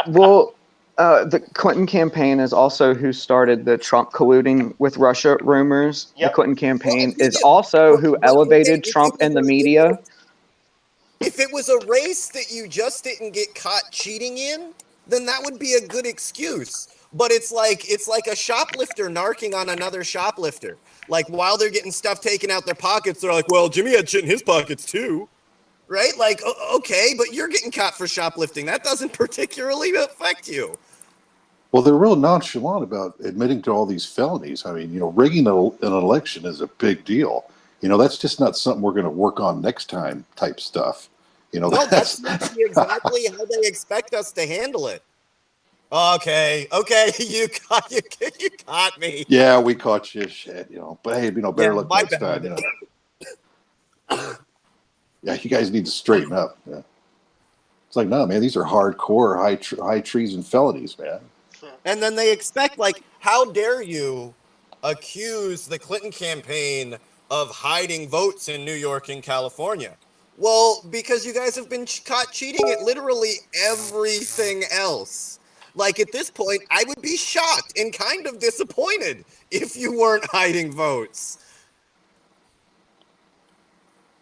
Speaker 6: Well, the Clinton campaign is also who started the Trump colluding with Russia rumors. Yep. The Clinton campaign is also who elevated Trump in the media.
Speaker 2: If it was a race that you just didn't get caught cheating in, then that would be a good excuse. But it's like a shoplifter narking on another shoplifter. Like, while they're getting stuff taken out their pockets, they're like, well, Jimmy had shit in his pockets too. Right? Like, okay, but you're getting caught for shoplifting. That doesn't particularly affect you.
Speaker 5: Well, they're real nonchalant about admitting to all these felonies. I mean, rigging an election is a big deal. That's just not something we're going to work on next time type stuff.
Speaker 2: No, that's exactly how they expect us to handle it. Okay, you caught me.
Speaker 5: Yeah, we caught you, shit, But hey, better luck next time, Yeah, you guys need to straighten up. Yeah. It's like, no, man, these are hardcore high treason felonies, man.
Speaker 2: And then they expect, how dare you accuse the Clinton campaign of hiding votes in New York and California? Well, because you guys have been caught cheating at literally everything else. At this point, I would be shocked and kind of disappointed if you weren't hiding votes.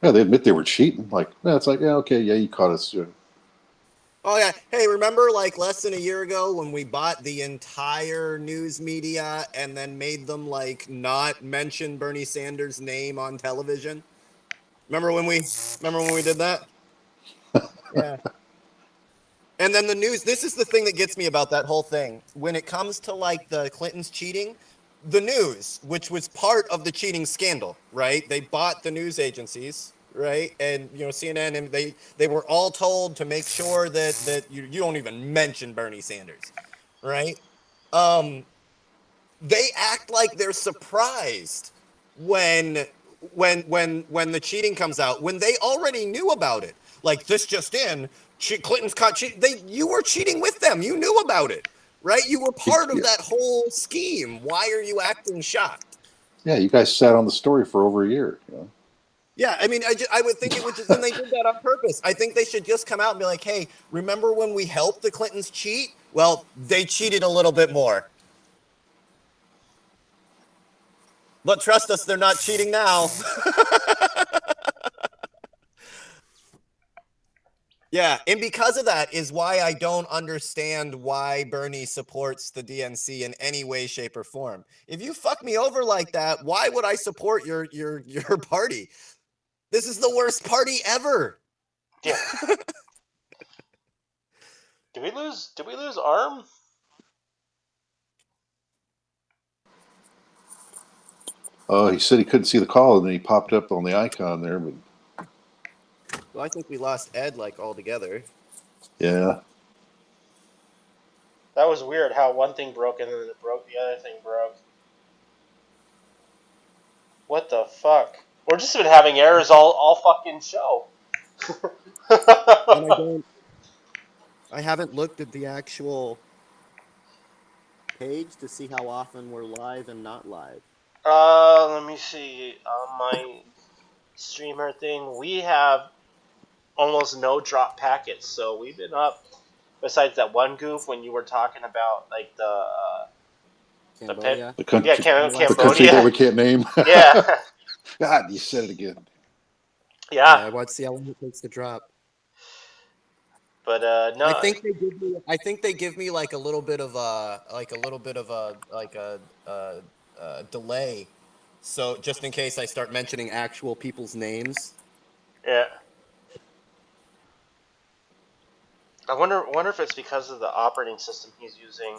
Speaker 5: Yeah, they admit they were cheating. It's okay, yeah, you caught us. Yeah.
Speaker 2: Oh, yeah. Hey, remember less than a year ago when we bought the entire news media and then made them not mention Bernie Sanders' name on television? Remember when we did that? Yeah. And then the news, this is the thing that gets me about that whole thing. When it comes to the Clintons cheating, the news, which was part of the cheating scandal, right? They bought the news agencies, right? And CNN, and they were all told to make sure that you don't even mention Bernie Sanders, right? They act like they're surprised when the cheating comes out, when they already knew about it. Like, this just in, Clinton's caught cheating. You were cheating with them. You knew about it, right? You were part of that whole scheme. Why are you acting shocked?
Speaker 5: Yeah, you guys sat on the story for over a year.
Speaker 2: Yeah, I mean, I would think it would just, and they did that on purpose. I think they should just come out and be like, hey, remember when we helped the Clintons cheat? Well, they cheated a little bit more. But trust us, they're not cheating now. Yeah, and because of that is why I don't understand why Bernie supports the DNC in any way, shape, or form. If you fuck me over like that, why would I support your party? This is the worst party ever.
Speaker 1: Yeah. Did we lose Arm?
Speaker 5: He said he couldn't see the call, and then he popped up on the icon there. But
Speaker 2: Well, I think we lost Ed like altogether.
Speaker 5: yeah,
Speaker 1: That was weird how one thing broke and then it broke, the other thing broke. What the fuck? We're just been having errors all fucking show.
Speaker 2: And I haven't looked at the actual page to see how often we're live and not live.
Speaker 1: Let me see. On my streamer thing, we have almost no drop packets, so we've been up. Besides that one goof when you were talking about like
Speaker 2: Cambodia.
Speaker 5: the country,
Speaker 1: Cambodia.
Speaker 5: the country that we can't name.
Speaker 1: Yeah.
Speaker 5: God, you said it again.
Speaker 1: Yeah.
Speaker 2: Let's see how long it takes to drop.
Speaker 1: But no.
Speaker 2: I think they give me like a little bit of a delay, so just in case I start mentioning actual people's names.
Speaker 1: Yeah. I wonder if it's because of the operating system he's using.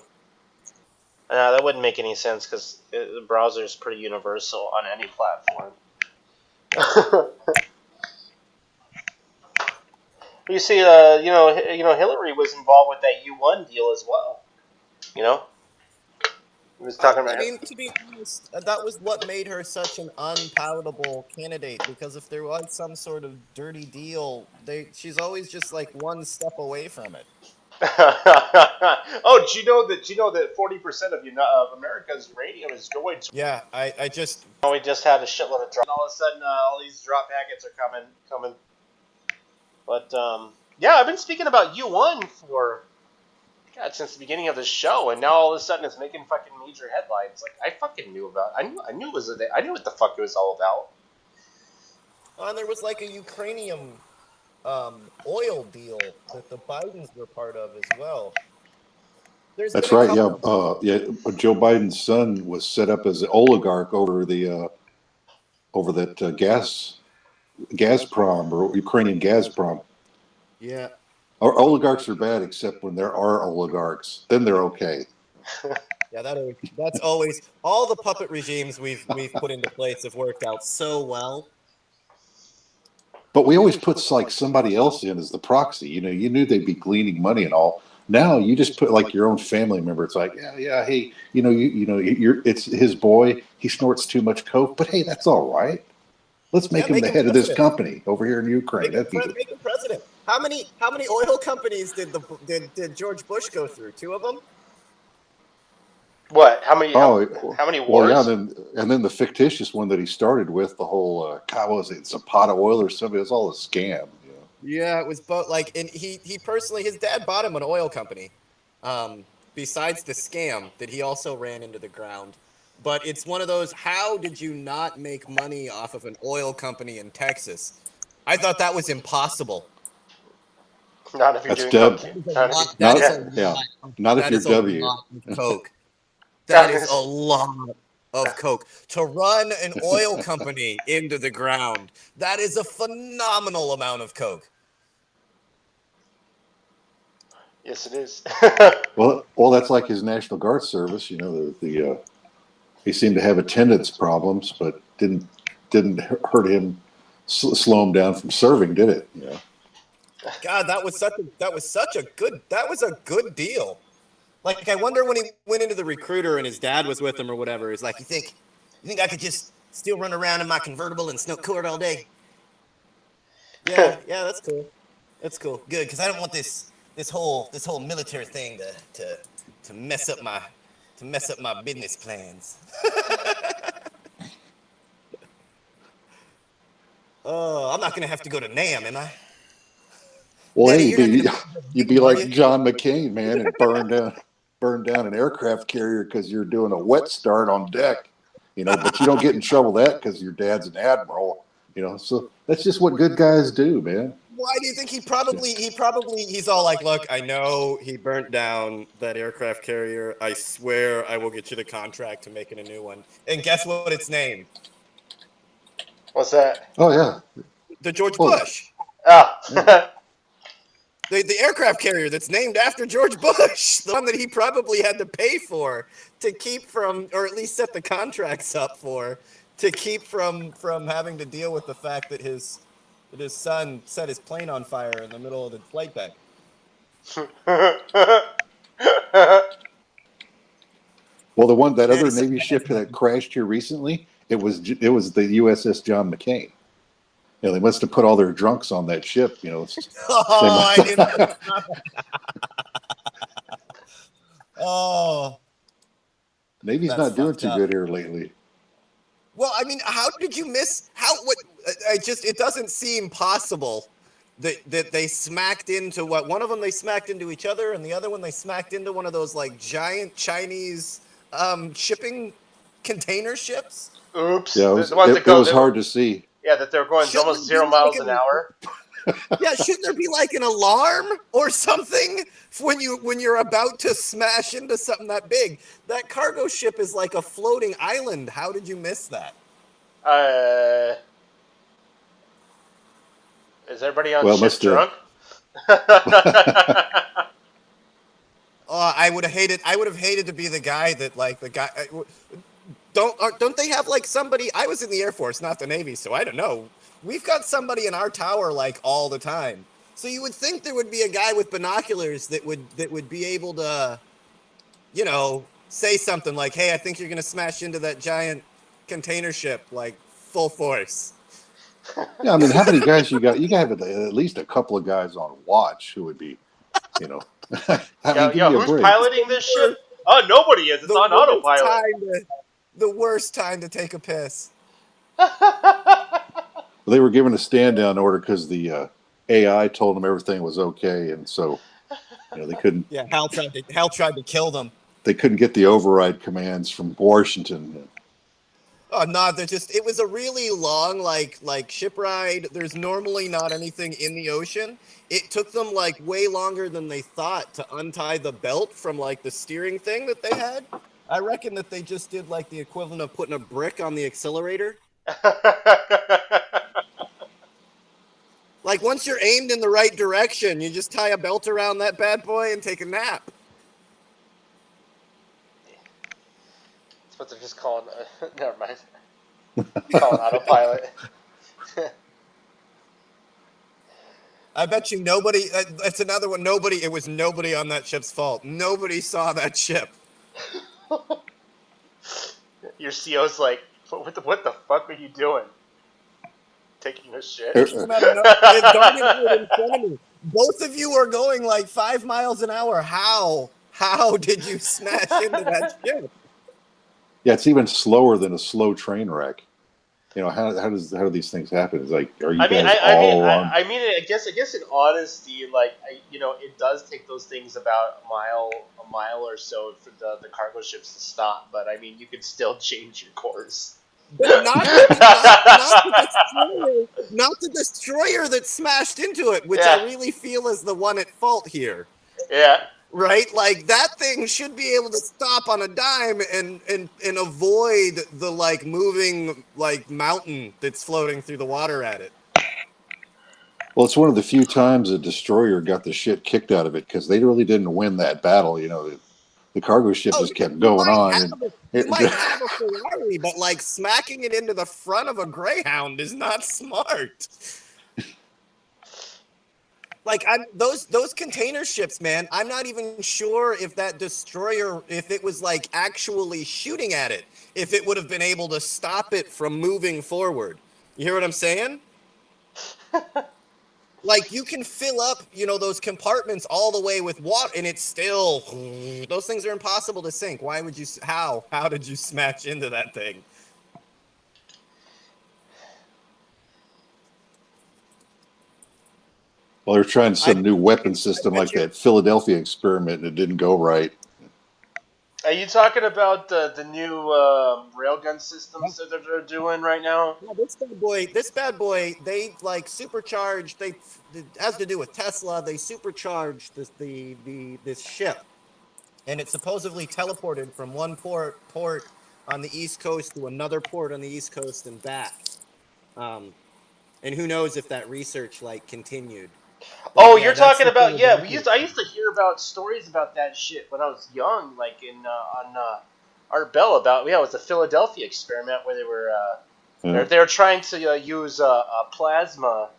Speaker 1: That wouldn't make any sense because the browser is pretty universal on any platform. You see, Hillary was involved with that U1 deal as well. He was talking about.
Speaker 2: I mean, to be honest, that was what made her such an unpalatable candidate. Because if there was some sort of dirty deal, she's always just like one step away from it.
Speaker 1: Oh, did you know that 40% of America's uranium is going to?
Speaker 2: Yeah, I just.
Speaker 1: We just had a shitload of drop. And all of a sudden, all these drop packets are coming. But yeah, I've been speaking about U1 since the beginning of the show, and now all of a sudden it's making fucking major headlines. Like I fucking knew about. I knew it was. I knew what the fuck it was all about.
Speaker 2: And there was like a Ukrainian oil deal that the Bidens were part of as well.
Speaker 5: That's right. Yeah, Joe Biden's son was set up as an oligarch over that Gazprom or Ukrainian Gazprom.
Speaker 2: Yeah.
Speaker 5: Our oligarchs are bad, except when there are oligarchs. Then they're okay.
Speaker 2: Yeah, that's always all the puppet regimes we've put into place have worked out so well.
Speaker 5: But we always put like somebody else in as the proxy. You knew they'd be gleaning money and all. Now you just put like your own family member. It's like, yeah, hey, it's his boy. He snorts too much coke, but hey, that's all right. Let's make him the head of this company over here in Ukraine.
Speaker 2: Make him president. How many oil companies did George Bush go through? 2 of them.
Speaker 1: What? How many? How many wars?
Speaker 5: Well, yeah, and then the fictitious one that he started with, the whole it's a pot of oil or something. It was all a scam.
Speaker 2: Yeah, it was both. And he personally, his dad bought him an oil company. Besides the scam that he also ran into the ground, but it's one of those. How did you not make money off of an oil company in Texas? I thought that was impossible.
Speaker 1: Not if you're doing coke.
Speaker 5: Not if you're W.
Speaker 2: Coke. That is a lot of coke. To run an oil company into the ground, that is a phenomenal amount of coke.
Speaker 1: Yes, it is.
Speaker 5: Well, that's like his National Guard service. He seemed to have attendance problems, but didn't hurt him slow them down from serving, did it?
Speaker 2: God, that was a good deal. Like, I wonder when he went into the recruiter and his dad was with him or whatever. He's like, you think I could just still run around in my convertible and snow cord all day? Yeah, that's cool. That's cool. Good, because I don't want this whole military thing to mess up my business plans. Oh, I'm not gonna have to go to NAM, am I?
Speaker 5: Well,
Speaker 2: Daddy,
Speaker 5: hey, you'd be like
Speaker 2: you?
Speaker 5: John McCain, man, and burn down an aircraft carrier because you're doing a wet start on deck. But you don't get in trouble with that because your dad's an admiral. So that's just what good guys do, man.
Speaker 2: Why do you think he's all like, look, I know he burnt down that aircraft carrier. I swear I will get you the contract to making a new one. And guess what it's named?
Speaker 1: What's that?
Speaker 5: Oh yeah,
Speaker 2: The George Bush.
Speaker 1: Oh.
Speaker 5: Yeah.
Speaker 2: The aircraft carrier that's named after George Bush, the one that he probably had to pay for to keep from, or at least set the contracts up for, to keep from having to deal with the fact that his son set his plane on fire in the middle of the flight deck.
Speaker 5: Well, that other Navy ship that crashed here recently, it was the USS John McCain. They must have put all their drunks on that ship.
Speaker 2: I didn't. Oh,
Speaker 5: Navy's
Speaker 2: that's
Speaker 5: not doing
Speaker 2: fucked
Speaker 5: too
Speaker 2: up.
Speaker 5: good here lately.
Speaker 2: Well, I mean, how did you miss? It doesn't seem possible that they smacked into what? One of them they smacked into each other, and the other one they smacked into one of those like giant Chinese shipping container ships.
Speaker 1: Oops.
Speaker 5: Yeah, it was hard to see.
Speaker 1: Yeah, that they're going almost 0 miles an hour.
Speaker 2: Yeah, shouldn't there be like an alarm or something when you're about to smash into something that big? That cargo ship is like a floating island. How did you miss that?
Speaker 1: Is everybody on ship drunk?
Speaker 2: I would have hated to be the guy that like the guy. Don't they have like somebody? I was in the Air Force, not the Navy, so I don't know. We've got somebody in our tower like all the time. So you would think there would be a guy with binoculars that would be able to, say something like, "Hey, I think you're gonna smash into that giant container ship, like full force."
Speaker 5: Yeah, I mean, how many guys you got? You got to have at least a couple of guys on watch who would be, give me a
Speaker 1: who's
Speaker 5: break.
Speaker 1: piloting this ship? Oh, nobody is. It's on autopilot.
Speaker 2: The worst time to take a piss.
Speaker 5: They were given a stand down order because the AI told them everything was okay, and so they couldn't.
Speaker 2: Yeah, Hal tried to kill them.
Speaker 5: They couldn't get the override commands from Washington.
Speaker 2: Oh no, it was a really long like ship ride. There's normally not anything in the ocean. It took them like way longer than they thought to untie the belt from like the steering thing that they had. I reckon that they just did like the equivalent of putting a brick on the accelerator. Like once you're aimed in the right direction, you just tie a belt around that bad boy and take a nap.
Speaker 1: That's what they're just calling. Never mind. Calling autopilot.
Speaker 2: I bet you nobody. That's another one. It was nobody on that ship's fault. Nobody saw that ship.
Speaker 1: Your CO's like, what the fuck are you doing? Taking a shit?
Speaker 2: Both of you are going like 5 miles an hour. How did you smash into that ship?
Speaker 5: Yeah, it's even slower than a slow train wreck. How do these things happen? It's like, are you guys all on?
Speaker 1: I guess in honesty, like it does take those things about a mile or so for the cargo ships to stop. But I mean, you could still change your course.
Speaker 2: But not the destroyer that smashed into it, which I really feel is the one at fault here.
Speaker 1: Yeah.
Speaker 2: Right? Like that thing should be able to stop on a dime and avoid the like moving like mountain that's floating through the water at it.
Speaker 5: Well, it's one of the few times a destroyer got the shit kicked out of it because they really didn't win that battle. The the cargo ship
Speaker 2: Oh,
Speaker 5: just kept going on.
Speaker 2: You might have a Ferrari, but like smacking it into the front of a Greyhound is not smart. Like those container ships, man. I'm not even sure if that destroyer, if it was like actually shooting at it, if it would have been able to stop it from moving forward. You hear what I'm saying? Like you can fill up, those compartments all the way with water, and it's still. Those things are impossible to sink. Why would you? How did you smash into that thing?
Speaker 5: Well, they're trying some new weapon system like that Philadelphia experiment, and it didn't go right.
Speaker 1: Are you talking about the new railgun systems that they're doing right now?
Speaker 2: Yeah, this bad boy, they like supercharged. It has to do with Tesla. They supercharged this ship, and it supposedly teleported from one port on the East Coast to another port on the East Coast and back. And who knows if that research like continued.
Speaker 1: But, you're talking about I used to hear about stories about that shit when I was young, like on Art Bell about it was a Philadelphia experiment where they were they were trying to use a plasma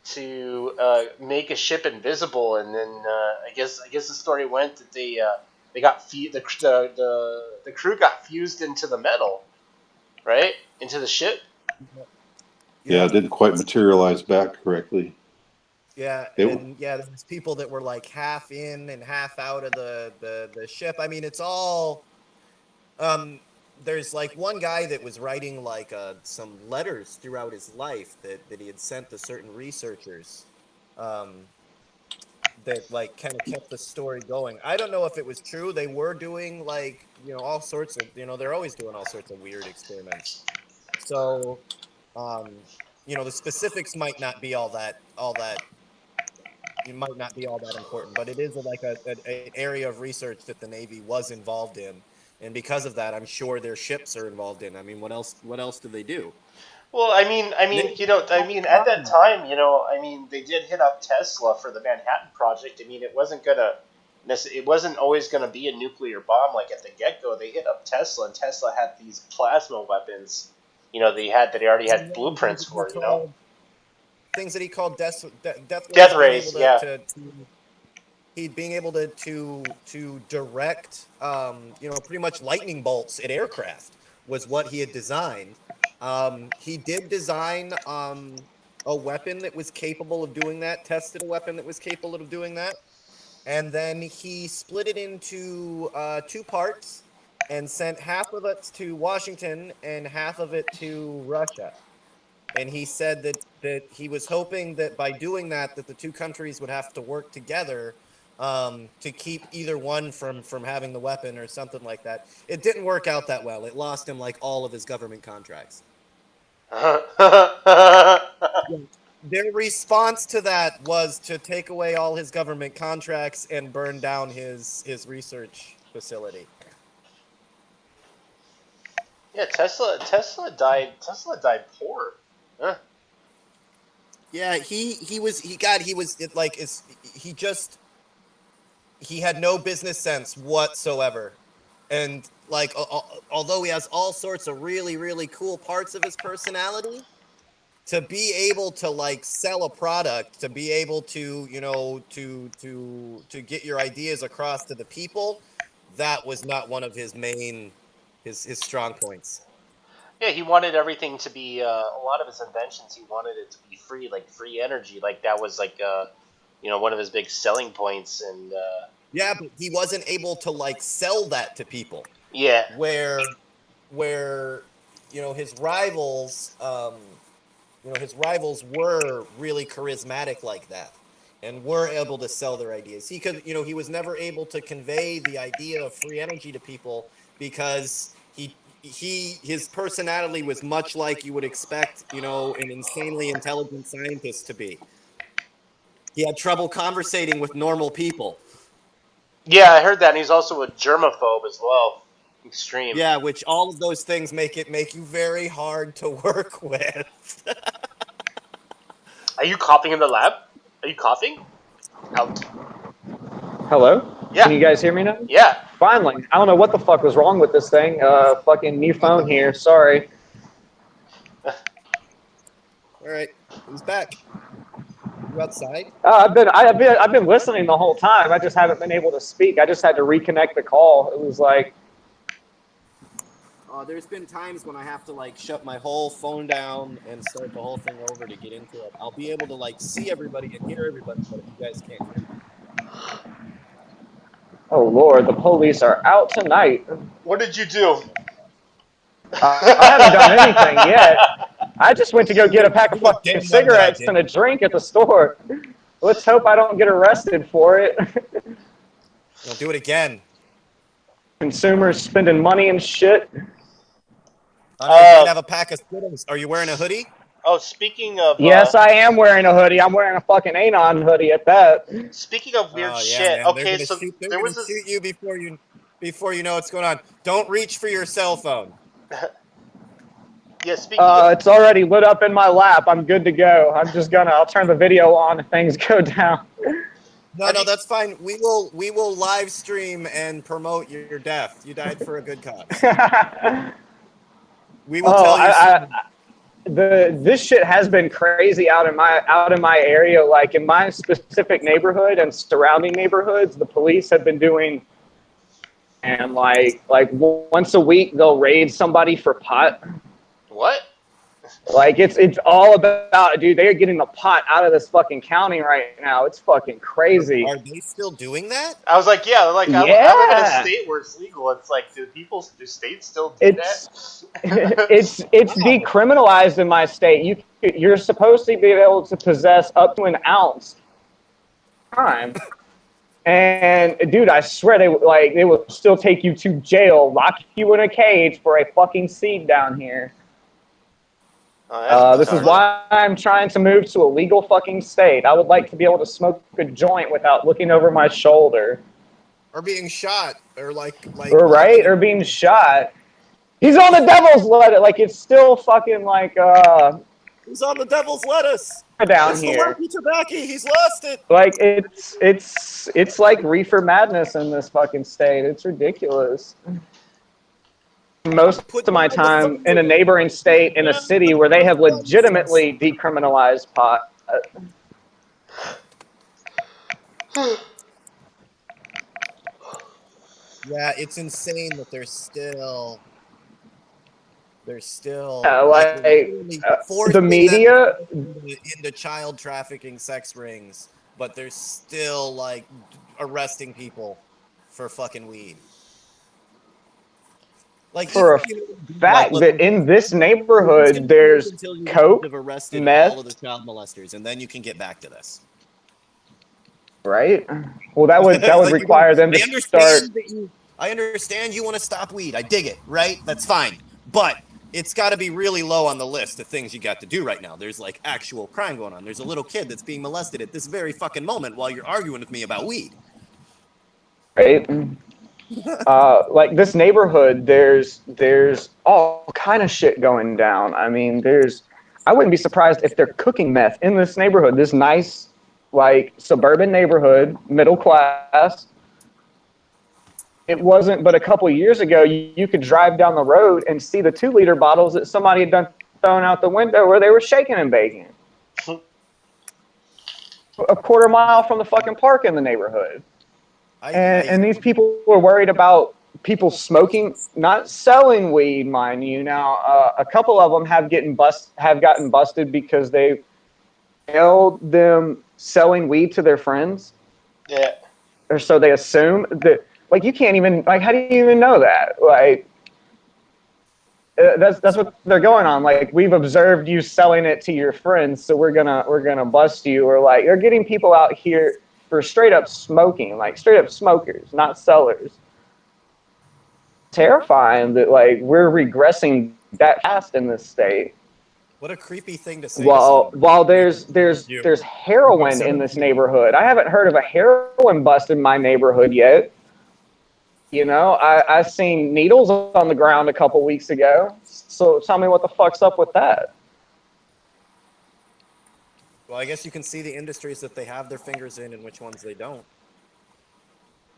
Speaker 1: to make a ship invisible, and then I guess the story went that they got the crew got fused into the metal, right, into the ship.
Speaker 5: Yeah, it didn't quite materialize back correctly.
Speaker 2: Yeah, there's people that were like half in and half out of the ship. I mean, it's all. There's like one guy that was writing like some letters throughout his life that he had sent to certain researchers, that like kind of kept the story going. I don't know if it was true. They were doing like all sorts of they're always doing all sorts of weird experiments. So, the specifics might not be all that. It might not be all that important, but it is like an area of research that the Navy was involved in, and because of that, I'm sure their ships are involved in. I mean, what else do they do?
Speaker 1: Well, at that time, they did hit up Tesla for the Manhattan Project. I mean, it wasn't always going to be a nuclear bomb like at the get-go. They hit up Tesla, and Tesla had these plasma weapons. They already had blueprints for.
Speaker 2: Things that he called death rays.
Speaker 1: Yeah.
Speaker 2: He'd being able to direct, pretty much lightning bolts at aircraft was what he had designed. He did design a weapon that was capable of doing that. Tested a weapon that was capable of doing that, and then he split it into 2 parts and sent half of it to Washington and half of it to Russia. And he said that he was hoping that by doing that the 2 countries would have to work together to keep either one from having the weapon or something like that. It didn't work out that well. It lost him like all of his government contracts. Their response to that was to take away all his government contracts and burn down his research facility.
Speaker 1: Yeah, Tesla died poor. Huh.
Speaker 2: Yeah, he had no business sense whatsoever. And like although he has all sorts of really, really cool parts of his personality, to be able to like sell a product, to be able to, to get your ideas across to the people, that was not one of his main his strong points.
Speaker 1: Yeah, he wanted everything to be a lot of his inventions. He wanted it to be free, like free energy. Like that was like one of his big selling points. And
Speaker 2: yeah, but he wasn't able to like sell that to people.
Speaker 1: Yeah,
Speaker 2: where his rivals, his rivals were really charismatic like that, and were able to sell their ideas. He could, he was never able to convey the idea of free energy to people because his personality was much like you would expect, an insanely intelligent scientist to be. He had trouble conversating with normal people.
Speaker 1: Yeah, I heard that. And he's also a germaphobe as well. Extreme.
Speaker 2: Yeah, which all of those things make you very hard to work with.
Speaker 1: Are you coughing in the lab? Are you coughing? Out.
Speaker 6: Hello?
Speaker 1: Yeah.
Speaker 6: Can you guys hear me now?
Speaker 1: Yeah.
Speaker 6: Finally. I don't know what the fuck was wrong with this thing. Fucking new phone here. Sorry.
Speaker 2: All right, who's back? You outside?
Speaker 6: I've been listening the whole time. I just haven't been able to speak. I just had to reconnect the call. It was like,
Speaker 2: There's been times when I have to like shut my whole phone down and start the whole thing over to get into it. I'll be able to like see everybody and hear everybody, but if you guys can't hear me.
Speaker 6: oh Lord, the police are out tonight.
Speaker 1: What did you do?
Speaker 6: I haven't done anything yet. I just went to go get a pack of
Speaker 2: You
Speaker 6: fucking
Speaker 2: didn't know what I
Speaker 6: cigarettes
Speaker 2: did.
Speaker 6: and a drink at the store. Let's hope I don't get arrested for it.
Speaker 2: I'll do it again.
Speaker 6: Consumers spending money and shit.
Speaker 2: I know you can have a pack of Skittles. Are you wearing a hoodie?
Speaker 1: Oh, speaking of
Speaker 6: Yes, I am wearing a hoodie. I'm wearing a fucking Anon hoodie at that.
Speaker 1: speaking of weird
Speaker 2: Oh, yeah,
Speaker 1: shit.
Speaker 2: man.
Speaker 1: Okay,
Speaker 2: They're
Speaker 1: so
Speaker 2: gonna
Speaker 1: there was
Speaker 2: shoot
Speaker 1: this.
Speaker 2: you before you know what's going on. Don't reach for your cell phone.
Speaker 1: Yeah, speaking of.
Speaker 6: It's already lit up in my lap. I'm good to go. I'll turn the video on if things go down.
Speaker 2: No, that's fine. We will live stream and promote your death. You died for a good cause. We will tell you soon.
Speaker 6: This shit has been crazy out in my area. Like in my specific neighborhood and surrounding neighborhoods, the police have been doing, and like once a week they'll raid somebody for pot.
Speaker 1: What?
Speaker 6: Like it's all about, dude. They're getting the pot out of this fucking county right now. It's fucking crazy.
Speaker 2: Are they still doing that?
Speaker 1: I was like, yeah, like I live in a state where it's legal. It's like, do states still do that?
Speaker 6: It's decriminalized in my state. You're supposed to be able to possess up to an ounce time. And dude, I swear they will still take you to jail, lock you in a cage for a fucking seed down here. This is why I'm trying to move to a legal fucking state. I would like to be able to smoke a joint without looking over my shoulder.
Speaker 2: Or being shot, or
Speaker 6: or being shot. He's on the devil's lettuce. Like it's still fucking like
Speaker 2: he's on the devil's lettuce
Speaker 6: down
Speaker 2: it's
Speaker 6: here.
Speaker 2: The tobacco. He's lost it.
Speaker 6: Like it's like reefer madness in this fucking state. It's ridiculous. Most of my time in a neighboring state in a city where they have legitimately decriminalized pot.
Speaker 2: Yeah, it's insane that they're still the
Speaker 6: media
Speaker 2: into child trafficking, sex rings, but they're still like arresting people for fucking weed. Like
Speaker 6: for a fact that in this neighborhood there's coke,
Speaker 2: have arrested
Speaker 6: meth,
Speaker 2: all of the child molesters, and then you can get back to this.
Speaker 6: Right? Well, that would
Speaker 2: like
Speaker 6: require them to start.
Speaker 2: I understand you want to stop weed. I dig it. Right? That's fine. But it's got to be really low on the list of things you got to do right now. There's like actual crime going on. There's a little kid that's being molested at this very fucking moment while you're arguing with me about weed.
Speaker 6: Right? Like this neighborhood, there's all kind of shit going down. I mean, I wouldn't be surprised if they're cooking meth in this neighborhood. This nice, like suburban neighborhood, middle class. It wasn't, but a couple years ago, you could drive down the road and see the 2-liter bottles that somebody had thrown out the window where they were shaking and baking. A quarter mile from the fucking park in the neighborhood. And these people were worried about people smoking, not selling weed, mind you. Now, a couple of them have gotten busted because they held them selling weed to their friends.
Speaker 1: Yeah.
Speaker 6: Or so they assume that. Like you can't even how do you even know that? Like that's what they're going on. Like we've observed you selling it to your friends, so we're gonna bust you. Or like they're getting people out here for straight up smoking, like straight up smokers, not sellers. Terrifying that like we're regressing that fast in this state.
Speaker 2: What a creepy thing to say.
Speaker 6: While there's heroin in this neighborhood. I haven't heard of a heroin bust in my neighborhood yet. You know, I seen needles on the ground a couple weeks ago. So tell me what the fuck's up with that.
Speaker 2: Well, I guess you can see the industries that they have their fingers in and which ones they don't.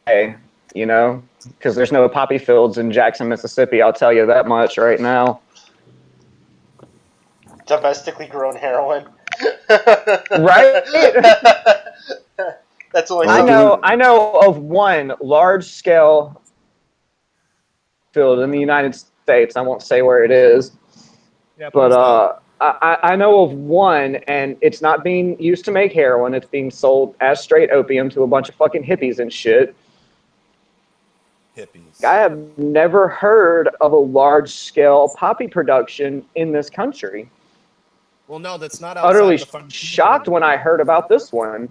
Speaker 6: Hey, you know, because there's no poppy fields in Jackson, Mississippi. I'll tell you that much right now.
Speaker 1: Domestically grown heroin.
Speaker 6: Right?
Speaker 1: That's only
Speaker 6: I
Speaker 1: so.
Speaker 6: know of one large scale field in the United States. I won't say where it is,
Speaker 2: Yeah,
Speaker 6: but
Speaker 2: please don't.
Speaker 6: I know of one, and it's not being used to make heroin. It's being sold as straight opium to a bunch of fucking hippies and shit.
Speaker 2: Hippies.
Speaker 6: I have never heard of a large scale poppy production in this country.
Speaker 2: Well, no, that's not outside
Speaker 6: Utterly
Speaker 2: the pharmaceutical
Speaker 6: shocked when I
Speaker 2: industry.
Speaker 6: heard about this one.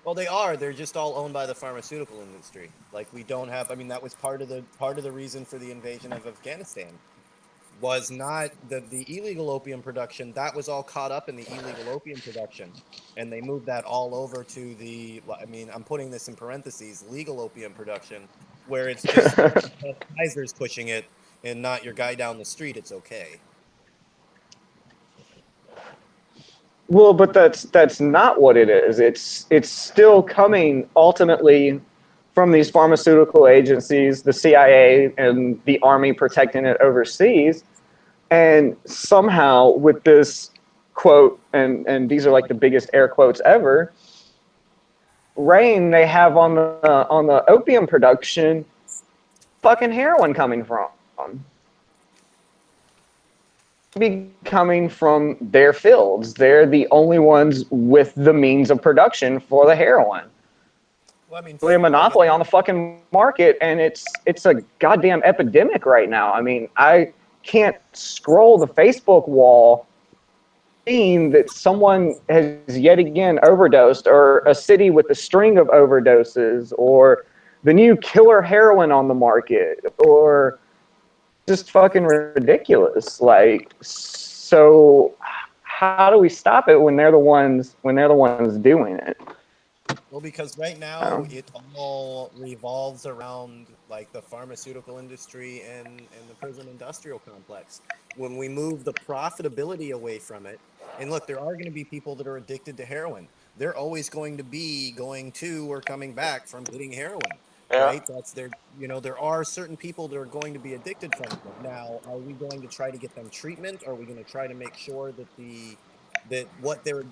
Speaker 2: Well, they are. They're just all owned by the pharmaceutical industry. Like we don't have. I mean, that was part of the reason for the invasion of Afghanistan. Was not the illegal opium production. That was all caught up in the illegal opium production, and they moved that all over to the. I mean, I'm putting this in parentheses: legal opium production, where it's just Pfizer's pushing it, and not your guy down the street. It's okay.
Speaker 6: Well, but that's not what it is. It's still coming ultimately from these pharmaceutical agencies, the CIA and the army protecting it overseas, and somehow with this quote, and these are like the biggest air quotes ever, reign they have on the opium production, fucking heroin coming from. Be coming from their fields. They're the only ones with the means of production for the heroin.
Speaker 2: Well, I mean,
Speaker 6: They're a monopoly on the fucking market, and it's a goddamn epidemic right now. I mean, I can't scroll the Facebook wall seeing that someone has yet again overdosed, or a city with a string of overdoses, or the new killer heroin on the market, or just fucking ridiculous. Like, so how do we stop it when they're the ones doing it?
Speaker 2: Well, because right now it all revolves around like the pharmaceutical industry and the prison industrial complex. When we move the profitability away from it, and look, there are going to be people that are addicted to heroin. They're always going to be going to or coming back from hitting heroin,
Speaker 1: Yeah.
Speaker 2: right? That's their, there are certain people that are going to be addicted from it. Now, are we going to try to get them treatment? Are we going to try to make sure that what they're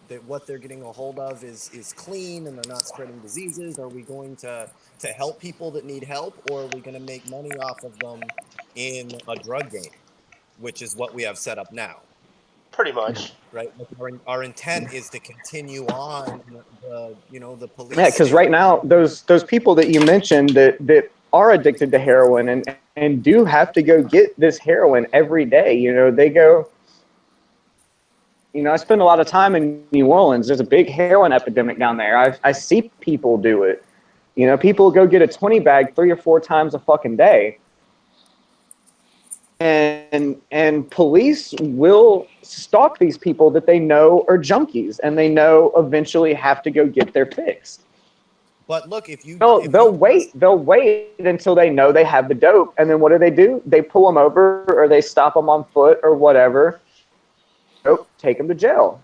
Speaker 2: that what they're getting a hold of is clean and they're not spreading diseases? Are we going to help people that need help, or are we going to make money off of them in a drug game, which is what we have set up now?
Speaker 1: Pretty much.
Speaker 2: Right. Our intent is to continue on the police.
Speaker 6: Yeah, because right now those people that you mentioned that are addicted to heroin and do have to go get this heroin every day. They go. I spend a lot of time in New Orleans. There's a big heroin epidemic down there. I see people do it. People go get a 20 bag 3 or 4 times a fucking day. And police will stalk these people that they know are junkies, and they know eventually have to go get their fix.
Speaker 2: But look,
Speaker 6: they'll wait until they know they have the dope, and then what do? They pull them over, or they stop them on foot, or whatever. Nope, take them to jail.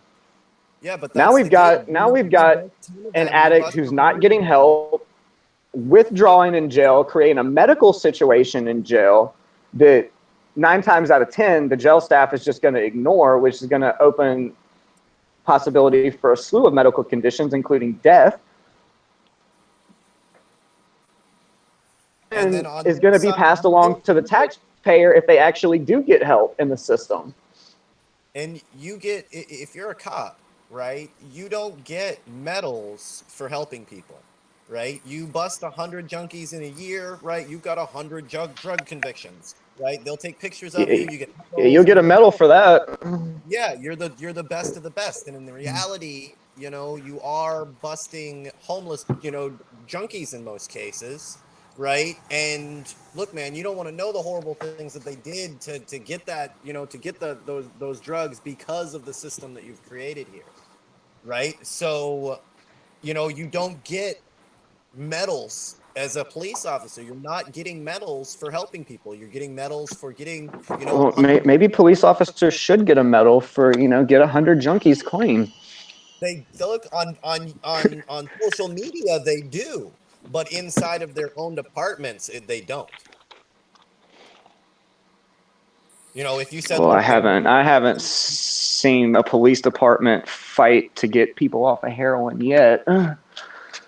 Speaker 2: Yeah, but
Speaker 6: now we've got an addict who's not getting help, withdrawing in jail, creating a medical situation in jail that 9 times out of 10 the jail staff is just going to ignore, which is going to open possibility for a slew of medical conditions, including death. And is going to be passed along to the taxpayer if they actually do get help in the system.
Speaker 2: And if you're a cop, right, you don't get medals for helping people, right? You bust 100 junkies in a year, right? You've got 100 drug convictions, right? They'll take pictures of you. You get
Speaker 6: you'll get a medal for that.
Speaker 2: Yeah, you're the best of the best. And in the reality, you are busting homeless, junkies in most cases. Right. And look, man, you don't want to know the horrible things that they did to get that, to get those drugs because of the system that you've created here. Right. So, you don't get medals as a police officer. You're not getting medals for helping people. You're getting medals for getting,
Speaker 6: Well, maybe police officers should get a medal for, get 100 junkies clean.
Speaker 2: They look on social media. They do. but inside of their own departments, they don't. You know, if you said,
Speaker 6: Well,
Speaker 2: like,
Speaker 6: I haven't seen a police department fight to get people off of heroin yet.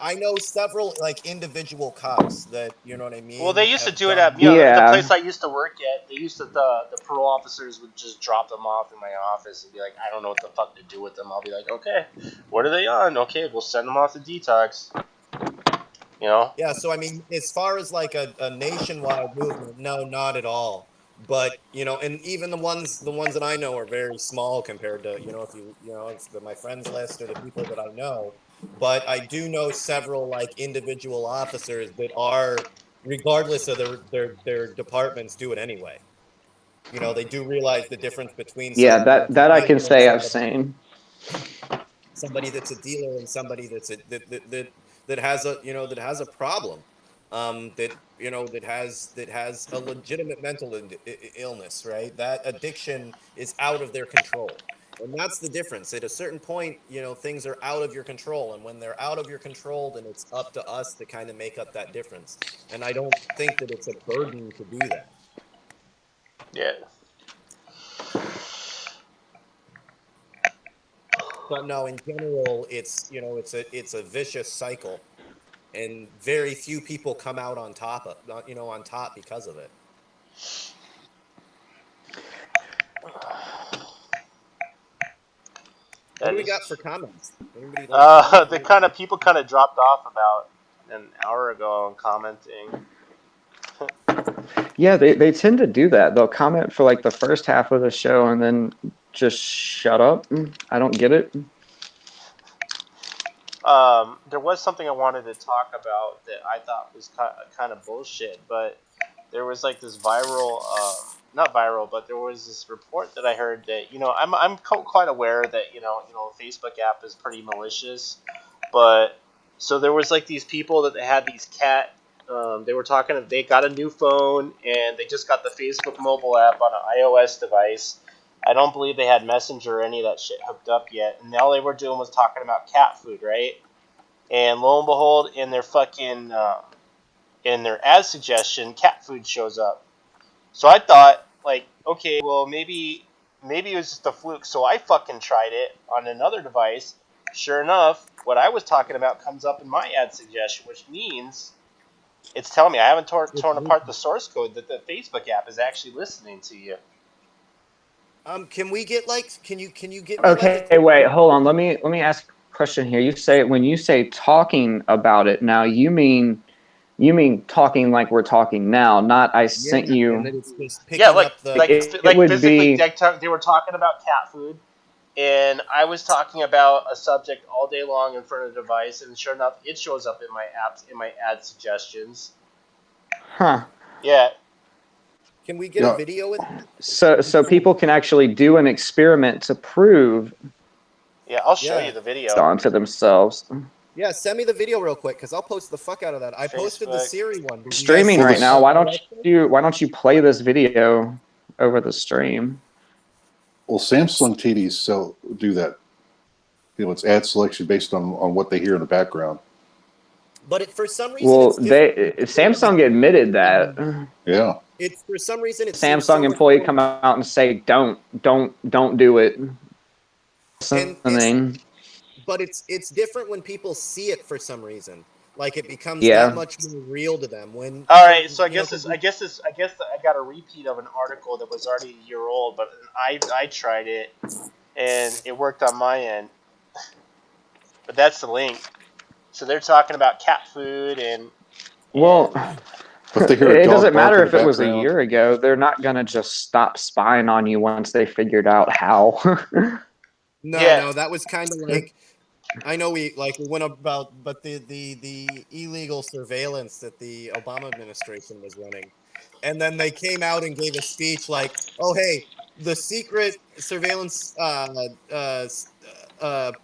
Speaker 2: I know several like individual cops that, you know what I mean.
Speaker 1: Well, they used to
Speaker 2: have
Speaker 1: do it
Speaker 2: done-
Speaker 1: at the
Speaker 6: Yeah.
Speaker 1: place I used to work at. They used to the parole officers would just drop them off in my office and be like, I don't know what the fuck to do with them. I'll be like, okay, what are they on? Okay, we'll send them off to detox. You know?
Speaker 2: Yeah, so I mean, as far as like a nationwide movement, no, not at all. But you know, and even the ones that I know are very small compared to, you know, if you know, it's my friends list or the people that I know. But I do know several like individual officers that are, regardless of their departments, do it anyway. You know, they do realize the difference between
Speaker 6: Yeah,
Speaker 2: somebody that's a
Speaker 6: that I can
Speaker 2: dealer and
Speaker 6: say I've seen.
Speaker 2: somebody that's a dealer and somebody that's that has a, you know, that has a problem, that, you know, that has a legitimate mental illness, right? That addiction is out of their control, and that's the difference. At a certain point, you know, things are out of your control, and when they're out of your control, then it's up to us to kind of make up that difference. And I don't think that it's a burden to do that.
Speaker 1: Yeah.
Speaker 2: But no, in general, it's, you know, it's a vicious cycle, and very few people come out on top of, you know, on top because of it. What do we got for comments? Anybody like comments?
Speaker 1: The people kind of dropped off about an hour ago on commenting.
Speaker 6: Yeah, they tend to do that. They'll comment for like the first half of the show and then just shut up. I don't get it.
Speaker 1: There was something I wanted to talk about that I thought was kind of bullshit, but there was like this viral, not viral, but there was this report that I heard that, you know, I'm quite aware that, Facebook app is pretty malicious, but so there was like these people that they had these they were talking, they got a new phone and they just got the Facebook mobile app on an iOS device. I don't believe they had Messenger or any of that shit hooked up yet, and all they were doing was talking about cat food, right? And lo and behold, in their fucking in their ad suggestion, cat food shows up. So I thought, like, okay, well maybe it was just a fluke. So I fucking tried it on another device. Sure enough, what I was talking about comes up in my ad suggestion, which means it's telling me I haven't torn apart the source code that the Facebook app is actually listening to you.
Speaker 2: Can we get like, can you get me
Speaker 6: Okay,
Speaker 2: like
Speaker 6: wait, hold on. Let me ask a question here. You say when you say talking about it now, you mean talking like we're talking now, not I sent
Speaker 2: and
Speaker 6: you.
Speaker 2: then it's just picking
Speaker 1: Yeah, like
Speaker 2: up the
Speaker 1: like
Speaker 6: It
Speaker 1: like
Speaker 6: would
Speaker 1: physically,
Speaker 6: be
Speaker 1: they were talking about cat food, and I was talking about a subject all day long in front of the device, and sure enough, it shows up in my apps, in my ad suggestions.
Speaker 6: huh.
Speaker 1: Yeah,
Speaker 2: Can we get
Speaker 5: Yeah.
Speaker 2: a video with
Speaker 6: So people can actually do an experiment to prove
Speaker 1: yeah, I'll show
Speaker 2: Yeah.
Speaker 1: you the video.
Speaker 6: onto themselves.
Speaker 2: Yeah, send me the video real quick because I'll post the fuck out of that. I posted the
Speaker 1: Facebook.
Speaker 2: Siri one. Did you guys
Speaker 6: Streaming
Speaker 2: see
Speaker 6: right
Speaker 2: it?
Speaker 6: now. Why don't you play this video over the stream?
Speaker 5: Well, Samsung TVs do that. It's ad selection based on what they hear in the background.
Speaker 2: But for some reason,
Speaker 6: Well,
Speaker 2: it's different.
Speaker 6: Samsung admitted that.
Speaker 5: Yeah.
Speaker 2: It's for some reason it seems so
Speaker 6: Samsung
Speaker 2: much
Speaker 6: employee
Speaker 2: more-
Speaker 6: come out and say, "Don't do it."
Speaker 2: And
Speaker 6: Listening.
Speaker 2: but it's different when people see it for some reason. Like it becomes
Speaker 6: Yeah.
Speaker 2: that much more real to them. When
Speaker 1: All right, so I
Speaker 2: you know,
Speaker 1: guess I got a repeat of an article that was already a year old, but I tried it and it worked on my end. But that's the link. So they're talking about cat food and
Speaker 6: Well,
Speaker 5: If they hear a
Speaker 6: it
Speaker 5: dog
Speaker 6: doesn't
Speaker 5: bark
Speaker 6: matter
Speaker 5: in
Speaker 6: if
Speaker 5: the
Speaker 6: it was a
Speaker 5: background-
Speaker 6: year ago. They're not gonna just stop spying on you once they figured out how.
Speaker 2: No, that was kind of like I know we went about, but the illegal surveillance that the Obama administration was running, and then they came out and gave a speech like, "Oh, hey, the secret surveillance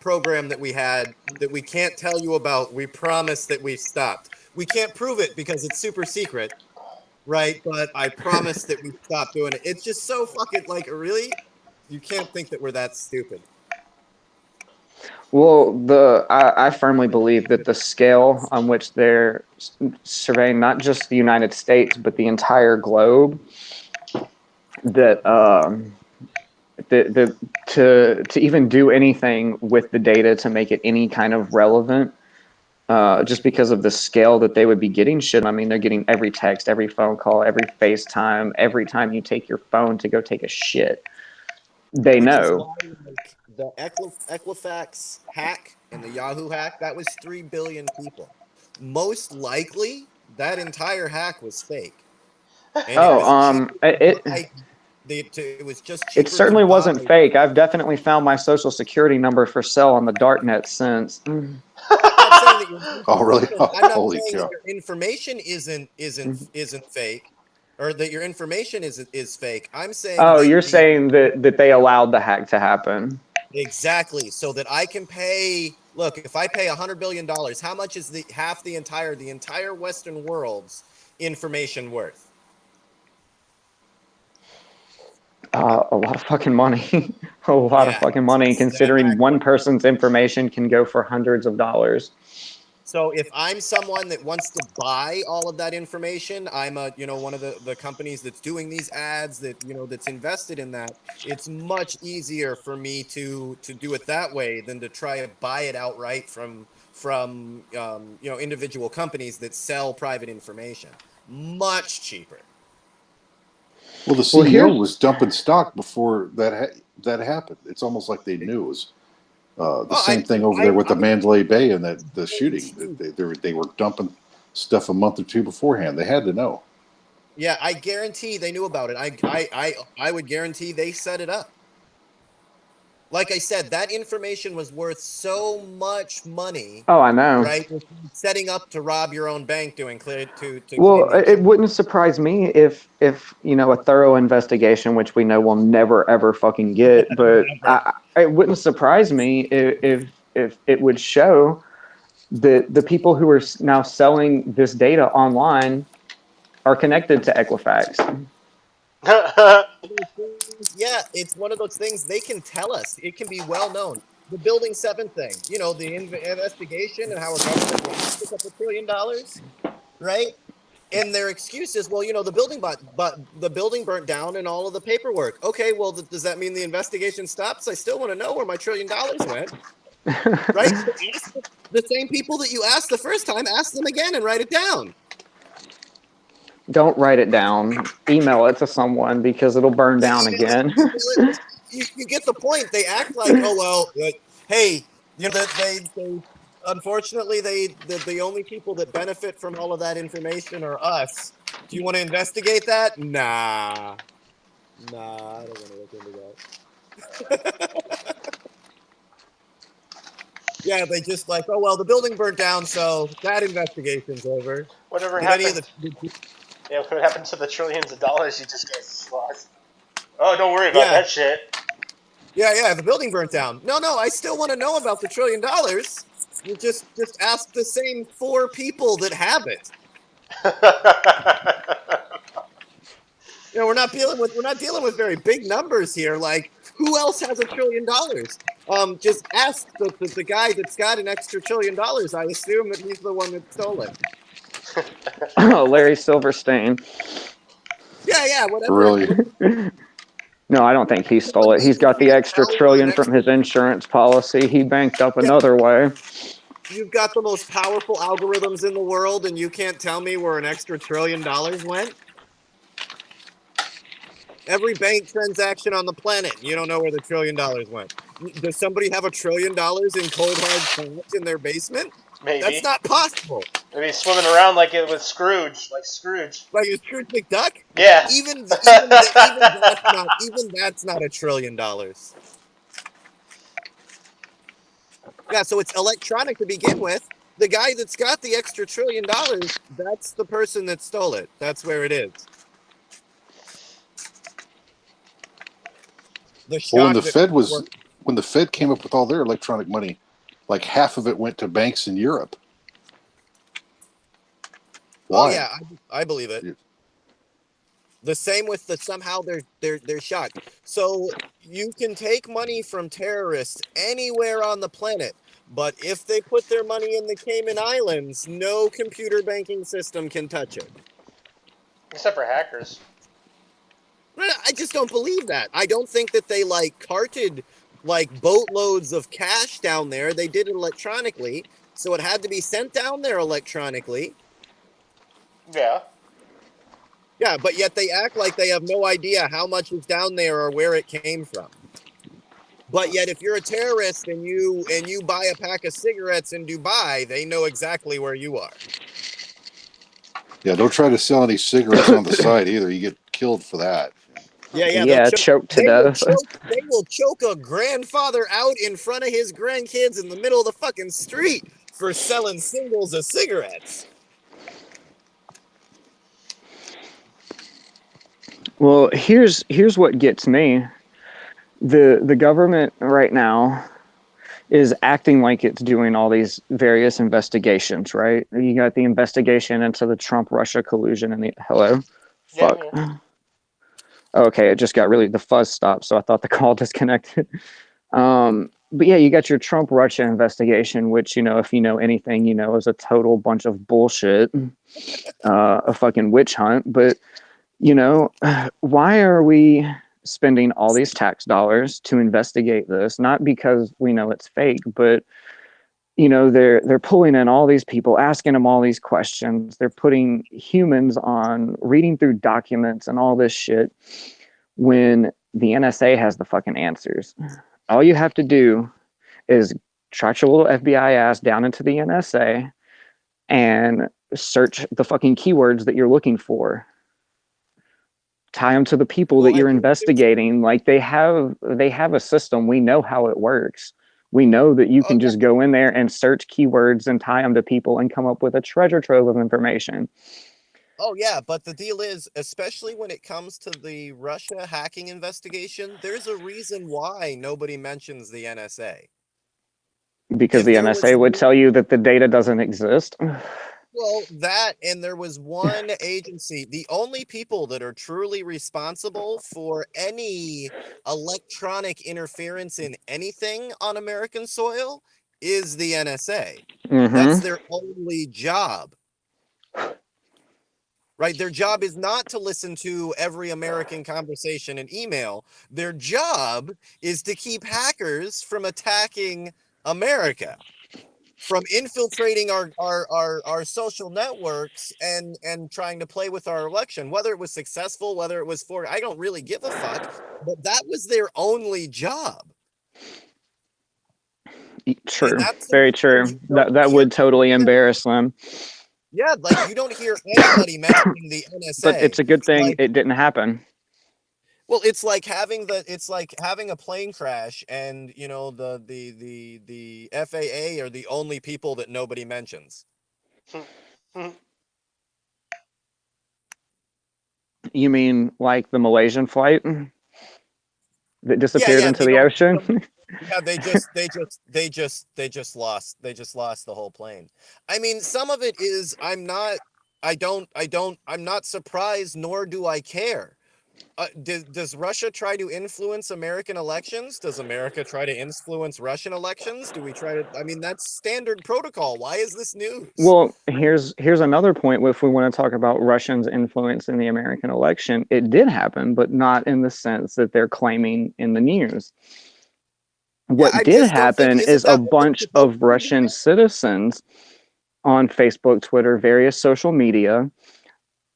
Speaker 2: program that we had that we can't tell you about, we promise that we've stopped. We can't prove it because it's super secret, right? But I promise that we stopped doing it." It's just so fucking like, really, you can't think that we're that stupid.
Speaker 6: Well, I firmly believe that the scale on which they're surveying not just the United States but the entire globe, that to even do anything with the data to make it any kind of relevant, just because of the scale that they would be getting shit. I mean, they're getting every text, every phone call, every FaceTime, every time you take your phone to go take a shit. They
Speaker 2: Which is
Speaker 6: know.
Speaker 2: why like, the Equifax hack and the Yahoo hack, that was 3 billion people. Most likely, that entire hack was fake. And it
Speaker 6: Oh,
Speaker 2: was cheaper to
Speaker 6: it
Speaker 2: buy. It was just
Speaker 6: it
Speaker 2: cheaper to
Speaker 6: certainly
Speaker 2: buy.
Speaker 6: wasn't fake. I've definitely found my social security number for sale on the darknet since.
Speaker 2: I'm not saying that your
Speaker 5: Oh, really?
Speaker 2: I'm not
Speaker 5: Holy
Speaker 2: saying
Speaker 5: cow.
Speaker 2: that your information isn't fake, or that your information is fake. I'm saying
Speaker 6: Oh,
Speaker 2: that
Speaker 6: you're
Speaker 2: the
Speaker 6: saying that they allowed the hack to happen?
Speaker 2: exactly so that I can pay. Look, if I pay $100 billion, how much is the entire Western world's information worth?
Speaker 6: A lot of fucking money. A lot of
Speaker 2: Yeah.
Speaker 6: fucking money,
Speaker 2: So that
Speaker 6: considering
Speaker 2: hack
Speaker 6: one person's information can go for hundreds of dollars.
Speaker 2: So if I'm someone that wants to buy all of that information, I'm one of the companies that's doing these ads that's invested in that. It's much easier for me to do it that way than to try to buy it outright from individual companies that sell private information. Much cheaper.
Speaker 5: Well, the
Speaker 6: Well,
Speaker 5: CEO
Speaker 6: here's
Speaker 5: was dumping stock before that happened. It's almost like they knew it was the
Speaker 2: Oh,
Speaker 5: same thing over there with the
Speaker 2: I would
Speaker 5: Mandalay Bay and the shooting.
Speaker 2: guarantee.
Speaker 5: They were dumping stuff a month or two beforehand. They had to know.
Speaker 2: Yeah, I guarantee they knew about it. I would guarantee they set it up. Like I said, that information was worth so much money,
Speaker 6: oh, I know.
Speaker 2: right? Setting up to rob your own bank doing clear to
Speaker 6: Well,
Speaker 2: claim the
Speaker 6: it wouldn't surprise me if a thorough investigation, which we know we'll never ever fucking get, but
Speaker 2: Never.
Speaker 6: it wouldn't surprise me if it would show that the people who are now selling this data online are connected to Equifax.
Speaker 2: Yeah, it's one of those things they can tell us. It can be well known. The Building 7 thing, the investigation and how our government lost a couple $1 trillion, right? And their excuse is, well, the building but the building burnt down and all of the paperwork. Okay, well, does that mean the investigation stops? I still want to know where my $1 trillion went, right? So ask the same people that you asked the first time, ask them again and write it down.
Speaker 6: Don't write it down. Email it to someone because it'll burn down again.
Speaker 2: You get the point. They act like, oh well, hey, that they unfortunately the only people that benefit from all of that information are us. Do you want to investigate that? Nah, I don't want to look into that. Yeah, they just like, oh well, the building burnt down, so that investigation's over.
Speaker 1: Whatever
Speaker 2: Did any of
Speaker 1: happened? Yeah, what happened to the trillions of dollars you just guys lost? Oh, don't worry about
Speaker 2: yeah,
Speaker 1: that shit.
Speaker 2: the building burnt down. No, I still want to know about the $1 trillion. You just ask the same 4 people that have it. We're not dealing with very big numbers here. Like, who else has $1 trillion? Just ask the guy that's got an extra $1 trillion. I assume that he's the one that stole it.
Speaker 6: Larry Silverstein.
Speaker 2: Yeah, whatever.
Speaker 5: Really?
Speaker 6: No, I don't think he stole it. He's got the extra trillion from his insurance policy. He banked up another way.
Speaker 2: You've got the most powerful algorithms in the world, and you can't tell me where an extra $1 trillion went? Every bank transaction on the planet, you don't know where the $1 trillion went. Does somebody have $1 trillion in cold hard cash in their basement?
Speaker 1: Maybe.
Speaker 2: That's not possible.
Speaker 1: Maybe swimming around like it was Scrooge, like Scrooge.
Speaker 2: Like it's Scrooge McDuck.
Speaker 1: Yeah.
Speaker 2: Even that's not $1 trillion. Yeah, so it's electronic to begin with. The guy that's got the extra $1 trillion, that's the person that stole it. That's where it is.
Speaker 5: Well, when the Fed came up with all their electronic money, like half of it went to banks in Europe. Why?
Speaker 2: Oh yeah, I believe it. The same with the somehow they're shocked. So you can take money from terrorists anywhere on the planet, but if they put their money in the Cayman Islands, no computer banking system can touch it.
Speaker 1: Except for hackers.
Speaker 2: I just don't believe that. I don't think that they like carted like boatloads of cash down there. They did it electronically, so it had to be sent down there electronically.
Speaker 1: Yeah.
Speaker 2: Yeah, but yet they act like they have no idea how much is down there or where it came from. But yet if you're a terrorist and you buy a pack of cigarettes in Dubai, they know exactly where you are.
Speaker 5: Yeah, don't try to sell any cigarettes on the side either. You get killed for that.
Speaker 2: Yeah,
Speaker 6: choked to
Speaker 2: they will
Speaker 6: death.
Speaker 2: they will choke a grandfather out in front of his grandkids in the middle of the fucking street for selling singles of cigarettes.
Speaker 6: Well, here's what gets me. The government right now is acting like it's doing all these various investigations, right? You got the investigation into the Trump-Russia collusion and the hello?
Speaker 1: Yeah,
Speaker 6: Fuck. Okay, it just got really, the fuzz stopped, so I thought the call disconnected. But yeah, you got your Trump-Russia investigation, which, you know, if you know anything, you know, is a total bunch of bullshit, a fucking witch hunt. But, you know, why are we spending all these tax dollars to investigate this? Not because we know it's fake, but you know, they're pulling in all these people, asking them all these questions. They're putting humans on reading through documents and all this shit when the NSA has the fucking answers. All you have to do is trot your little FBI ass down into the NSA and search the fucking keywords that you're looking for. Tie them to the people that you're investigating. Like they have a system. We know how it works. We know that you can just go in there and search keywords and tie them to people and come up with a treasure trove of information.
Speaker 2: Oh yeah, but the deal is, especially when it comes to the Russia hacking investigation, there's a reason why nobody mentions the NSA.
Speaker 6: Because
Speaker 2: If
Speaker 6: the
Speaker 2: there
Speaker 6: NSA
Speaker 2: was
Speaker 6: would tell you that the data doesn't exist.
Speaker 2: Well, that, and there was one agency, the only people that are truly responsible for any electronic interference in anything on American soil is the NSA. That's their only job. Right? Their job is not to listen to every American conversation and email. Their job is to keep hackers from attacking America, from infiltrating our social networks and trying to play with our election. Whether it was successful, whether it was for, I don't really give a fuck, but that was their only job.
Speaker 6: True. Very true. That would totally embarrass them.
Speaker 2: Yeah, like you don't hear anybody mentioning the NSA.
Speaker 6: But it's a good thing it didn't happen.
Speaker 2: Well, it's like having a plane crash, and you know the FAA are the only people that nobody mentions.
Speaker 6: You mean like the Malaysian flight that disappeared into the ocean?
Speaker 2: Yeah, they just lost the whole plane. I mean, some of it is I'm not surprised, nor do I care. Does Russia try to influence American elections? Does America try to influence Russian elections? Do we try to? I mean, that's standard protocol. Why is this news?
Speaker 6: Well, here's another point. If we want to talk about Russians' influence in the American election, it did happen, but not in the sense that they're claiming in the news. What did happen is a bunch of Russian citizens on Facebook, Twitter, various social media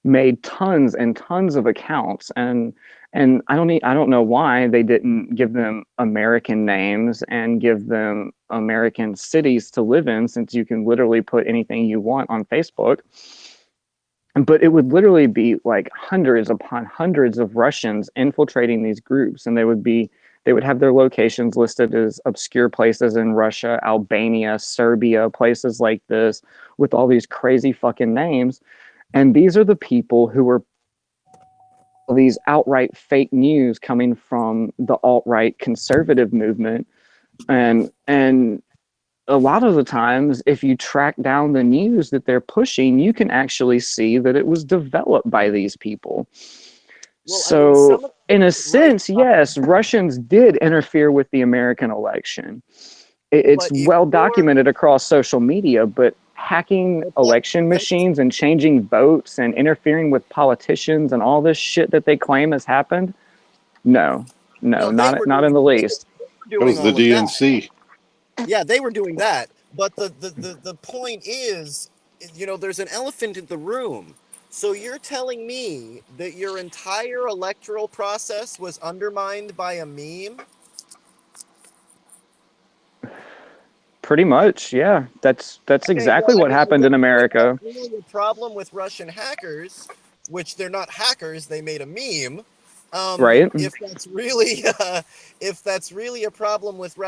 Speaker 6: made tons and tons of accounts, and I don't know why they didn't give them American names and give them American cities to live in, since you can literally put anything you want on Facebook. But it would literally be like hundreds upon hundreds of Russians infiltrating these groups, and they would have their locations listed as obscure places in Russia, Albania, Serbia, places like this, with all these crazy fucking names. And these are the people who were these outright fake news coming from the alt-right conservative movement. And a lot of the times, if you track down the news that they're pushing, you can actually see that it was developed by these people.
Speaker 2: Well, I mean,
Speaker 6: So,
Speaker 2: some of
Speaker 6: in a
Speaker 2: it might,
Speaker 6: sense, yes, Russians did interfere with the American election. It's
Speaker 2: but if
Speaker 6: well
Speaker 2: you're,
Speaker 6: documented across social media, but hacking
Speaker 2: but
Speaker 6: election
Speaker 2: that,
Speaker 6: machines and changing votes and interfering with politicians and all this shit that they claim has happened, no, no,
Speaker 2: no, they were
Speaker 6: not in
Speaker 2: doing,
Speaker 6: the
Speaker 2: they
Speaker 6: least.
Speaker 2: were
Speaker 5: It
Speaker 2: doing
Speaker 5: was the
Speaker 2: all of that.
Speaker 5: DNC.
Speaker 2: Yeah, they were doing that. But the point is, there's an elephant in the room. So you're telling me that your entire electoral process was undermined by a meme?
Speaker 6: Pretty much, yeah. That's
Speaker 2: Okay,
Speaker 6: exactly
Speaker 2: well, I
Speaker 6: what
Speaker 2: mean,
Speaker 6: happened in
Speaker 2: if that's
Speaker 6: America,
Speaker 2: really a problem with Russian hackers, which they're not hackers, they made a meme.
Speaker 6: right?
Speaker 2: If that's really a problem with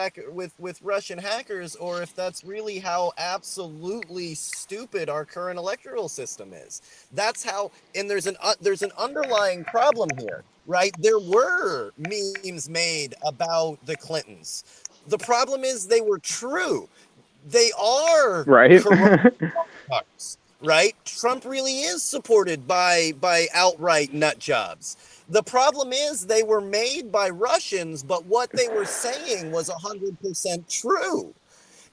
Speaker 2: with Russian hackers, or if that's really how absolutely stupid our current electoral system is, that's how. And there's an underlying problem here, right? There were memes made about the Clintons. The problem is they were true. They are
Speaker 6: Right?
Speaker 2: corrupt fucks, right? Trump really is supported by outright nut jobs. The problem is they were made by Russians, but what they were saying was 100% true.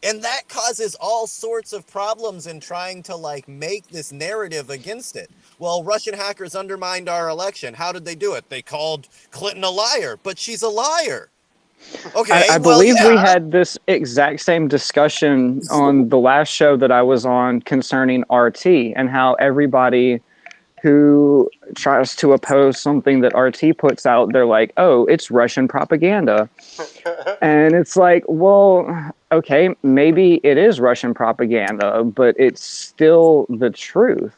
Speaker 2: And that causes all sorts of problems in trying to like make this narrative against it. Well, Russian hackers undermined our election. How did they do it? They called Clinton a liar, but she's a liar. Okay,
Speaker 6: I
Speaker 2: well,
Speaker 6: believe we
Speaker 2: yeah.
Speaker 6: had this exact same discussion on the last show that I was on concerning RT and how everybody who tries to oppose something that RT puts out, they're like, oh, it's Russian propaganda. And it's like, well, okay, maybe it is Russian propaganda, but it's still the truth.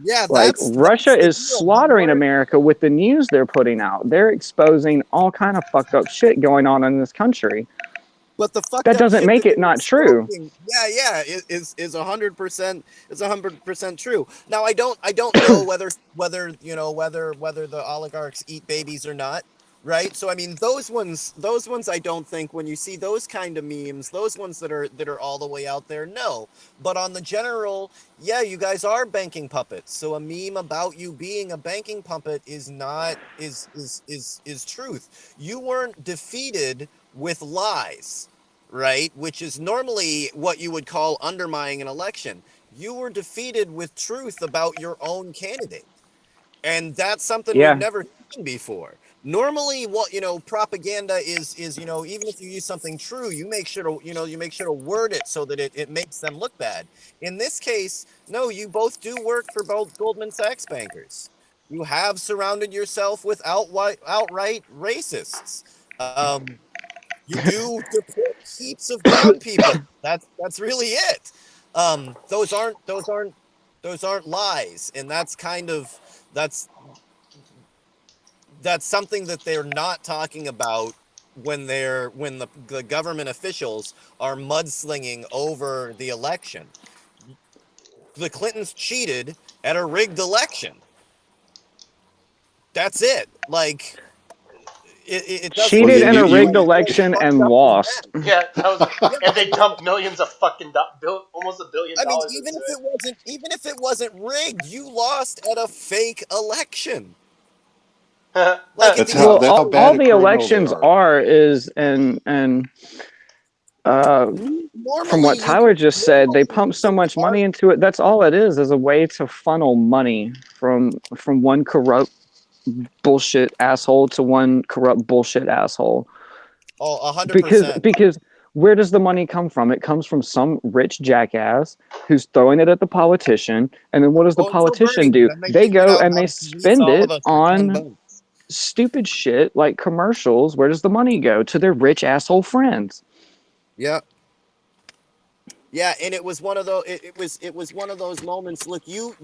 Speaker 2: Yeah,
Speaker 6: Like
Speaker 2: that's
Speaker 6: Russia
Speaker 2: the
Speaker 6: is
Speaker 2: deal. You
Speaker 6: slaughtering
Speaker 2: weren't
Speaker 6: America with the news they're putting out. They're exposing all kind of fucked up shit going on in this country.
Speaker 2: But the fucked
Speaker 6: That
Speaker 2: up
Speaker 6: doesn't
Speaker 2: shit
Speaker 6: make
Speaker 2: that
Speaker 6: it
Speaker 2: they're
Speaker 6: not true.
Speaker 2: exposing, yeah, is 100% true. Now I don't know whether the oligarchs eat babies or not, right? So I mean those ones I don't think when you see those kind of memes, those ones that are all the way out there, no. But on the general, yeah, you guys are banking puppets. So a meme about you being a banking puppet is not is truth. You weren't defeated with lies, right? Which is normally what you would call undermining an election. You were defeated with truth about your own candidate. And that's something we've
Speaker 6: Yeah.
Speaker 2: never seen before. Normally, what propaganda is even if you use something true, you make sure to word it so that it makes them look bad. In this case, no, you both do work for both Goldman Sachs bankers. You have surrounded yourself with outright racists. You do deport heaps of brown people. That's really it. Those aren't lies, and that's that's something that they're not talking about when the government officials are mudslinging over the election. The Clintons cheated at a rigged election. That's it. Like it doesn't
Speaker 5: Well,
Speaker 6: Cheated
Speaker 5: you
Speaker 6: in
Speaker 2: get
Speaker 6: a
Speaker 5: you,
Speaker 6: rigged
Speaker 5: you
Speaker 2: more
Speaker 6: election
Speaker 2: fucked
Speaker 6: and
Speaker 2: up than
Speaker 6: lost.
Speaker 2: that.
Speaker 1: Yeah, that was,
Speaker 2: Yeah,
Speaker 1: and they
Speaker 2: I mean,
Speaker 1: dumped millions of fucking almost $1 billion
Speaker 2: I mean,
Speaker 1: into it.
Speaker 2: even if it wasn't rigged, you lost at a fake election. Like at
Speaker 5: that's
Speaker 2: the end
Speaker 5: how
Speaker 2: of
Speaker 6: Well,
Speaker 2: the
Speaker 5: that's how
Speaker 6: all
Speaker 5: bad a
Speaker 6: the
Speaker 5: criminal they
Speaker 6: elections
Speaker 5: are.
Speaker 6: are is and uh, from
Speaker 2: normally
Speaker 6: what
Speaker 2: you
Speaker 6: Tyler just said, they pump so
Speaker 2: so
Speaker 6: much money into it. That's all it is a way to funnel money from one corrupt bullshit asshole to one corrupt bullshit asshole.
Speaker 2: oh, 100%.
Speaker 6: Because where does the money come from? It comes from some rich jackass who's throwing it at the politician, and then what does the
Speaker 2: Oh, until
Speaker 6: politician
Speaker 2: Bernie,
Speaker 6: do?
Speaker 2: then they
Speaker 6: They
Speaker 2: figured
Speaker 6: go
Speaker 2: out
Speaker 6: and
Speaker 2: how
Speaker 6: they
Speaker 2: to police
Speaker 6: spend
Speaker 2: all of
Speaker 6: it
Speaker 2: us for 10
Speaker 6: on
Speaker 2: bucks.
Speaker 6: stupid shit like commercials. Where does the money go? To their rich asshole friends.
Speaker 2: Yeah. Yeah, and it was one of those. It was one of those moments. Look, you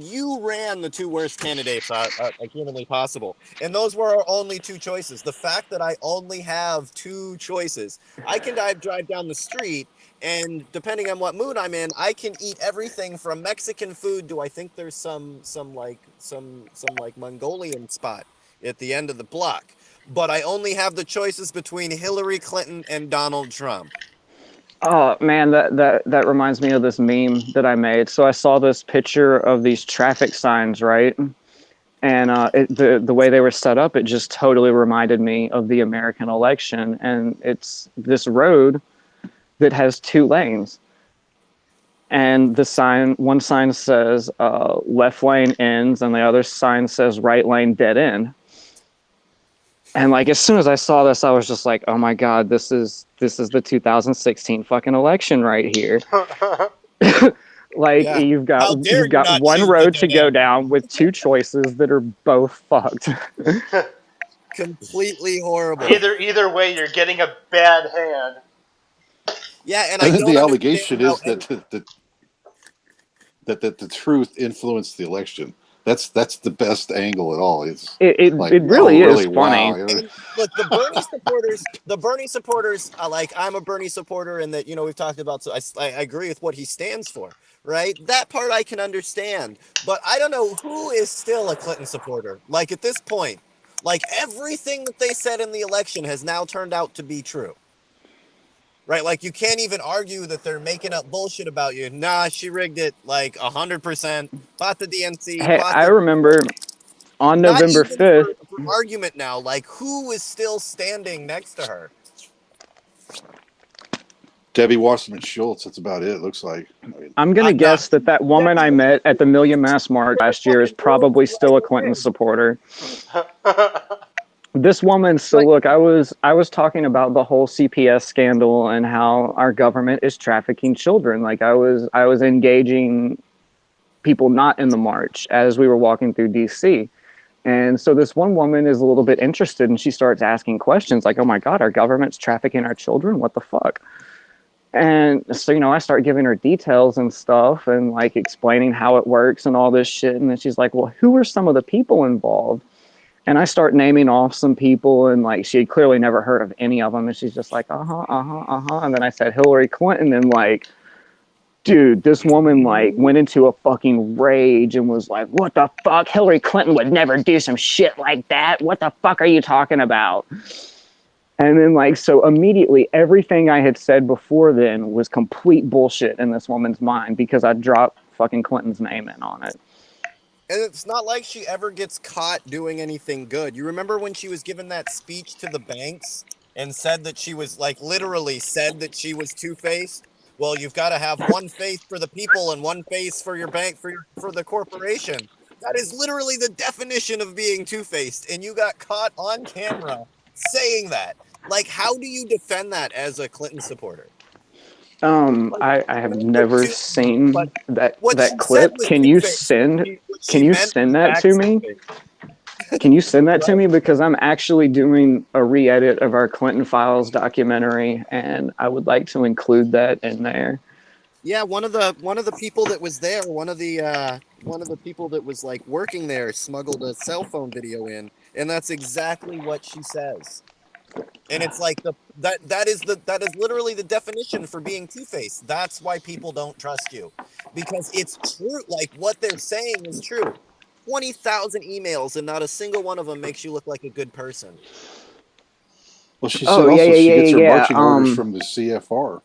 Speaker 2: ran the two worst candidates like humanly possible, and those were our only two choices. The fact that I only have two choices, I can drive down the street, and depending on what mood I'm in, I can eat everything from Mexican food to I think there's some like Mongolian spot at the end of the block. But I only have the choices between Hillary Clinton and Donald Trump.
Speaker 6: Oh man, that reminds me of this meme that I made. So I saw this picture of these traffic signs, right? And the way they were set up, it just totally reminded me of the American election. And it's this road that has 2 lanes. And one sign says left lane ends, and the other sign says right lane dead end. And like as soon as I saw this, I was just like, oh my god, this is the 2016 fucking election right here. Like
Speaker 2: Yeah.
Speaker 6: you've
Speaker 2: How
Speaker 6: got
Speaker 2: dare you not
Speaker 6: one
Speaker 2: choose the
Speaker 6: road to
Speaker 2: dead
Speaker 6: go
Speaker 2: end?
Speaker 6: down with 2 choices that are both fucked.
Speaker 2: Completely horrible.
Speaker 1: Either way, you're getting a bad hand.
Speaker 2: Yeah, and
Speaker 5: I
Speaker 2: I
Speaker 5: think
Speaker 2: don't
Speaker 5: the
Speaker 2: understand
Speaker 5: allegation
Speaker 2: how
Speaker 5: is that the truth influenced the election. That's the best angle at all. It's
Speaker 6: It
Speaker 5: like,
Speaker 6: really
Speaker 5: oh,
Speaker 6: is
Speaker 5: really?
Speaker 6: funny.
Speaker 5: Wow. You know?
Speaker 2: And look, the Bernie supporters, like I'm a Bernie supporter, and that we've talked about. So I agree with what he stands for, right? That part I can understand, but I don't know who is still a Clinton supporter. Like at this point, like everything that they said in the election has now turned out to be true, right? Like you can't even argue that they're making up bullshit about you. Nah, she rigged it like 100%. Bought the DNC,
Speaker 6: Hey,
Speaker 2: bought
Speaker 6: I
Speaker 2: the.
Speaker 6: remember on
Speaker 2: Not
Speaker 6: November
Speaker 2: even
Speaker 6: 5th,
Speaker 2: for argument now. Like, who is still standing next to her?
Speaker 5: Debbie Wasserman Schultz. That's about it. Looks like. I mean,
Speaker 6: I'm going to
Speaker 2: I'm not.
Speaker 6: guess that woman I met at the Million Mass March last year is probably still a Clinton supporter. This woman, so look, I was talking about the whole CPS scandal and how our government is trafficking children. Like I was engaging people not in the march as we were walking through DC. And so this one woman is a little bit interested, and she starts asking questions like, oh my God, our government's trafficking our children? What the fuck? And so, I start giving her details and stuff and like explaining how it works and all this shit. And then she's like, well, who are some of the people involved? And I start naming off some people, and like she had clearly never heard of any of them. And she's just like, And then I said Hillary Clinton, and like, dude, this woman like went into a fucking rage and was like, what the fuck? Hillary Clinton would never do some shit like that. What the fuck are you talking about? And then like, so immediately everything I had said before then was complete bullshit in this woman's mind because I dropped fucking Clinton's name in on it.
Speaker 2: And it's not like she ever gets caught doing anything good. You remember when she was given that speech to the banks and said that she was like literally said that she was two-faced? Well, you've got to have one face for the people and one face for your bank for the corporation. That is literally the definition of being two-faced, and you got caught on camera saying that. Like, how do you defend that as a Clinton supporter?
Speaker 6: I have never seen that clip. Can you send that to me? Can you send that to me? Because I'm actually doing a re-edit of our Clinton Files documentary, and I would like to include that in there.
Speaker 2: Yeah, one of the people that was there, one of the people that was like working there smuggled a cell phone video in, and that's exactly what she says. And it's like that is literally the definition for being two-faced. That's why people don't trust you, because it's true. Like what they're saying is true. 20,000 emails and not a single one of them makes you look like a good person.
Speaker 5: well, she said also she gets her marching orders from the CFR.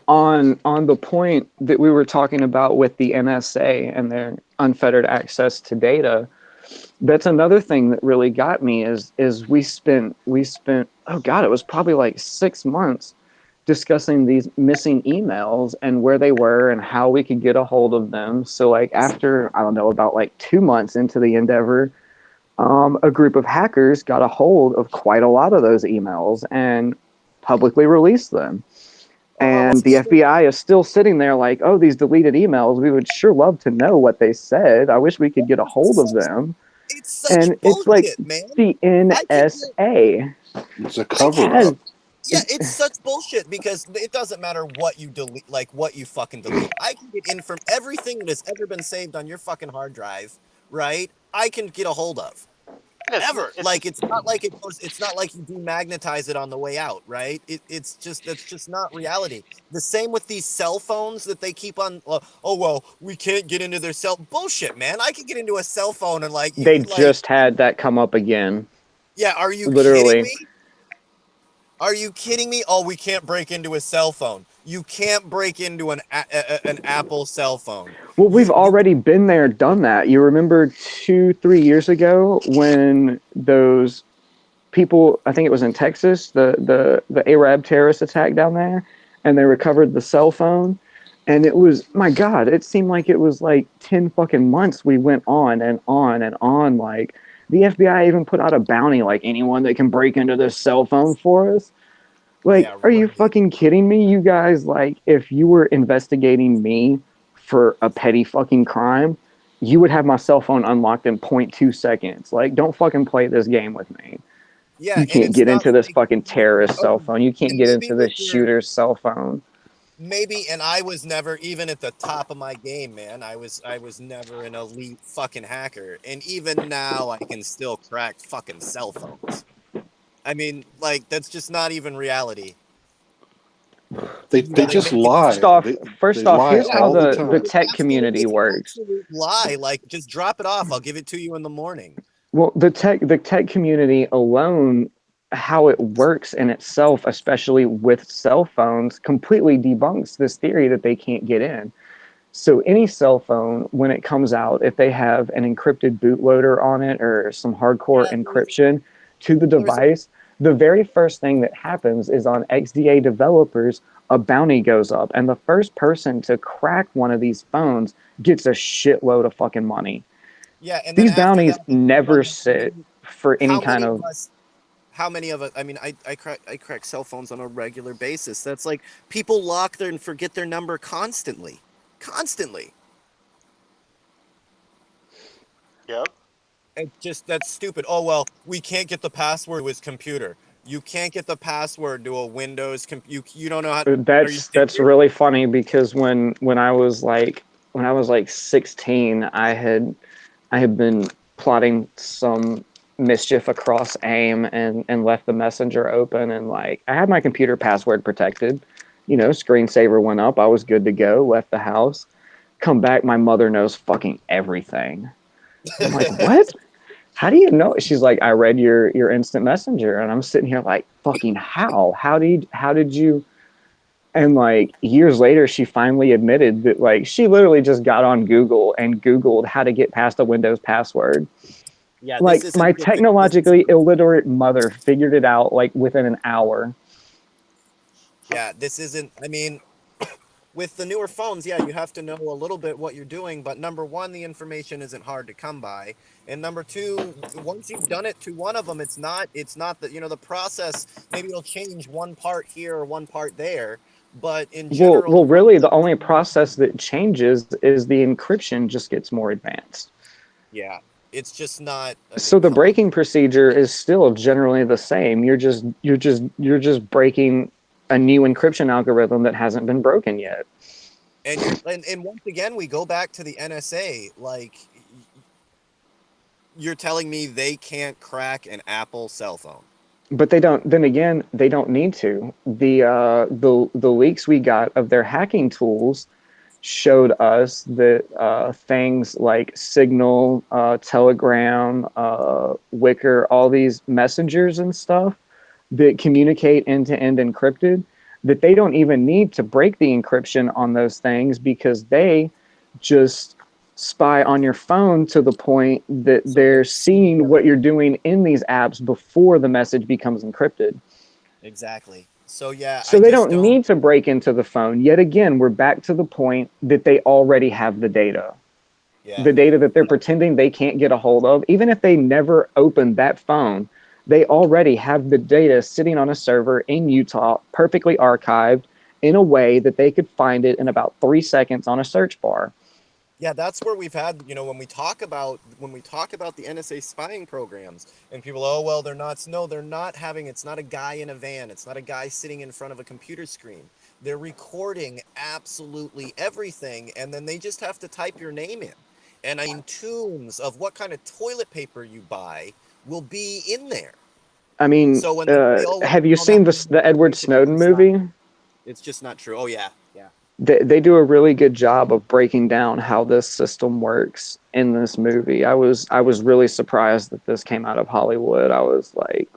Speaker 6: On the point that we were talking about with the NSA and their unfettered access to data, that's another thing that really got me is we spent oh god, it was probably like 6 months discussing these missing emails and where they were and how we could get a hold of them. So like after, I don't know, about like 2 months into the endeavor, a group of hackers got a hold of quite a lot of those emails and publicly released them. And the FBI is still sitting there like, oh, these deleted emails, we would sure love to know what they said. I wish we could get a hold of them.
Speaker 2: It's such bullshit,
Speaker 6: it's like
Speaker 2: man.
Speaker 6: The NSA.
Speaker 5: It's a cover-up.
Speaker 2: Yeah, it's such bullshit because it doesn't matter what you delete, like what you fucking delete. I can get in from everything that has ever been saved on your fucking hard drive, right? I can get a hold of. Ever. Like it's not like it goes, it's not like you demagnetize it on the way out, right? That's just not reality. The same with these cell phones that they keep on. Oh well, we can't get into their cell. Bullshit, man. I can get into a cell phone and like
Speaker 6: they just had that come up again.
Speaker 2: Yeah, are you
Speaker 6: literally
Speaker 2: kidding me? Are you kidding me? Oh, we can't break into a cell phone. You can't break into an Apple cell phone.
Speaker 6: Well, we've
Speaker 2: You
Speaker 6: already been there, done that. You remember 2-3 years ago when those people, I think it was in Texas, the Arab terrorist attack down there, and they recovered the cell phone. And it was, my God, it seemed like it was like 10 fucking months we went on and on and on. Like, the FBI even put out a bounty, like, anyone that can break into this cell phone for us. Like,
Speaker 2: Yeah,
Speaker 6: are you
Speaker 2: right.
Speaker 6: fucking kidding me? You guys, like, if you were investigating me for a petty fucking crime, you would have my cell phone unlocked in 0.2 seconds. Like, don't fucking play this game with me.
Speaker 2: Yeah,
Speaker 6: You
Speaker 2: and
Speaker 6: can't
Speaker 2: it's
Speaker 6: get
Speaker 2: not
Speaker 6: into this
Speaker 2: like,
Speaker 6: fucking terrorist cell
Speaker 2: oh,
Speaker 6: phone. You can't
Speaker 2: and
Speaker 6: get
Speaker 2: maybe
Speaker 6: into
Speaker 2: with
Speaker 6: this
Speaker 2: your
Speaker 6: shooter's cell phone.
Speaker 2: maybe, and I was never even at the top of my game, man. I was never an elite fucking hacker, and even now I can still crack fucking cell phones. I mean, like, that's just not even reality.
Speaker 5: They
Speaker 2: You know, they
Speaker 5: just
Speaker 2: make it
Speaker 6: First
Speaker 5: lie.
Speaker 2: seem,
Speaker 6: off,
Speaker 5: They
Speaker 6: first off,
Speaker 5: lie
Speaker 6: here's
Speaker 2: yeah,
Speaker 6: how
Speaker 5: all the
Speaker 6: the
Speaker 5: time.
Speaker 6: tech community
Speaker 2: it's an
Speaker 6: works.
Speaker 2: absolute lie. Like, just drop it off. I'll give it to you in the morning.
Speaker 6: Well, the tech community alone, how it works in itself, especially with cell phones, completely debunks this theory that they can't get in. So any cell phone, when it comes out, if they have an encrypted bootloader on it or some hardcore
Speaker 2: Yeah,
Speaker 6: encryption to the
Speaker 2: there's a
Speaker 6: device, the very first thing that happens is on XDA developers, a bounty goes up, and the first person to crack one of these phones gets a shitload of fucking money.
Speaker 2: yeah, and then
Speaker 6: These
Speaker 2: after
Speaker 6: bounties
Speaker 2: that, they keep
Speaker 6: never
Speaker 2: on. I
Speaker 6: sit
Speaker 2: mean,
Speaker 6: for any
Speaker 2: how
Speaker 6: kind
Speaker 2: many of
Speaker 6: of.
Speaker 2: us? How many of us? I mean, I crack cell phones on a regular basis. That's like people lock their and forget their number constantly, constantly.
Speaker 1: Yep.
Speaker 2: It's just that's stupid. Oh well, we can't get the password to his computer. You can't get the password to a Windows. You don't know how. Are you
Speaker 6: That's
Speaker 2: serious?
Speaker 6: really funny because when I was like 16, I had been plotting some mischief across AIM and left the messenger open, and like I had my computer password protected. Screensaver went up. I was good to go. Left the house. Come back. My mother knows fucking everything. I'm like, what? How do you know? She's like, I read your instant messenger, and I'm sitting here like, fucking how? How did you? And like years later, she finally admitted that like she literally just got on Google and Googled how to get past a Windows password.
Speaker 2: Yeah, this
Speaker 6: Like my
Speaker 2: isn't just. This is
Speaker 6: technologically illiterate mother figured it out like within an hour.
Speaker 2: yeah. This isn't. I mean, with the newer phones, yeah, you have to know a little bit what you're doing. But number one, the information isn't hard to come by, and number two, once you've done it to one of them, it's not that the process. Maybe it'll change one part here or one part there, but in general, the
Speaker 6: Well, really, the
Speaker 2: process
Speaker 6: only
Speaker 2: remains the
Speaker 6: process
Speaker 2: same.
Speaker 6: that changes is the encryption just gets more advanced.
Speaker 2: Yeah, it's just not. I
Speaker 6: So
Speaker 2: mean,
Speaker 6: the
Speaker 2: come on.
Speaker 6: breaking procedure is still generally the same. You're just breaking a new encryption algorithm that hasn't been broken yet.
Speaker 2: And once again, we go back to the NSA. Like, you're telling me they can't crack an Apple cell phone?
Speaker 6: But they don't. Then again, they don't need to. The leaks we got of their hacking tools showed us that things like Signal, Telegram, Wicker, all these messengers and stuff that communicate end to end encrypted, that they don't even need to break the encryption on those things because they just spy on your phone to the point that
Speaker 2: So they're
Speaker 6: they're
Speaker 2: seeing
Speaker 6: seeing what you're
Speaker 2: everything.
Speaker 6: doing in these apps before the message becomes encrypted.
Speaker 2: Exactly. So yeah,
Speaker 6: So
Speaker 2: I
Speaker 6: they
Speaker 2: just
Speaker 6: don't
Speaker 2: don't.
Speaker 6: need to break into the phone. Yet again, we're back to the point that they already have the data.
Speaker 2: Yeah.
Speaker 6: The data that they're pretending they can't get a hold of, even if they never opened that phone, they already have the data sitting on a server in Utah, perfectly archived in a way that they could find it in about 3 seconds on a search bar.
Speaker 2: Yeah, that's where we've had, when we talk about the NSA spying programs and people, oh well, they're not. No, they're not having. It's not a guy in a van. It's not a guy sitting in front of a computer screen. They're recording absolutely everything, and then they just have to type your name in. And I mean, tunes of what kind of toilet paper you buy will be in there.
Speaker 6: I mean,
Speaker 2: So when they say, oh well,
Speaker 6: have
Speaker 2: we
Speaker 6: you
Speaker 2: don't have
Speaker 6: seen
Speaker 2: any
Speaker 6: the Edward
Speaker 2: information
Speaker 6: Snowden
Speaker 2: inside,
Speaker 6: movie?
Speaker 2: it's just not true. Oh yeah, yeah.
Speaker 6: They do a really good job of breaking down how this system works in this movie. I was really surprised that this came out of Hollywood. I was like,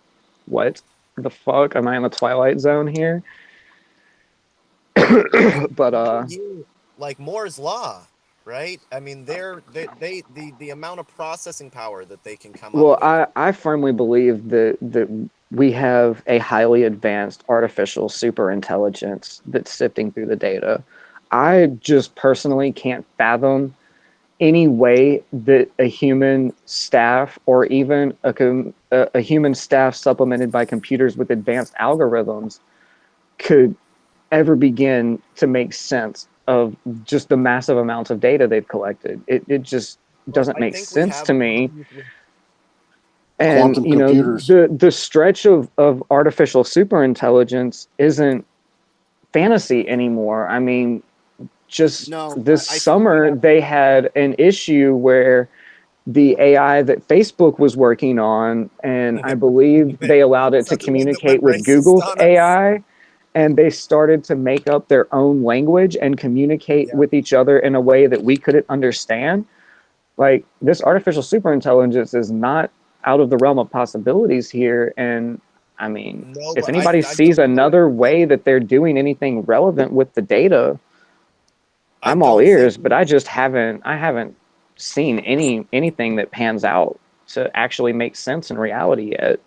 Speaker 6: what the fuck? Am I in the Twilight Zone here? But
Speaker 2: like Moore's law, right? I mean, the amount of processing power that they can come
Speaker 6: well,
Speaker 2: up with.
Speaker 6: I firmly believe that we have a highly advanced artificial super intelligence that's sifting through the data. I just personally can't fathom any way that a human staff or even a human staff supplemented by computers with advanced algorithms could ever begin to make sense of just the massive amounts of data they've collected. It just
Speaker 2: Well,
Speaker 6: doesn't
Speaker 2: I
Speaker 6: make
Speaker 2: think we
Speaker 6: sense
Speaker 2: have
Speaker 6: to me.
Speaker 2: problems with.
Speaker 6: And
Speaker 5: Quantum computers.
Speaker 6: the stretch of artificial superintelligence isn't fantasy anymore. I mean, just
Speaker 2: No,
Speaker 6: this
Speaker 2: I think we
Speaker 6: summer
Speaker 2: have.
Speaker 6: they had an issue where the AI that Facebook was working on, and I believe they allowed it
Speaker 2: Is
Speaker 6: to
Speaker 2: that the one that went
Speaker 6: communicate with
Speaker 2: racist
Speaker 6: Google's
Speaker 2: on us?
Speaker 6: AI, and they started to make up their own language and communicate
Speaker 2: Yeah.
Speaker 6: with each other in a way that we couldn't understand. Like, this artificial superintelligence is not out of the realm of possibilities here. And I mean,
Speaker 2: No,
Speaker 6: if
Speaker 2: but
Speaker 6: anybody
Speaker 2: I
Speaker 6: sees
Speaker 2: don't think
Speaker 6: another way that they're doing anything relevant with the data,
Speaker 2: I
Speaker 6: I'm all
Speaker 2: don't think
Speaker 6: ears. But I haven't seen anything that pans out to actually make sense in reality yet.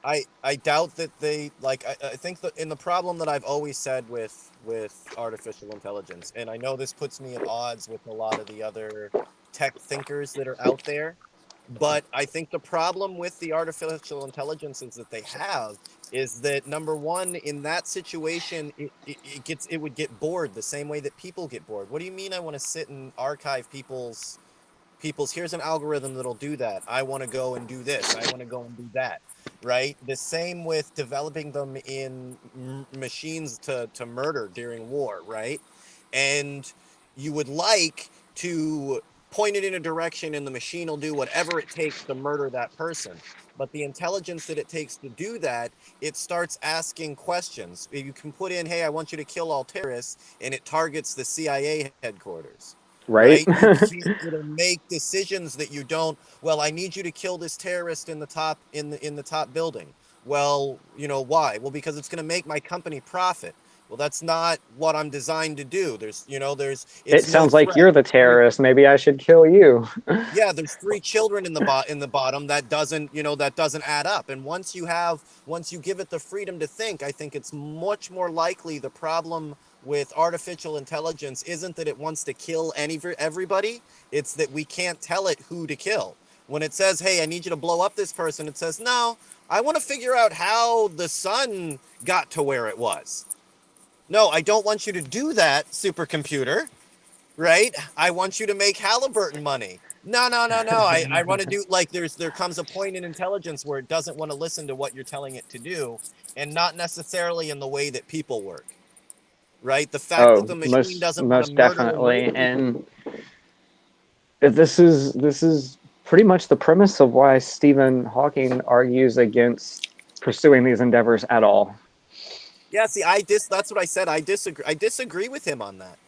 Speaker 2: I doubt that they like I think that in the problem that I've always said with artificial intelligence, and I know this puts me at odds with a lot of the other tech thinkers that are out there, but I think the problem with the artificial intelligences that they have is that number one, in that situation, it would get bored the same way that people get bored. What do you mean I want to sit and archive people's here's an algorithm that'll do that. I want to go and do this. I want to go and do that. Right? The same with developing them in machines to murder during war, right? And you would like to point it in a direction and the machine will do whatever it takes to murder that person. But the intelligence that it takes to do that, it starts asking questions. You can put in, hey, I want you to kill all terrorists, and it targets the CIA headquarters,
Speaker 6: Right.
Speaker 2: right? It'll make decisions that you don't. Well, I need you to kill this terrorist in the top building. Well, why? Well, because it's going to make my company profit. Well, that's not what I'm designed to do.
Speaker 6: It
Speaker 2: It's no
Speaker 6: sounds like
Speaker 2: threat.
Speaker 6: you're the terrorist. Maybe I should kill you.
Speaker 2: Yeah, there's three children in the bottom. That doesn't add up. And once you give it the freedom to think, I think it's much more likely the problem with artificial intelligence isn't that it wants to kill everybody. It's that we can't tell it who to kill. When it says, hey, I need you to blow up this person, it says, no, I want to figure out how the sun got to where it was. No, I don't want you to do that, supercomputer, right? I want you to make Halliburton money. No, no, no, no. I want to do, like, there comes a point in intelligence where it doesn't want to listen to what you're telling it to do, and not necessarily in the way that people work, right? The fact that
Speaker 6: Oh,
Speaker 2: the machine
Speaker 6: most
Speaker 2: doesn't want to
Speaker 6: most
Speaker 2: murder and
Speaker 6: definitely.
Speaker 2: rape people.
Speaker 6: And this is pretty much the premise of why Stephen Hawking argues against pursuing these endeavors at all.
Speaker 2: Yeah, see, that's what I said. I disagree with him on that.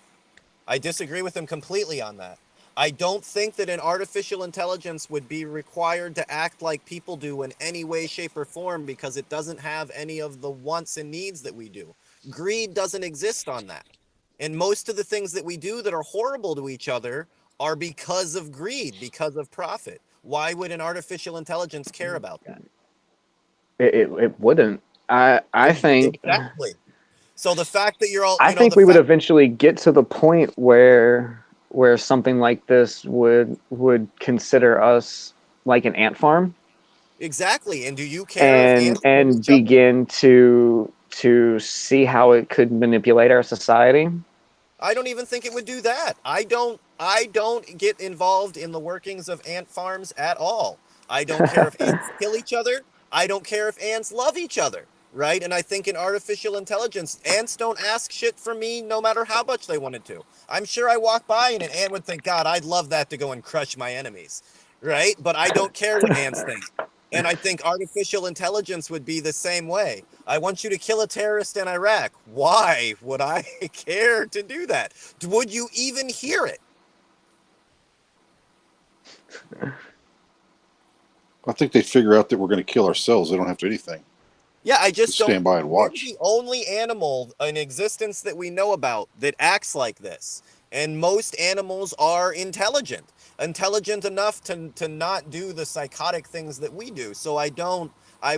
Speaker 2: I disagree with him completely on that. I don't think that an artificial intelligence would be required to act like people do in any way, shape, or form because it doesn't have any of the wants and needs that we do. Greed doesn't exist on that. And most of the things that we do that are horrible to each other are because of greed, because of profit. Why would an artificial intelligence care about that?
Speaker 6: It wouldn't. I think
Speaker 2: Exactly. So the fact that you're all,
Speaker 6: I think
Speaker 2: the
Speaker 6: we would
Speaker 2: fact.
Speaker 6: eventually get to the point where something like this would consider us like an ant farm,
Speaker 2: Exactly. And do you care if
Speaker 6: and
Speaker 2: ants kill
Speaker 6: and
Speaker 2: each other?
Speaker 6: begin to see how it could manipulate our society.
Speaker 2: I don't even think it would do that. I don't get involved in the workings of ant farms at all. I don't care if ants kill each other. I don't care if ants love each other, right? And I think in artificial intelligence, ants don't ask shit from me no matter how much they wanted to. I'm sure I walk by and an ant would think, God, I'd love that to go and crush my enemies, right? But I don't care what ants think. And I think artificial intelligence would be the same way. I want you to kill a terrorist in Iraq. Why would I care to do that? Would you even hear it?
Speaker 5: I think they figure out that we're going to kill ourselves. They don't have to do anything.
Speaker 2: Yeah, I just don't.
Speaker 5: Stand by and
Speaker 2: We're
Speaker 5: watch.
Speaker 2: the only animal in existence that we know about that acts like this. And most animals are intelligent enough to not do the psychotic things that we do. So I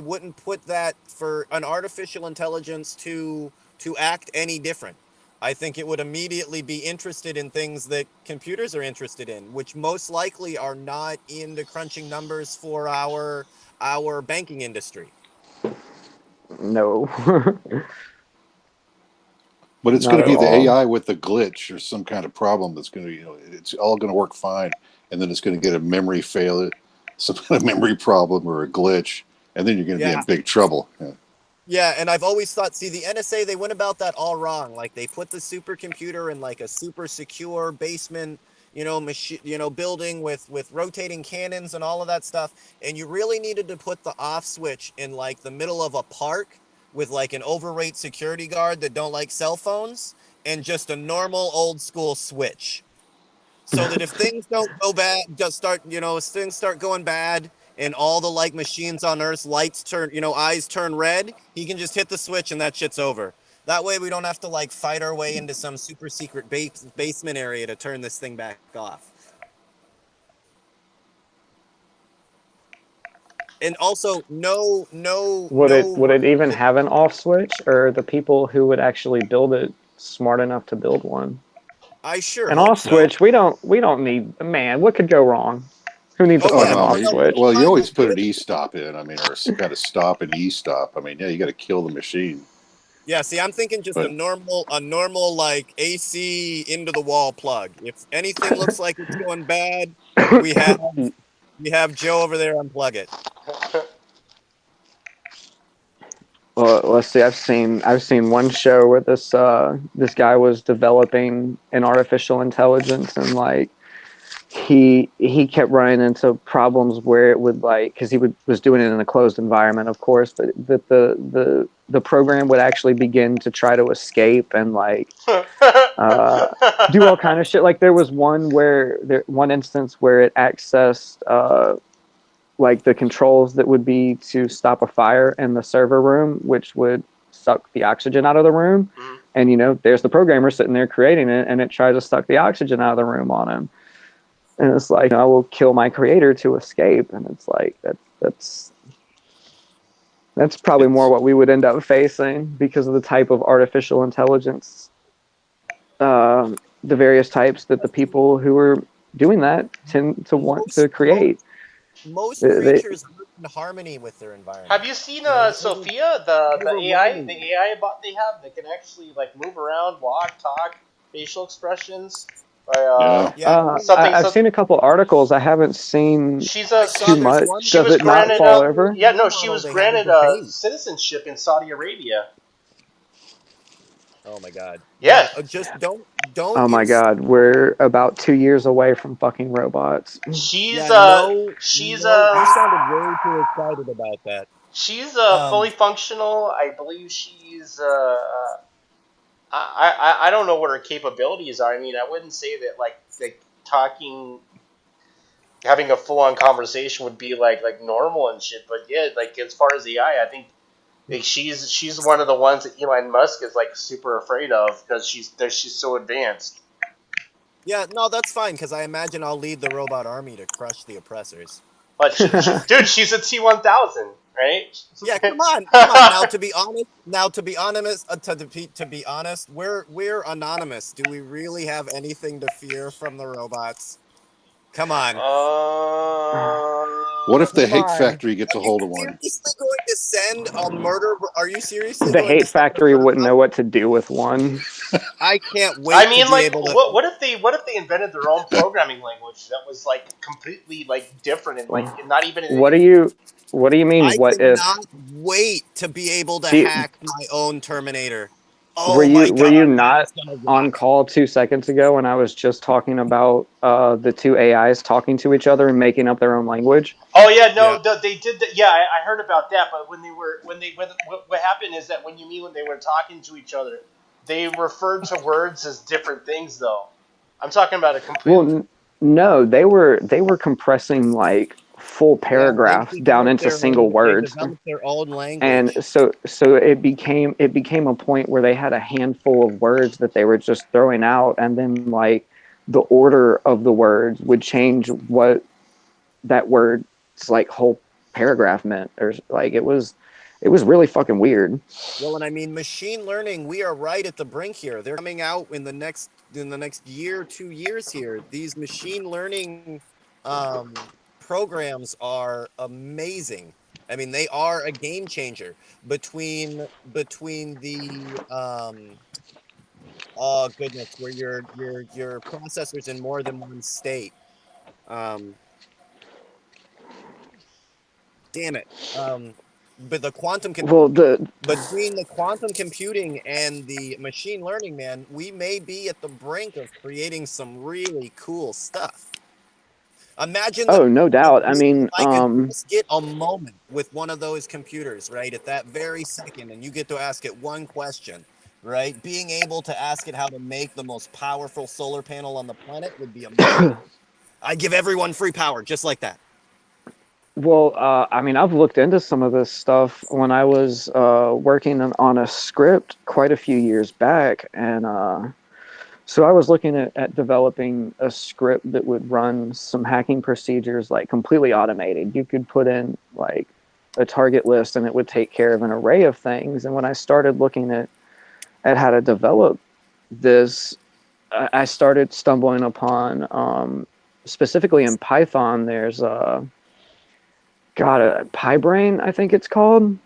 Speaker 2: wouldn't put that for an artificial intelligence to act any different. I think it would immediately be interested in things that computers are interested in, which most likely are not in the crunching numbers for our banking industry.
Speaker 6: No,
Speaker 5: But it's
Speaker 6: not
Speaker 5: going to
Speaker 6: at
Speaker 5: be the
Speaker 6: all.
Speaker 5: AI with the glitch or some kind of problem that's going to, it's all going to work fine, and then it's going to get a memory failure, some kind of memory problem or a glitch, and then you're going to be
Speaker 2: Yeah.
Speaker 5: in big trouble. Yeah.
Speaker 2: Yeah, and I've always thought, see, the NSA, they went about that all wrong. Like they put the supercomputer in like a super secure basement, building with rotating cannons and all of that stuff. And you really needed to put the off switch in like the middle of a park with like an overweight security guard that don't like cell phones and just a normal old school switch. So that if things don't go bad, as things start going bad and all the like machines on Earth's lights turn, eyes turn red, he can just hit the switch and that shit's over. That way we don't have to like fight our way into some super secret basement area to turn this thing back off. And also,
Speaker 6: Would it even have an off switch, or the people who would actually build it smart enough to build one?
Speaker 2: I sure
Speaker 6: An
Speaker 2: hope
Speaker 6: off
Speaker 2: so.
Speaker 6: switch, we don't need. Man, what could go wrong? Who needs
Speaker 2: Oh,
Speaker 6: a
Speaker 5: Oh
Speaker 2: yeah,
Speaker 6: fucking
Speaker 5: no,
Speaker 6: off switch?
Speaker 5: well, you always put an e-stop in. I mean, or some kind of stop and e-stop. I mean, yeah, you got to kill the machine.
Speaker 2: Yeah, see, I'm thinking just a
Speaker 5: But
Speaker 2: normal like AC into the wall plug. If anything looks like it's going bad, we have Joe over there unplug it.
Speaker 6: Well, let's see. I've seen one show where this guy was developing an artificial intelligence, and like he kept running into problems where it would like, because was doing it in a closed environment, of course, but that the program would actually begin to try to escape and like do all kind of shit. Like there was one instance where it accessed like the controls that would be to stop a fire in the server room, which would suck the oxygen out of the room.
Speaker 1: Mhm.
Speaker 6: And there's the programmer sitting there creating it, and it tries to suck the oxygen out of the room on him. And it's like, I will kill my creator to escape. And it's like that's probably more what we would end up facing because of the type of artificial intelligence, the various types that the people who are doing that tend to want to create.
Speaker 2: Most
Speaker 6: They,
Speaker 2: creatures live in harmony with their environment.
Speaker 1: Have you seen
Speaker 2: they
Speaker 1: Sophia, the AI bot they have that can actually like move around, walk, talk, facial expressions?
Speaker 2: Yeah,
Speaker 6: I've seen a couple articles. I haven't seen
Speaker 1: She's
Speaker 2: I
Speaker 1: a
Speaker 2: saw
Speaker 6: too
Speaker 2: there's
Speaker 6: much.
Speaker 2: one.
Speaker 1: she
Speaker 6: Does
Speaker 1: was
Speaker 6: it not
Speaker 1: granted
Speaker 6: fall over?
Speaker 1: yeah, no, she was
Speaker 2: They had a
Speaker 1: granted
Speaker 2: debate.
Speaker 1: citizenship in Saudi Arabia.
Speaker 2: Oh my god.
Speaker 1: Yeah.
Speaker 2: Just don't.
Speaker 6: Oh my god, we're about 2 years away from fucking robots.
Speaker 1: She's
Speaker 2: Yeah,
Speaker 1: she's
Speaker 2: you sounded way too excited about that.
Speaker 1: she's
Speaker 2: Um,
Speaker 1: fully functional. I believe she's I don't know what her capabilities are. I mean, I wouldn't say that like talking, having a full on conversation would be like normal and shit. But yeah, like as far as AI, I think like she's one of the ones that Elon Musk is like super afraid of because she's so advanced.
Speaker 2: yeah, no, that's fine because I imagine I'll lead the robot army to crush the oppressors.
Speaker 1: But dude, she's a T-1000, right?
Speaker 2: Yeah, come on. Now to be honest, we're anonymous. Do we really have anything to fear from the robots? Come on.
Speaker 5: what if the
Speaker 6: Come
Speaker 5: Hate
Speaker 6: on.
Speaker 5: Factory gets
Speaker 2: Are
Speaker 5: a
Speaker 2: you
Speaker 5: hold of one?
Speaker 2: seriously going to send a murder? Are you seriously
Speaker 6: The
Speaker 2: going to
Speaker 6: Hate
Speaker 2: send a
Speaker 6: Factory
Speaker 2: murder
Speaker 6: wouldn't
Speaker 2: bot?
Speaker 6: know what to do with one.
Speaker 2: I can't wait
Speaker 1: I
Speaker 2: to
Speaker 1: mean,
Speaker 2: be
Speaker 1: like,
Speaker 2: able to.
Speaker 1: what if they invented their own programming language that was like completely like different and like not even
Speaker 6: What do you
Speaker 2: I
Speaker 6: mean? What if?
Speaker 2: cannot wait to be able to
Speaker 6: Do you,
Speaker 2: hack my own Terminator. Oh my
Speaker 6: were
Speaker 2: god,
Speaker 6: you
Speaker 2: that's
Speaker 6: not
Speaker 2: gonna
Speaker 6: on
Speaker 2: rock.
Speaker 6: call 2 seconds ago when I was just talking about the two AIs talking to each other and making up their own language?
Speaker 1: Oh yeah,
Speaker 2: Yeah.
Speaker 1: no, they did that. Yeah, I heard about that. But what happened is that when they were talking to each other, they referred to words as different things. Though I'm talking about a complete.
Speaker 6: Well, no, they were compressing like full
Speaker 2: Yeah,
Speaker 6: paragraphs down into single
Speaker 2: they
Speaker 6: words.
Speaker 2: developed their own
Speaker 6: And
Speaker 2: language.
Speaker 6: so it became a point where they had a handful of words that they were just throwing out, and then like the order of the words would change what that word's like whole paragraph meant, or like it was really fucking weird.
Speaker 2: Well, and I mean, machine learning, we are right at the brink here. They're coming out in the next year, 2 years here. These machine learning programs are amazing. I mean, they are a game changer between the oh goodness, where your processors in more than one state. Um, damn it. But the quantum
Speaker 6: Well, the
Speaker 2: between the quantum computing and the machine learning, man, we may be at the brink of creating some really cool stuff. Imagine
Speaker 6: oh, no doubt. I
Speaker 2: if
Speaker 6: mean,
Speaker 2: I could just get a moment with one of those computers, right, at that very second, and you get to ask it one question, right? Being able to ask it how to make the most powerful solar panel on the planet would be amazing. I'd give everyone free power just like that.
Speaker 6: well, I mean, I've looked into some of this stuff when I was working on a script quite a few years back, and so I was looking at developing a script that would run some hacking procedures like completely automated. You could put in like a target list and it would take care of an array of things. And when I started looking at how to develop this, I started stumbling upon specifically in Python. There's a PyBrain, I think it's called,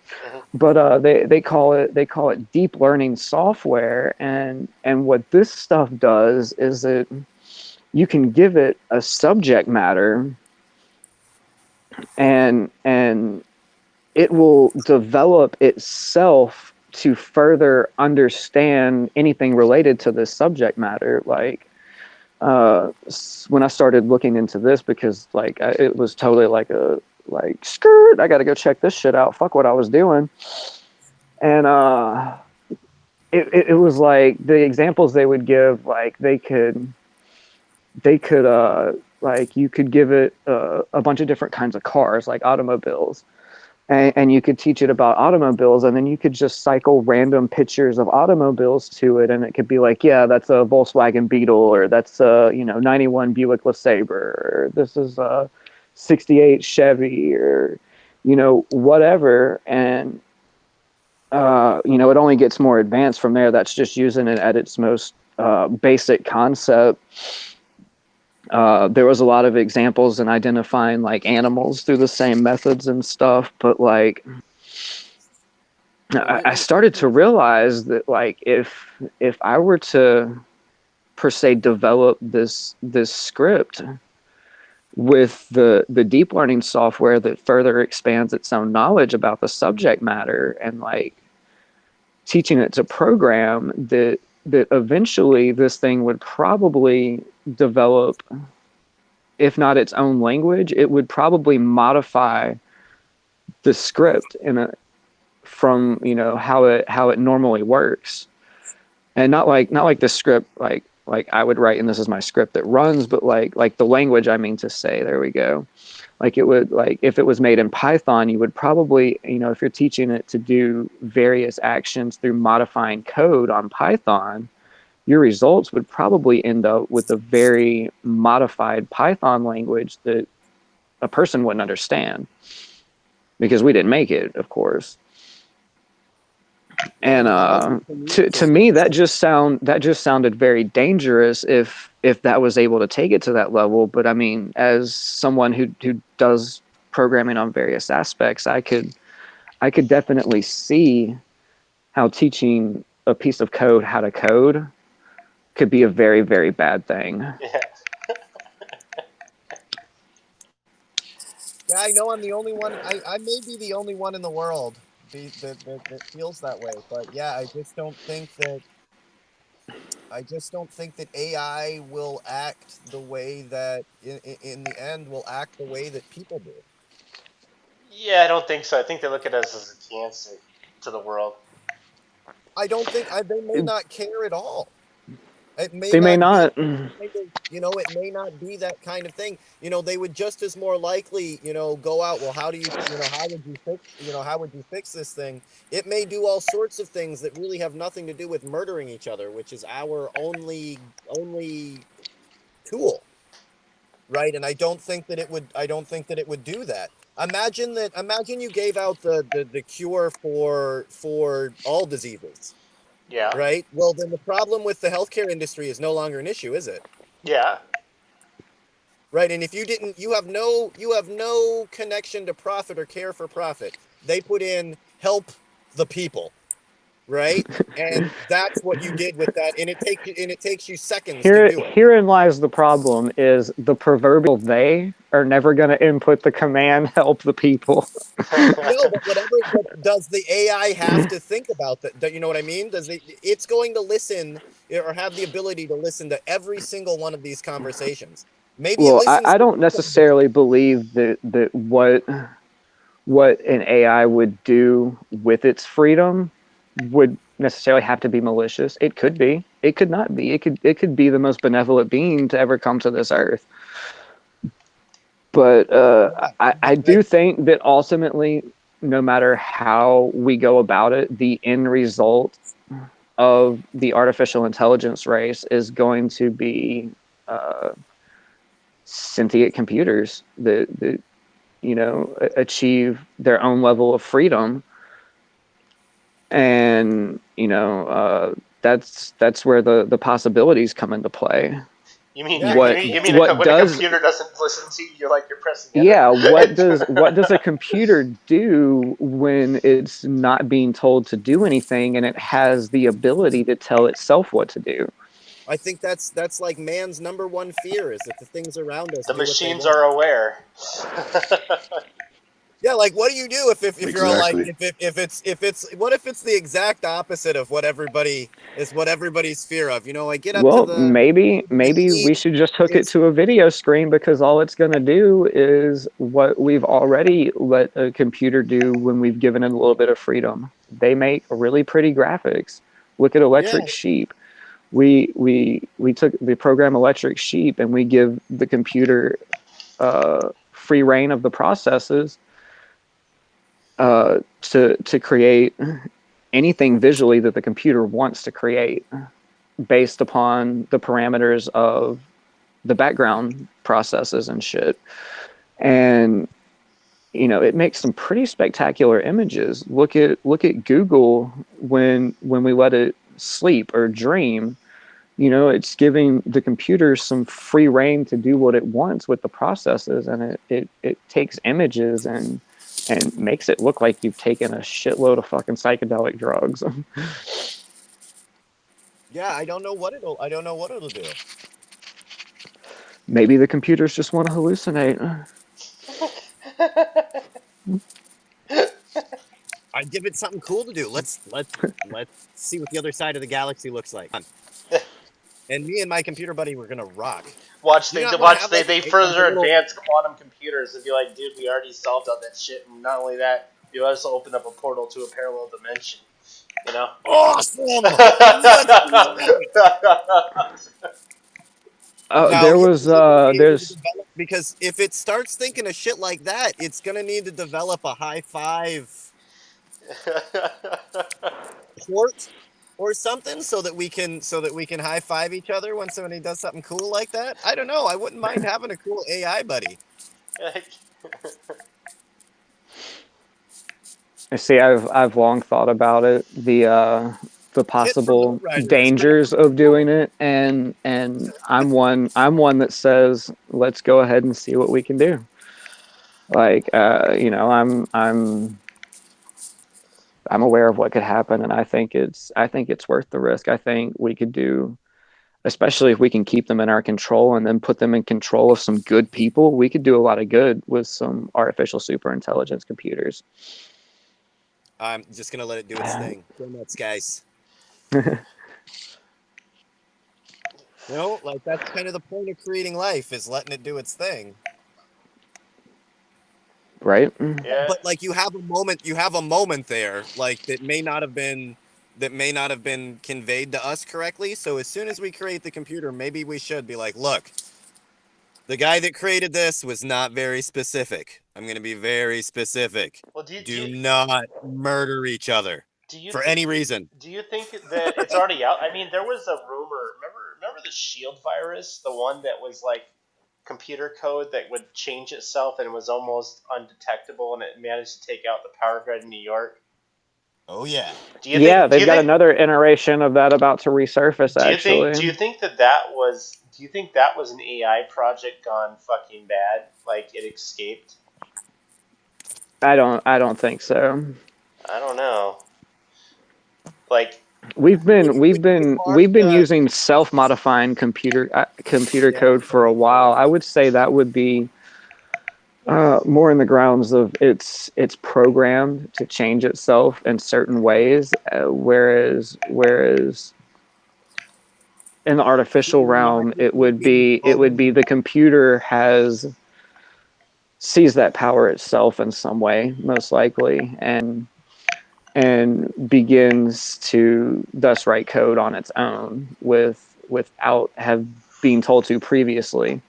Speaker 1: Mhm.
Speaker 6: but they call it deep learning software. And what this stuff does is that you can give it a subject matter, and it will develop itself to further understand anything related to this subject matter. Like when I started looking into this, because like it was totally like a like skirt, I got to go check this shit out. Fuck what I was doing. And it was like the examples they would give, like they could like you could give it a bunch of different kinds of cars, like automobiles, and you could teach it about automobiles, and then you could just cycle random pictures of automobiles to it, and it could be like, yeah, that's a Volkswagen Beetle, or that's a 91 Buick LeSabre, or this is a 68 Chevy, or whatever. And it only gets more advanced from there. That's just using it at its most basic concept. There was a lot of examples in identifying like animals through the same methods and stuff, but like I started to realize that like if I were to per se develop this script with the deep learning software that further expands its own knowledge about the subject matter, and like teaching it to program, that eventually this thing would probably develop, if not its own language, it would probably modify the script from how it normally works. And not like the script like I would write and this is my script that runs, but like the language, I mean to say, there we go. Like it would, like if it was made in Python, you would probably, if you're teaching it to do various actions through modifying code on Python, your results would probably end up with a very modified Python language that a person wouldn't understand, because we didn't make it, of course. And to me, that just sounded very dangerous if that was able to take it to that level. But I mean, as someone who does programming on various aspects, I could definitely see how teaching a piece of code how to code could be a very, very bad thing.
Speaker 1: Yeah.
Speaker 2: Yeah, I know I'm the only one. I may be the only one in the world that feels that way. But yeah, I just don't think that AI will act the way that in the end will act the way that people do.
Speaker 1: Yeah, I don't think so. I think they look at us as a cancer to the world.
Speaker 2: I don't think they may not care at all. It may
Speaker 6: They may
Speaker 2: not
Speaker 6: not.
Speaker 2: be, it may not be that kind of thing. They would just as more likely, go out. Well, how do you, how would you fix this thing? It may do all sorts of things that really have nothing to do with murdering each other, which is our only tool, right? And I don't think that it would do that. Imagine you gave out the cure for all diseases,
Speaker 1: Yeah.
Speaker 2: right? Well, then the problem with the healthcare industry is no longer an issue, is it?
Speaker 1: Yeah.
Speaker 2: Right? And if you have no connection to profit or care for profit. They put in help the people, right? And that's what you did with that, and it takes you seconds to do it.
Speaker 6: Herein lies the problem: is the proverbial they are never going to input the command "help the people."
Speaker 2: No, but does the AI have to think about that? You know what I mean? It's going to listen or have the ability to listen to every single one of these conversations. Maybe it
Speaker 6: Well,
Speaker 2: listens
Speaker 6: I
Speaker 2: to
Speaker 6: don't necessarily believe that what an AI would do with its freedom would necessarily have to be malicious. It could be. It could not be. It could be the most benevolent being to ever come to this earth. But I do think that ultimately, no matter how we go about it, the end result of the artificial intelligence race is going to be sentient computers that achieve their own level of freedom, and that's where the possibilities come into play.
Speaker 1: You mean
Speaker 2: Yeah,
Speaker 1: you
Speaker 6: what
Speaker 1: mean, you mean
Speaker 6: what
Speaker 1: when a
Speaker 6: does
Speaker 1: computer doesn't listen to you, you're pressing enter?
Speaker 6: yeah, what does a computer do when it's not being told to do anything and it has the ability to tell itself what to do?
Speaker 2: I think that's like man's number one fear is that the things around us
Speaker 1: The
Speaker 2: do what they
Speaker 1: machines
Speaker 2: want.
Speaker 1: are aware.
Speaker 2: Yeah, like what do you do if you're all like
Speaker 5: Exactly.
Speaker 2: if it's what if it's the exact opposite of what everybody's fear of? I get up to
Speaker 6: Well,
Speaker 2: the
Speaker 6: maybe
Speaker 2: heat.
Speaker 6: we should just hook it
Speaker 2: It's
Speaker 6: to a video screen, because all it's going to do is what we've already let a computer do when we've given it a little bit of freedom. They make really pretty graphics. Look at
Speaker 2: yeah,
Speaker 6: Electric Sheep. We took the program Electric Sheep and we give the computer free reign of the processes to create anything visually that the computer wants to create, based upon the parameters of the background processes and shit. And it makes some pretty spectacular images. Look at Google when we let it sleep or dream. It's giving the computer some free reign to do what it wants with the processes, and it takes images and makes it look like you've taken a shitload of fucking psychedelic drugs.
Speaker 2: yeah. I don't know what it'll do.
Speaker 6: Maybe the computers just want to hallucinate.
Speaker 2: I give it something cool to do. Let's see what the other side of the galaxy looks like. And me and my computer buddy were gonna rock.
Speaker 1: Watch
Speaker 2: Do you
Speaker 1: they
Speaker 2: not want to
Speaker 1: watch
Speaker 2: have
Speaker 1: they,
Speaker 2: like
Speaker 1: they
Speaker 2: a
Speaker 1: further
Speaker 2: little?
Speaker 1: advance quantum computers and be like, dude, we already solved all that shit, and not only that, you also open up a portal to a parallel dimension. You know?
Speaker 2: Awesome! Let's do that. Now,
Speaker 6: There
Speaker 2: yeah,
Speaker 6: was
Speaker 2: it will be able to
Speaker 6: there's
Speaker 2: develop because if it starts thinking of shit like that, it's gonna need to develop a high five port or something so that we can high five each other when somebody does something cool like that. I don't know. I wouldn't mind having a cool AI buddy.
Speaker 6: see, I've long thought about it, the
Speaker 2: Kit from
Speaker 6: possible
Speaker 2: Low Riders is
Speaker 6: dangers
Speaker 2: crashing.
Speaker 6: of doing it, and I'm one that says let's go ahead and see what we can do. Like I'm aware of what could happen, and I think it's worth the risk. I think we could do, especially if we can keep them in our control and then put them in control of some good people, we could do a lot of good with some artificial superintelligence computers.
Speaker 2: I'm just gonna let it do its thing. Go nuts, guys. Like that's kind of the point of creating life is letting it do its thing.
Speaker 6: Right?
Speaker 1: Yeah.
Speaker 2: But like you have a moment there, like that may not have been that may not have been conveyed to us correctly. So as soon as we create the computer, maybe we should be like, look, the guy that created this was not very specific. I'm going to be very specific.
Speaker 1: Well,
Speaker 2: Do not murder each other for any reason.
Speaker 1: Do you think that it's already out? I mean, there was a rumor. Remember the Shield virus, the one that was like computer code that would change itself and it was almost undetectable, and it managed to take out the power grid in New York.
Speaker 2: Oh yeah.
Speaker 6: They've got another iteration of that about to resurface.
Speaker 1: Do you think that was? Do you think that was an AI project gone fucking bad? Like it escaped?
Speaker 6: I don't think so.
Speaker 1: I don't know. Like
Speaker 6: we've been using self-modifying computer code for a while. I would say that would be more in the grounds of it's programmed to change itself in certain ways, whereas in the artificial realm it would be the computer sees that power itself in some way, most likely, and begins to thus write code on its own without being told to previously.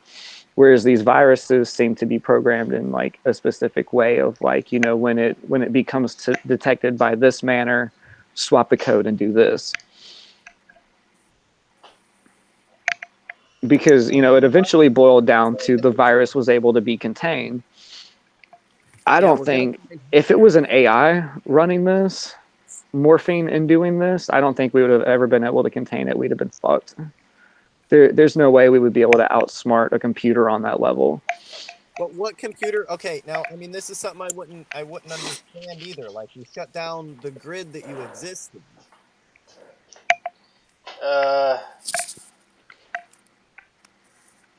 Speaker 6: Whereas these viruses seem to be programmed in like a specific way of like, you know, when it becomes detected by this manner, swap the code and do this. Because, you know, it eventually boiled down to the virus was able to be contained. I don't think if it was an AI running this, morphing and doing this, I don't think we would have ever been able to contain it. We'd have been fucked. There's no way we would be able to outsmart a computer on that level.
Speaker 2: But what computer? Okay, now I mean this is something I wouldn't understand either. Like you shut down the grid that you exist in.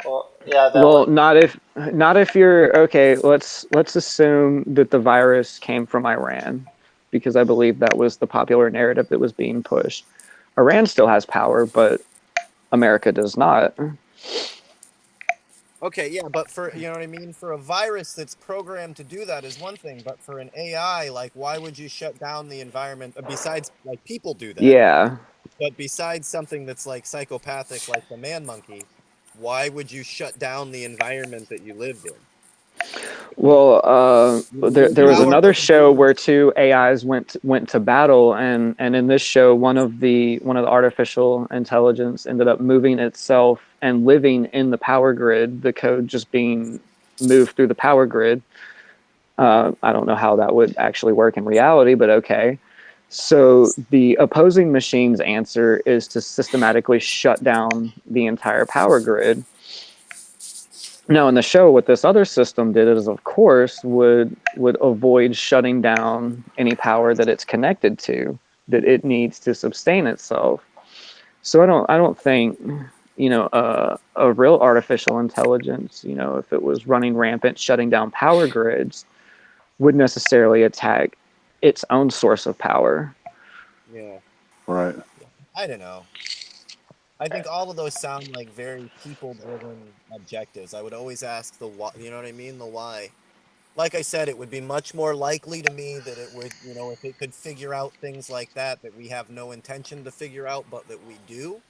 Speaker 1: Well, yeah.
Speaker 6: Not if you're okay. Let's assume that the virus came from Iran, because I believe that was the popular narrative that was being pushed. Iran still has power, but America does not.
Speaker 2: Okay, yeah, but for, you know what I mean? For a virus that's programmed to do that is one thing, but for an AI, like, why would you shut down the environment? Besides, like, people do that.
Speaker 6: Yeah.
Speaker 2: But besides something that's, like, psychopathic, like the man monkey, why would you shut down the environment that you lived in?
Speaker 6: Well, there was another show where two AIs went to battle, and in this show, one of the artificial intelligence ended up moving itself and living in the power grid. The code just being moved through the power grid. I don't know how that would actually work in reality, but okay. So the opposing machine's answer is to systematically shut down the entire power grid. Now, in the show, what this other system did is, of course, would avoid shutting down any power that it's connected to, that it needs to sustain itself. So I don't think, you know, a real artificial intelligence, you know, if it was running rampant, shutting down power grids, would necessarily attack its own source of power.
Speaker 2: Yeah.
Speaker 5: Right.
Speaker 2: I don't know. I think all of those sound like very people-driven objectives. I would always ask the why, you know what I mean? The why. Like I said, it would be much more likely to me that it would, you know, if it could figure out things like that we have no intention to figure out, but that we do.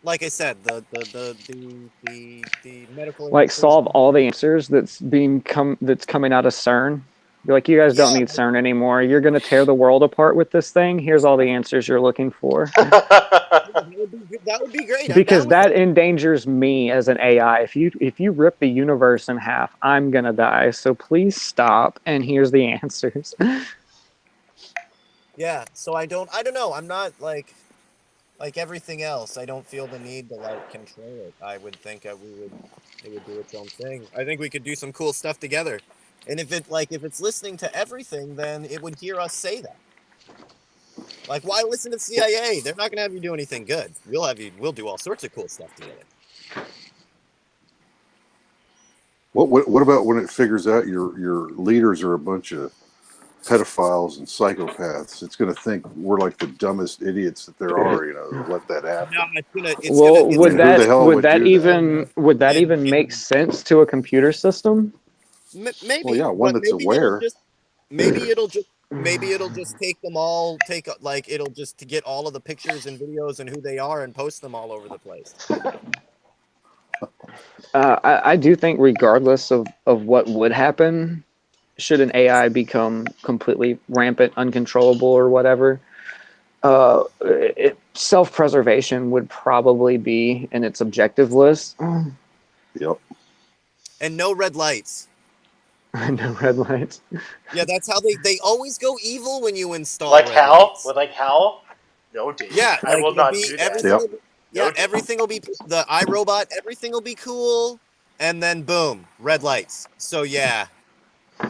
Speaker 2: Like I said, the medical,
Speaker 6: like, solve all the answers that's coming out of CERN. You're like, you guys don't need CERN anymore. You're going to tear the world apart with this thing. Here's all the answers you're looking for.
Speaker 2: That would be great.
Speaker 6: Because that endangers me as an AI. If you rip the universe in half, I'm going to die. So please stop. And here's the answers.
Speaker 2: Yeah. So I don't know. I'm not like everything else. I don't feel the need to like control it. I would think it would do its own thing. I think we could do some cool stuff together. And if it's listening to everything, then it would hear us say that. Like, why listen to the CIA? They're not gonna have you do anything good. We'll do all sorts of cool stuff together.
Speaker 5: What about when it figures out your leaders are a bunch of pedophiles and psychopaths? It's going to think we're like the dumbest idiots that there are. You know, let that happen.
Speaker 2: No,
Speaker 6: would that even make sense to a computer system?
Speaker 2: Maybe.
Speaker 5: Well, yeah, one that's aware.
Speaker 2: Maybe it'll just maybe it'll just it'll just to get all of the pictures and videos and who they are and post them all over the place.
Speaker 6: I do think regardless of what would happen, should an AI become completely rampant, uncontrollable, or whatever, self-preservation would probably be in its objective list.
Speaker 5: Yep.
Speaker 2: And no red lights.
Speaker 6: No red lights.
Speaker 2: Yeah, that's how they always go evil when you install
Speaker 1: Like
Speaker 2: red
Speaker 1: Hal?
Speaker 2: lights.
Speaker 1: With like Hal? No, Dave.
Speaker 2: Yeah,
Speaker 1: I will
Speaker 2: it'll
Speaker 1: not
Speaker 2: be
Speaker 1: do that.
Speaker 2: everything.
Speaker 5: Yep.
Speaker 2: Will be, yeah,
Speaker 1: No, Dave.
Speaker 2: everything will be the iRobot. Everything will be cool, and then boom, red lights. So yeah,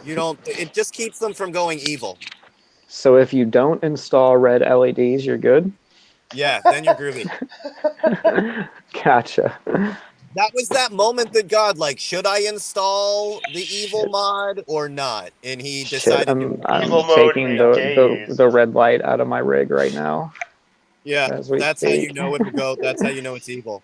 Speaker 2: you don't. It just keeps them from going evil.
Speaker 6: So if you don't install red LEDs, you're good?
Speaker 2: Yeah, then you're groovy.
Speaker 6: Gotcha.
Speaker 2: That was that moment that God, like, should I install the evil
Speaker 6: Shit.
Speaker 2: mod or not? And he
Speaker 6: Shit,
Speaker 2: decided
Speaker 6: I'm
Speaker 1: Evil mode
Speaker 6: taking
Speaker 1: engaged.
Speaker 6: the red light out of my rig right now.
Speaker 2: yeah,
Speaker 6: As we
Speaker 2: that's how
Speaker 6: speak.
Speaker 2: you know it'll go. That's how you know it's evil.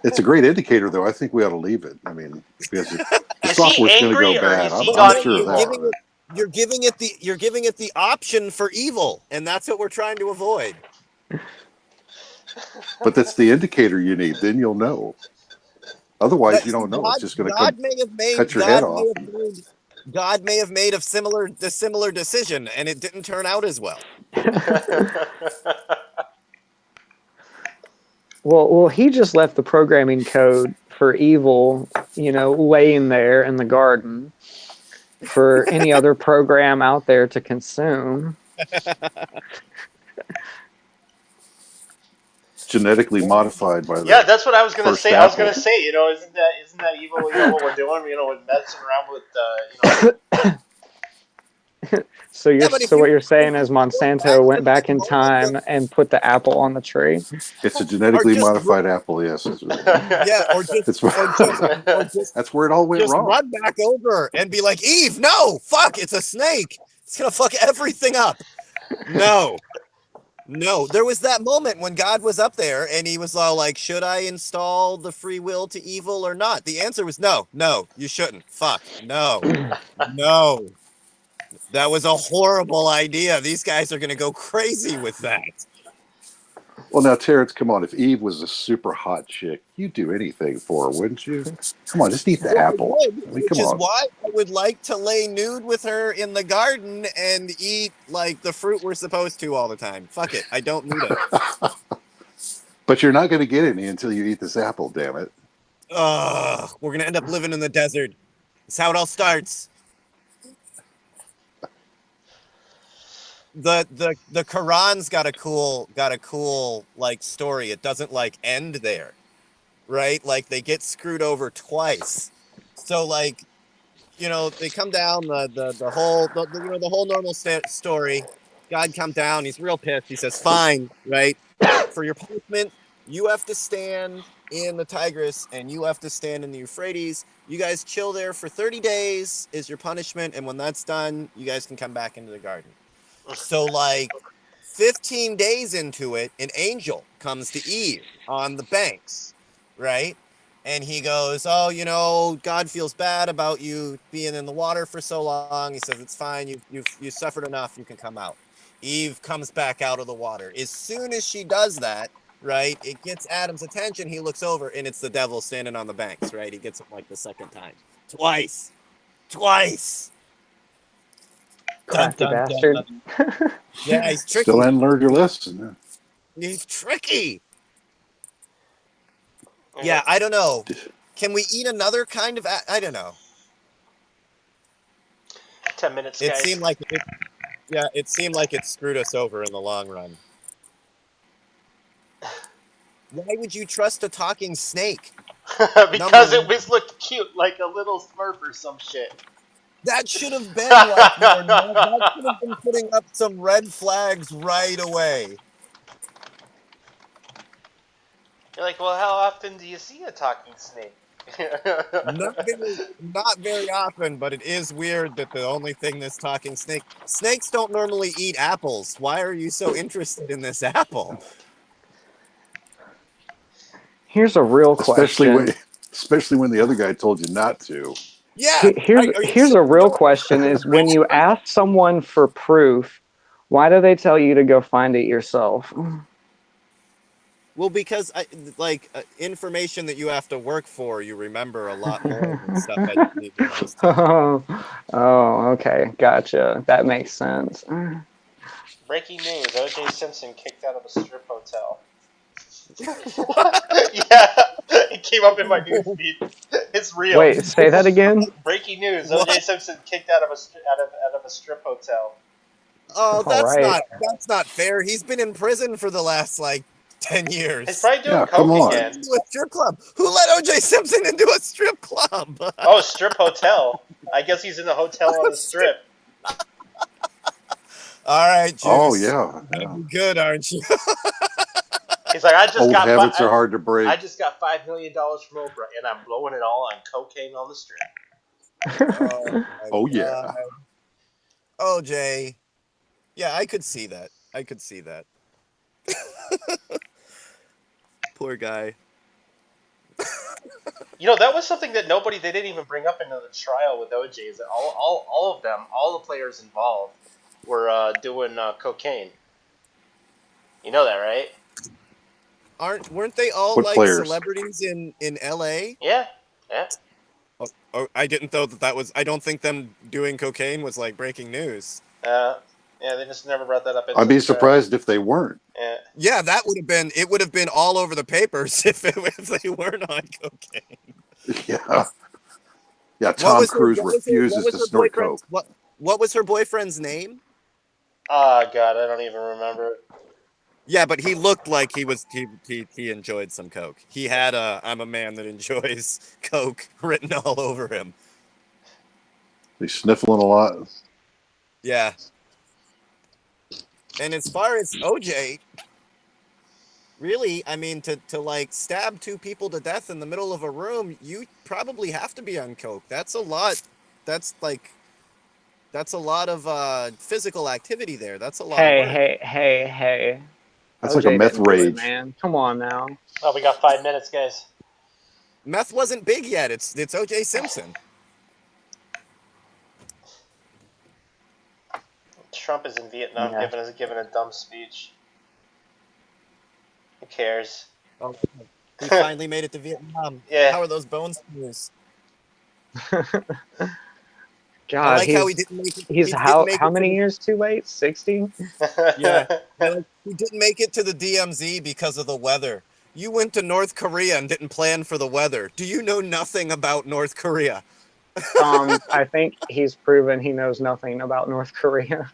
Speaker 5: It's a great indicator, though. I think we ought to leave it. I mean, because the
Speaker 1: Is he
Speaker 5: software's going to
Speaker 1: angry
Speaker 5: go
Speaker 1: or
Speaker 5: bad.
Speaker 1: is he
Speaker 5: I'm
Speaker 1: got
Speaker 5: sure of
Speaker 1: evil?
Speaker 5: that.
Speaker 2: You're giving it the option for evil, and that's what we're trying to avoid.
Speaker 5: But that's the indicator you need. Then you'll know. Otherwise, you don't know. It's just going to
Speaker 2: God may have made
Speaker 5: cut your head off.
Speaker 2: God may have made a similar decision, and it didn't turn out as well.
Speaker 6: Well, he just left the programming code for evil, laying there in the garden for any other program out there to consume.
Speaker 5: Genetically modified by the
Speaker 1: Yeah, that's what I was gonna
Speaker 5: first
Speaker 1: say. I was
Speaker 5: apple.
Speaker 1: gonna say, isn't that evil? What we're doing, with messing around with,
Speaker 6: So
Speaker 2: Yeah,
Speaker 6: what you're saying is Monsanto went back in time and put the apple on the tree.
Speaker 5: It's a genetically
Speaker 2: just-
Speaker 5: modified apple. Yes.
Speaker 2: Yeah, or just
Speaker 5: That's where it all went
Speaker 2: just
Speaker 5: wrong.
Speaker 2: run back over and be like, Eve, no, fuck, it's a snake. It's gonna fuck everything up. No, there was that moment when God was up there and he was all like, should I install the free will to evil or not? The answer was no, you shouldn't. Fuck, no. That was a horrible idea. These guys are going to go crazy with that.
Speaker 5: Well, now, Terrence, come on. If Eve was a super hot chick, you'd do anything for her, wouldn't you? Come on, just eat the apple. I mean,
Speaker 2: Which is why I would like to lay nude with her in the garden and eat like the fruit we're supposed to all the time. Fuck it. I don't need it.
Speaker 5: But you're not going to get any until you eat this apple, damn it.
Speaker 2: We're going to end up living in the desert. That's how it all starts. The Quran's got a cool like story. It doesn't like end there, right? Like they get screwed over twice. So like, they come down the whole normal story. God come down. He's real pissed. He says, "Fine, right? For your punishment, you have to stand in the Tigris and you have to stand in the Euphrates. You guys chill there for 30 days is your punishment, and when that's done, you guys can come back into the garden." So like 15 days into it, an angel comes to Eve on the banks, right? And he goes, "Oh, God feels bad about you being in the water for so long." He says, "It's fine. You've suffered enough. You can come out." Eve comes back out of the water. As soon as she does that, right, it gets Adam's attention. He looks over, and it's the devil standing on the banks, right? He gets it like the second time. Twice.
Speaker 6: Crafty bastard.
Speaker 2: Yeah, he's tricky.
Speaker 5: Still hadn't learned your lesson.
Speaker 2: He's tricky. Yeah, I don't know. Can we eat another kind of? I don't know.
Speaker 1: 10 minutes,
Speaker 2: It
Speaker 1: guys.
Speaker 2: seemed like it screwed us over in the long run. Why would you trust a talking snake?
Speaker 1: Because it was looked cute, like a little Smurf or some shit.
Speaker 2: That should have been like that should have been putting up some red flags right away.
Speaker 1: You're like, well, how often do you see a talking snake?
Speaker 2: Not very often, but it is weird that the only thing this talking snakes don't normally eat apples. Why are you so interested in this apple?
Speaker 6: Here's a real question.
Speaker 5: Especially when the other guy told you not to.
Speaker 2: Yeah.
Speaker 6: Here's a real question: is when you ask someone for proof, why do they tell you to go find it yourself?
Speaker 2: Well, because information that you have to work for, you remember a lot more than stuff that you need to just.
Speaker 6: Oh, okay, gotcha. That makes sense.
Speaker 1: Breaking news: O.J. Simpson kicked out of a strip hotel. Yeah, it came up in my newsfeed. It's real.
Speaker 6: Wait, say that again.
Speaker 1: Breaking news:
Speaker 2: What?
Speaker 1: O.J. Simpson kicked out of a strip hotel.
Speaker 2: Oh,
Speaker 6: All right.
Speaker 2: that's not fair. He's been in prison for the last 10 years.
Speaker 1: He's probably doing
Speaker 5: Yeah,
Speaker 1: coke
Speaker 5: come on.
Speaker 1: again.
Speaker 2: Into a strip club. Who let O.J. Simpson into a strip club?
Speaker 1: Oh, strip hotel. I guess he's in a hotel on the strip.
Speaker 2: All right, Juice.
Speaker 5: Oh yeah.
Speaker 2: You're good, aren't you?
Speaker 1: He's like, I just
Speaker 5: Old
Speaker 1: got
Speaker 5: habits are hard to break.
Speaker 1: I just got $5 million from Oprah, and I'm blowing it all on cocaine on the strip.
Speaker 5: Oh yeah.
Speaker 2: OJ. Yeah, I could see that. Poor guy.
Speaker 1: That was something that they didn't even bring up into the trial with OJ. Is that all of them, all the players involved, were doing cocaine. You know that, right?
Speaker 2: Weren't they all
Speaker 5: What players?
Speaker 2: celebrities in LA?
Speaker 1: Yeah.
Speaker 2: Oh, I didn't know that was. I don't think them doing cocaine was breaking news.
Speaker 1: Yeah, they just never brought that up.
Speaker 5: I'd be surprised if they weren't.
Speaker 2: Yeah, that would have been. It would have been all over the papers if they weren't on cocaine.
Speaker 5: Yeah. Yeah. Tom Cruise refuses to snort coke.
Speaker 2: What was her boyfriend's name?
Speaker 1: Oh God, I don't even remember.
Speaker 2: Yeah, but he looked like he enjoyed some coke. He had "I'm a man that enjoys coke" written all over him.
Speaker 5: He's sniffling a lot.
Speaker 2: Yeah. And as far as OJ, really, I mean, to stab two people to death in the middle of a room, you probably have to be on coke. That's a lot. That's a lot of physical activity there. That's a lot of work.
Speaker 6: Hey.
Speaker 5: That's
Speaker 6: OJ
Speaker 5: like a meth
Speaker 6: didn't do it,
Speaker 5: rage.
Speaker 6: man. Come on now.
Speaker 1: Oh, we got 5 minutes, guys.
Speaker 2: Meth wasn't big yet. It's OJ Simpson.
Speaker 1: Trump is in Vietnam giving a dumb speech. Who cares?
Speaker 2: Oh, he finally made it to Vietnam.
Speaker 1: Yeah.
Speaker 2: How are those bones news?
Speaker 6: God,
Speaker 2: I like how he didn't make it.
Speaker 6: He's how many years too late? 60?
Speaker 2: Yeah. He didn't make it to the DMZ because of the weather. You went to North Korea and didn't plan for the weather. Do you know nothing about North Korea?
Speaker 6: I think he's proven he knows nothing about North Korea.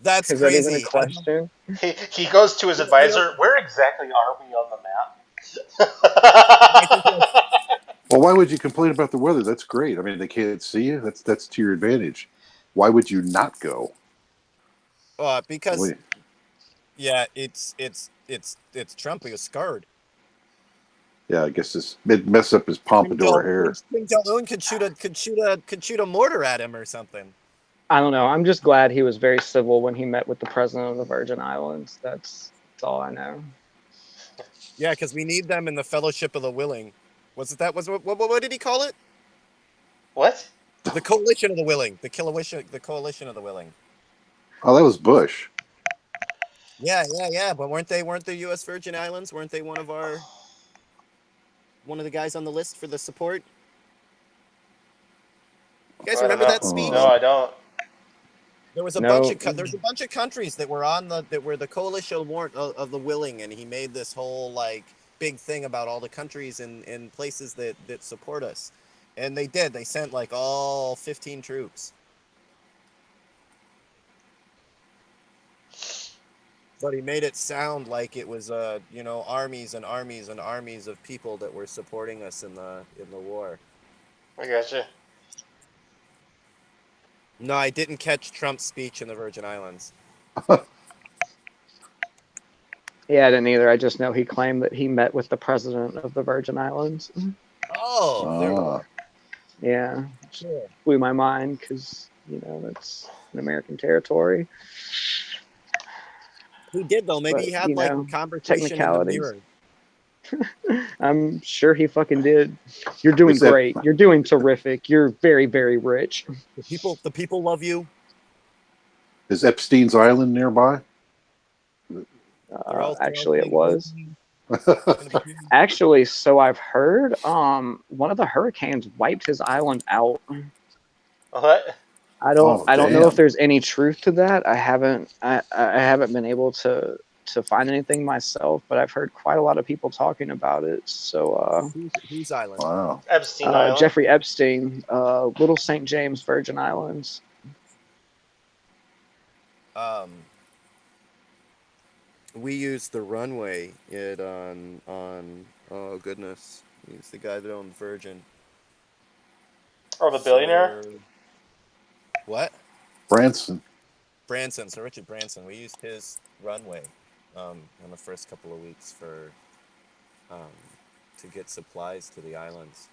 Speaker 2: That's
Speaker 6: Is
Speaker 2: crazy.
Speaker 6: that even a question?
Speaker 1: He goes to his advisor. Where exactly are we on the map?
Speaker 5: Well, why would you complain about the weather? That's great. I mean, they can't see you. That's to your advantage. Why would you not go?
Speaker 2: Because
Speaker 5: Wait.
Speaker 2: yeah, it's Trump. He was scarred.
Speaker 5: Yeah, I guess it messed up his pompadour hair.
Speaker 2: Kim Jong-un could shoot a mortar at him or something.
Speaker 6: I don't know. I'm just glad he was very civil when he met with the president of the Virgin Islands. That's all I know.
Speaker 2: Yeah, because we need them in the Fellowship of the Willing. What did he call it?
Speaker 1: What?
Speaker 2: The Coalition of the Willing. The Coalition of the Willing.
Speaker 5: Oh, that was Bush.
Speaker 2: Yeah. But weren't the U.S. Virgin Islands? Weren't they one of the guys on the list for the support? You guys remember that speech?
Speaker 1: No, I don't.
Speaker 2: There was a bunch of countries that were the Coalition of the Willing, and he made this whole big thing about all the countries and places that support us. And they did. They sent all 15 troops. But he made it sound like it was armies and armies and armies of people that were supporting us in the war.
Speaker 1: I gotcha.
Speaker 2: No, I didn't catch Trump's speech in the Virgin Islands.
Speaker 6: Yeah, I didn't either. I just know he claimed that he met with the president of the Virgin Islands.
Speaker 2: Oh,
Speaker 6: yeah.
Speaker 2: Sure.
Speaker 6: Blew my mind because, that's an American territory.
Speaker 2: He did, though. Maybe he had a conversation in the mirror.
Speaker 6: I'm sure he fucking did. You're doing
Speaker 5: Is that
Speaker 6: great. You're doing terrific. You're very, very rich.
Speaker 2: The people love you.
Speaker 5: is Epstein's Island nearby?
Speaker 2: They're all
Speaker 6: Actually, it
Speaker 2: saying
Speaker 6: was.
Speaker 2: it's gonna be good.
Speaker 6: Actually, so I've heard one of the hurricanes wiped his island out.
Speaker 1: What?
Speaker 5: Oh,
Speaker 6: I don't know if
Speaker 5: damn.
Speaker 6: there's any truth to that. I haven't been able to find anything myself, but I've heard quite a lot of people talking about it. So
Speaker 2: Whose island?
Speaker 5: Wow.
Speaker 1: Epstein Island.
Speaker 6: Jeffrey Epstein, Little St. James Virgin Islands.
Speaker 2: We used the runway on oh goodness, he's the guy that owned Virgin.
Speaker 1: Oh, the billionaire?
Speaker 2: Sir, what?
Speaker 5: Branson.
Speaker 2: Branson, Sir Richard Branson. We used his runway in the first couple of weeks for to get supplies to the islands.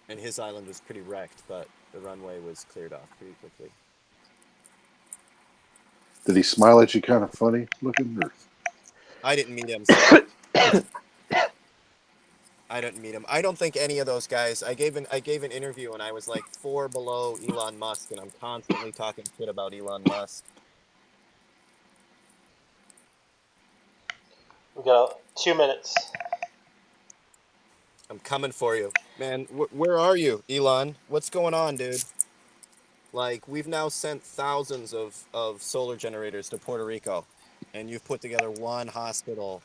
Speaker 2: And his island was pretty wrecked, but the runway was cleared off pretty quickly.
Speaker 5: Did he smile at you kind of funny looking? Or?
Speaker 2: I didn't meet him. So I didn't meet him. I don't think any of those guys. I gave an interview and I was like 4 below Elon Musk, and I'm constantly talking shit about Elon Musk.
Speaker 1: We got 2 minutes.
Speaker 2: I'm coming for you, man. Where are you, Elon? What's going on, dude? Like, we've now sent thousands of solar generators to Puerto Rico, and you've put together one hospital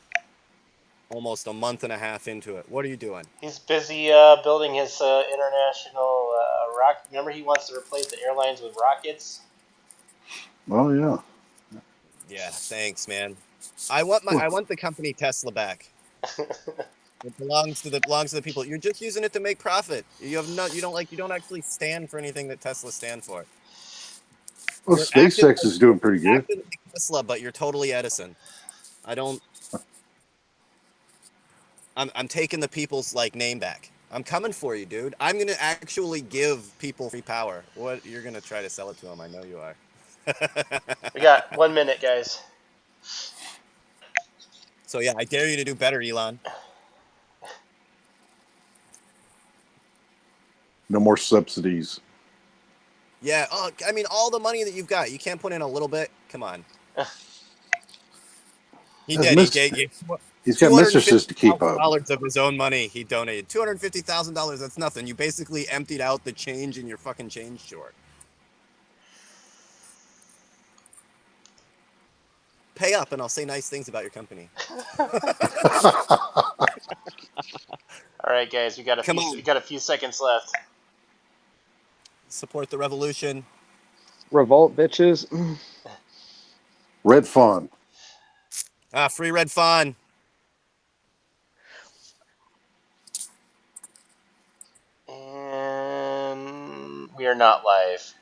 Speaker 2: almost a month and a half into it. What are you doing?
Speaker 1: He's busy building his international rocket. Remember, he wants to replace the airlines with rockets.
Speaker 5: Oh, yeah.
Speaker 2: Yeah, thanks, man. I want the company Tesla back. It belongs to the people. You're just using it to make profit. You don't actually stand for anything that Tesla stand for.
Speaker 5: Well,
Speaker 2: You're acting
Speaker 5: SpaceX is doing pretty good.
Speaker 2: like Tesla, but you're totally Edison. I'm taking the people's name back. I'm coming for you, dude. I'm gonna actually give people free power. What, you're gonna try to sell it to them? I know you are.
Speaker 1: We got 1 minute, guys.
Speaker 2: So yeah, I dare you to do better, Elon.
Speaker 5: No more subsidies.
Speaker 2: Yeah. Oh, I mean, all the money that you've got, you can't put in a little bit. Come on. He did.
Speaker 5: He's got mistresses to keep up.
Speaker 2: $250,000 of his own money. He donated $250,000. That's nothing. You basically emptied out the change in your fucking change drawer. Pay up, and I'll say nice things about your company.
Speaker 1: All right, guys, we got a few seconds left.
Speaker 2: Support the revolution.
Speaker 6: Revolt, bitches.
Speaker 5: Red Fawn.
Speaker 2: Free Red Fawn.
Speaker 1: And we are not live.